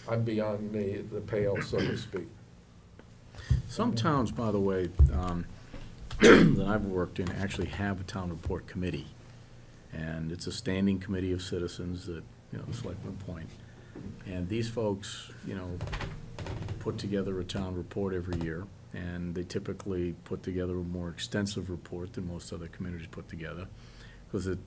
I'm beyond the pale, so to speak. Some towns, by the way, that I've worked in actually have a town report committee. And it's a standing committee of citizens that, the selectmen appoint. And these folks, put together a town report every year. And they typically put together a more extensive report than most other communities put together, because it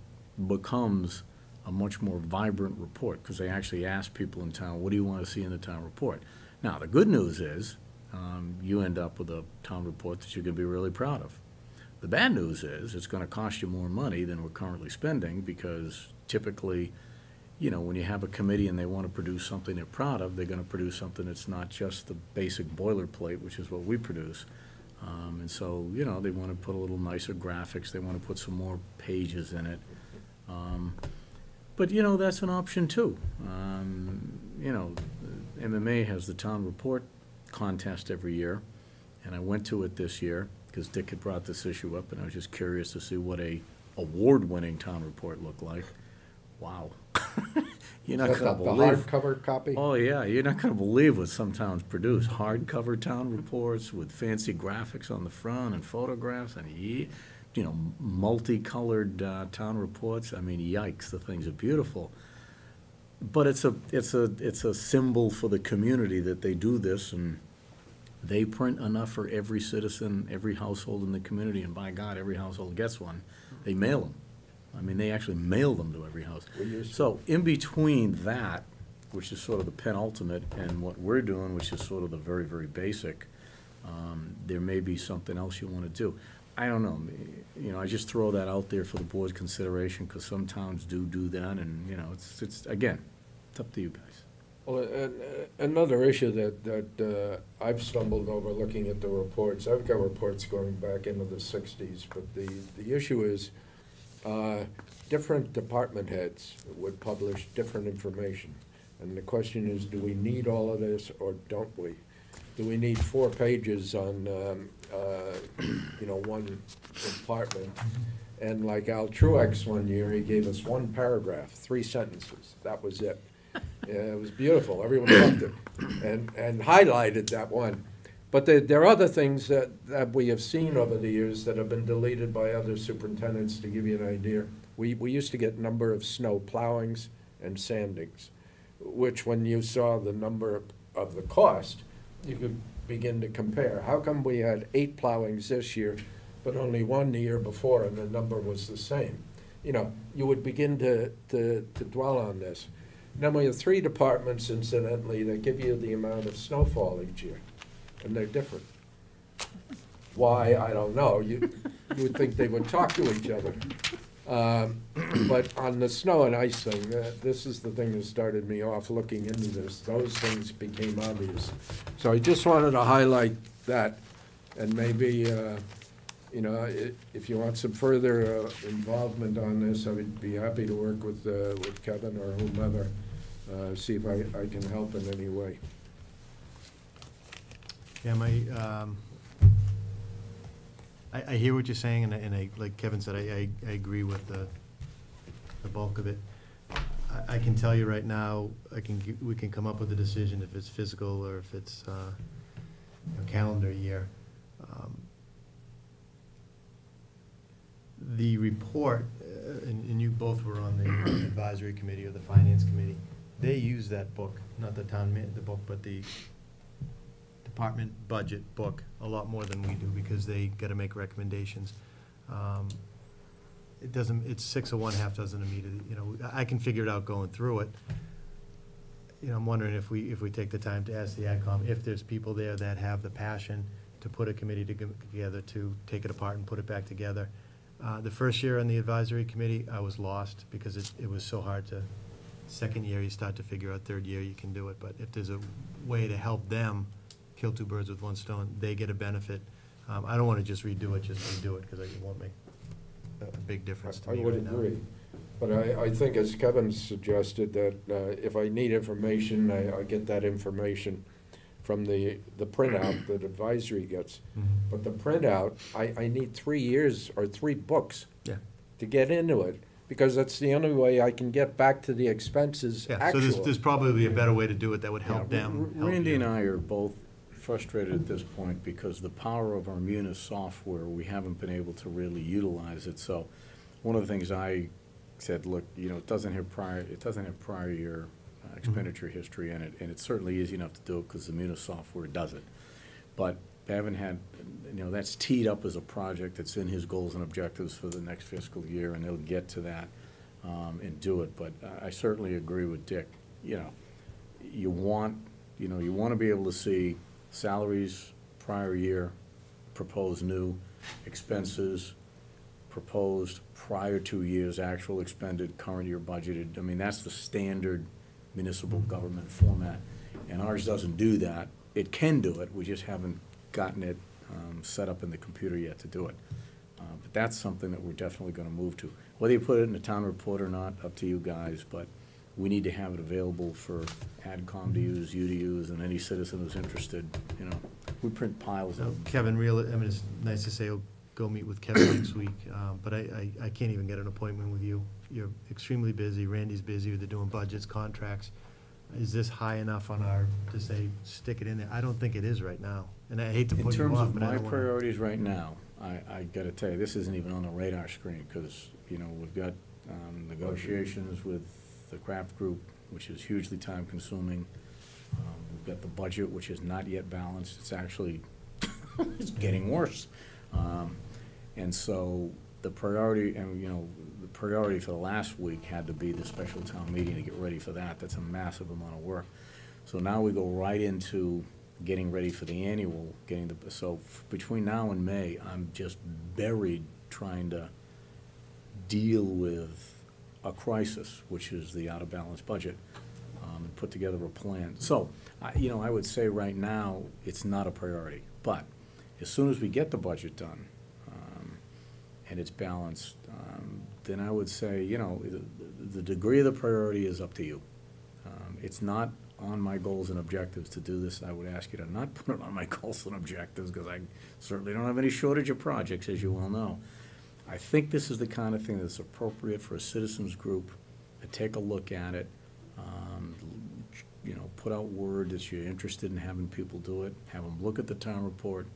becomes a much more vibrant report, because they actually ask people in town, what do you want to see in the town report? Now, the good news is, you end up with a town report that you can be really proud of. The bad news is, it's going to cost you more money than we're currently spending, because typically, when you have a committee and they want to produce something they're proud of, they're going to produce something that's not just the basic boilerplate, which is what we produce. And so, they want to put a little nicer graphics, they want to put some more pages in it. But, that's an option too. MMA has the town report contest every year, and I went to it this year because Dick had brought this issue up, and I was just curious to see what a award-winning town report looked like. Wow. You're not going to believe. The hardcover copy? Oh, yeah. You're not going to believe what some towns produce. Hardcover town reports with fancy graphics on the front and photographs and, multicolored town reports. I mean, yikes, the things are beautiful. But it's a symbol for the community that they do this, and they print enough for every citizen, every household in the community, and by God, every household gets one. They mail them. I mean, they actually mail them to every house. So in between that, which is sort of the penultimate, and what we're doing, which is sort of the very, very basic, there may be something else you want to do. I don't know. I just throw that out there for the board's consideration, because some towns do that, and, it's again, it's up to you guys. Well, another issue that I've stumbled over looking at the reports, I've got reports going back into the 60s, but the issue is different department heads would publish different information. And the question is, do we need all of this or don't we? Do we need 4 pages on, one department? And like Al Truex one year, he gave us 1 paragraph, 3 sentences. That was it. It was beautiful. Everyone loved it and highlighted that one. But there are other things that we have seen over the years that have been deleted by other superintendents. To give you an idea, we used to get number of snow plowings and sandings, which when you saw the number of the cost, you could begin to compare. How come we had 8 plowings this year, but only 1 the year before, and the number was the same? You would begin to dwell on this. Then we have 3 departments, incidentally, that give you the amount of snowfall each year, and they're different. Why, I don't know. You would think they would talk to each other. But on the snow and ice thing, this is the thing that started me off looking into this. Those things became obvious. So I just wanted to highlight that, and maybe, if you want some further involvement on this, I would be happy to work with Kevin or whomever, see if I can help in any way. Yeah, I hear what you're saying, and I, like Kevin said, I agree with the bulk of it. I can tell you right now, we can come up with a decision if it's physical or if it's calendar year. The report, and you both were on the advisory committee or the finance committee, they use that book, not the the book, but the department budget book a lot more than we do, because they got to make recommendations. It's 6 of one, half dozen of me. I can figure it out going through it. I'm wondering if we take the time to ask the AdCom if there's people there that have the passion to put a committee together to take it apart and put it back together. The first year on the advisory committee, I was lost because it was so hard to, second year you start to figure out, third year you can do it. But if there's a way to help them kill two birds with one stone, they get a benefit. I don't want to just redo it, because it won't make a big difference to I me would right now. agree. But I think, as Kevin suggested, that if I need information, I get that information from the printout that advisory gets. Mhm. But the printout, I need 3 years or 3 books Yeah. to get into it, because that's the only way I can get back to the expenses Yeah, so actual. there's probably a better way to do it that would help Yeah, them. help Randy you. and I are both frustrated at this point because the power of our Munis software, we haven't been able to really utilize it. So one of the things I said, look, it doesn't have prior year expenditure history in it, and it's certainly easy enough to do it because the Munis software does it. But they haven't had, that's teed up as a project that's in his goals and objectives for the next fiscal year, and they'll get to that and do it. But I certainly agree with Dick. You want to be able to see salaries prior year, proposed new, expenses proposed prior 2 years, actual expended, current year budgeted. I mean, that's the standard municipal government format, and ours doesn't do that. It can do it, we just haven't gotten it set up in the computer yet to do it. But that's something that we're definitely gonna move to. Whether you put it in the town report or not, up to you guys, but we need to have it available for AdCom to use, you to use, and any citizen who's interested. We print piles So of them. Kevin, it's nice to say you'll go meet with Kevin next week, but I can't even get an appointment with you. You're extremely busy, Randy's busy, they're doing budgets, contracts. Is this high enough on to say, stick it in there? I don't think it is right now, and I hate to In put you terms off, of but I my don't wanna. priorities right now, I gotta tell you, this isn't even on the radar screen, because, we've got negotiations with the craft group, which is hugely time-consuming. We've got the budget, which is not yet balanced. It's actually, it's getting worse. And so the priority, the priority for the last week had to be the special town meeting to get ready for that. That's a massive amount of work. So now we go right into getting ready for the annual, between now and May, I'm just buried trying to deal with a crisis, which is the out-of-balance budget, and put together a plan. So, I would say right now, it's not a priority. But as soon as we get the budget done, and it's balanced, then I would say, the degree of the priority is up to you. It's not on my goals and objectives to do this. I would ask you to not put it on my goals and objectives, because I certainly don't have any shortage of projects, as you well know. I think this is the kind of thing that's appropriate for a citizens group to take a look at it, put out word that you're interested in having people do it, have them look at the town report,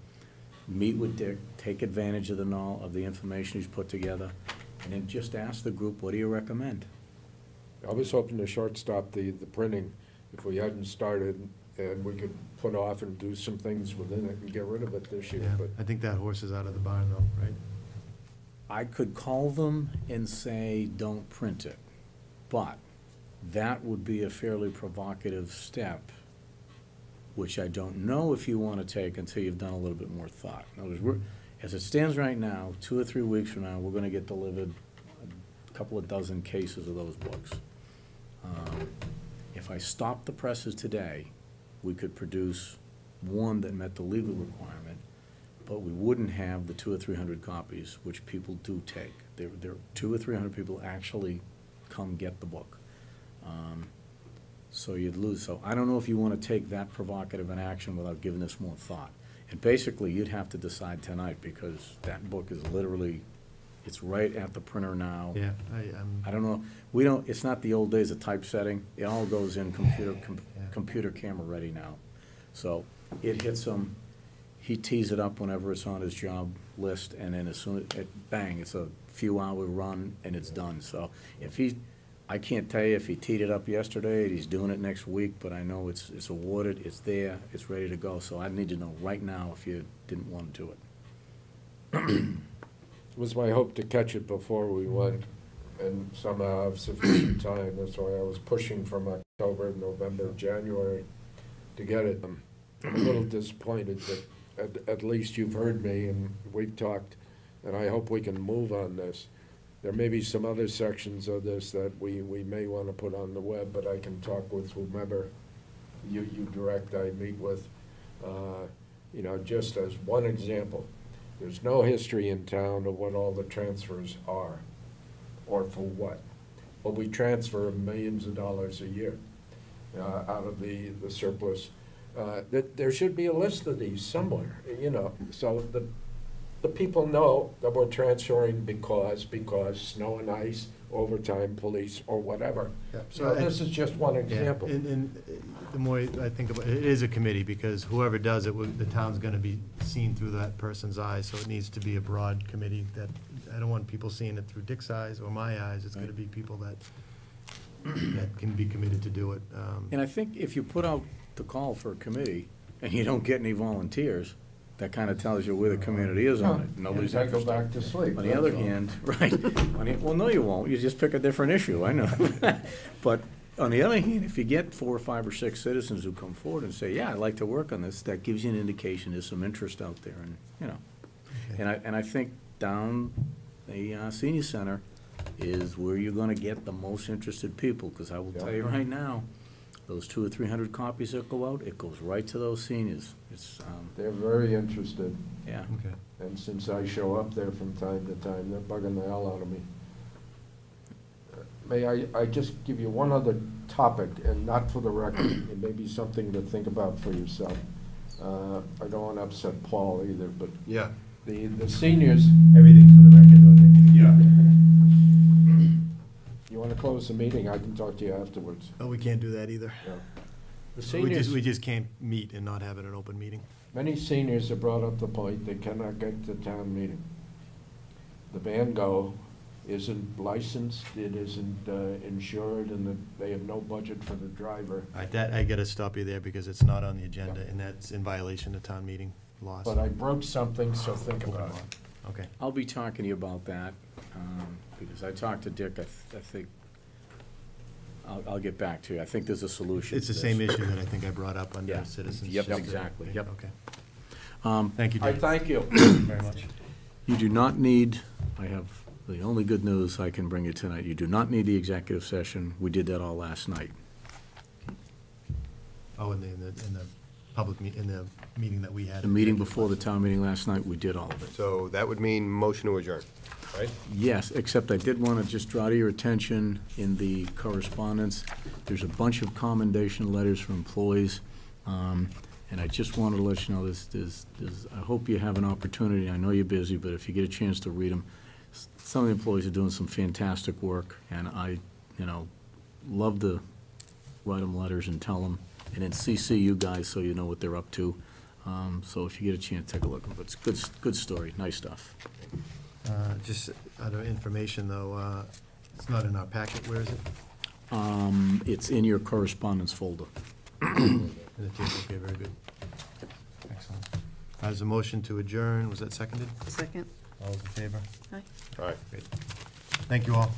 meet with Dick, take advantage of the information he's put together, and then just ask the group, what do you recommend? I was hoping to shortstop the printing if we hadn't started, and we could put off and do some things within it and get rid of it this year, Yeah, but I think that horse is out of the barn though, right? I could call them and say, don't print it, but that would be a fairly provocative step, which I don't know if you want to take until you've done a little bit more thought. In other words, as it stands right now, 2 or 3 weeks from now, we're going to get delivered a couple of dozen cases of those books. If I stopped the presses today, we could produce one that met the legal requirement, but we wouldn't have the 200 or 300 copies, which people do take. There 200 or 300 people actually come get the book. So you'd lose. So I don't know if you want to take that provocative an action without giving this more thought. And basically, you'd have to decide tonight, because that book is literally, it's right at the printer now. Yeah, I don't know, it's not the old days of typesetting. It all goes in computer camera ready now. So it hits him, he tees it up whenever it's on his job list, and then as soon as, bang, it's a few hour run and it's done. So I can't tell you if he teed it up yesterday, he's doing it next week, but I know it's awarded, it's there, it's ready to go. So I need to know right now if you didn't want to do it. it was my hope to catch it before we went, and somehow have sufficient time. That's why I was pushing from October, November, January to get it. I'm a little disappointed that at least you've heard me and we've talked, and I hope we can move on this. There may be some other sections of this that we may want to put on the web, but I can talk with whomever you direct I meet with. You know, just as one example, there's no history in town of what all the transfers are, or for what. But we transfer millions of dollars a year out of the surplus. There should be a list of these somewhere, you know, so the people know that we're transferring because snow and ice, overtime, police, or whatever. Yeah. So this is just one Yeah, example. and the more I think about it, it is a committee, because whoever does it, the town's gonna be seen through that person's eyes, so it needs to be a broad committee that, I don't want people seeing it through Dick's eyes or my eyes, it's gonna be people that can be committed to do it. And I think if you put out the call for a committee and you don't get any volunteers, that kind of tells you where the community is on it. Nobody's I go interested. back to sleep. On the other that's all. hand, right, well, no, you won't, you just pick a different issue, I know. But on the other hand, if you get 4 or 5 or 6 citizens who come forward and say, yeah, I'd like to work on this, that gives you an indication there's some interest out there, and, you know. Okay. And I think down the senior center is where you're gonna get the most interested people, because I will tell you right now, those 200 or 300 copies that go out, it goes right to those seniors. It's, They're very interested, yeah. Okay. and since I show up there from time to time, they're bugging the hell out of me. May I just give you one other topic, and not for the record, it may be something to think about for yourself. I don't want to upset Paul either, but Yeah. the seniors, Everything for the record, though, Dick. Yeah. you want to close the meeting, I can talk to you afterwards. Oh, we can't do that either. The We seniors, just can't meet and not have it an open meeting. many seniors have brought up the point they cannot get to town meeting. The Van Gogh isn't licensed, it isn't insured, and they have no budget for the driver. I gotta stop you there, because it's not on the agenda, and that's in violation of town meeting laws. But I broke something, so think Open about it. law. Okay. I'll be talking to you about that, because I talked to Dick, I think, I'll get back to you. I think there's a solution. It's the to same this. issue that I think I brought up under Yeah. citizens. Yep, exactly, yep. Okay. Thank you, I Dick, thank you. very much. You do not need, I have the only good news I can bring you tonight, you do not need the executive session. We did that all last night. Oh, in the public in the meeting that we had. The meeting before the town meeting last night, we did all of it. So that would mean motion to adjourn, right? Yes, except I did want to just draw to your attention in the correspondence, there's a bunch of commendation letters from employees, and I just wanted to let you know, I hope you have an opportunity, I know you're busy, but if you get a chance to read them, some of the employees are doing some fantastic work, and I, love to write them letters and tell them, and then CC you guys so you know what they're up to. So if you get a chance, take a look. But it's good story, nice stuff. Just other information, though, it's not in our packet, where is it? It's in your correspondence folder. In the table, okay, very good. Excellent. There's a motion to adjourn, was that seconded? Second? All those in favor? Aye. All right. Great. Thank you all.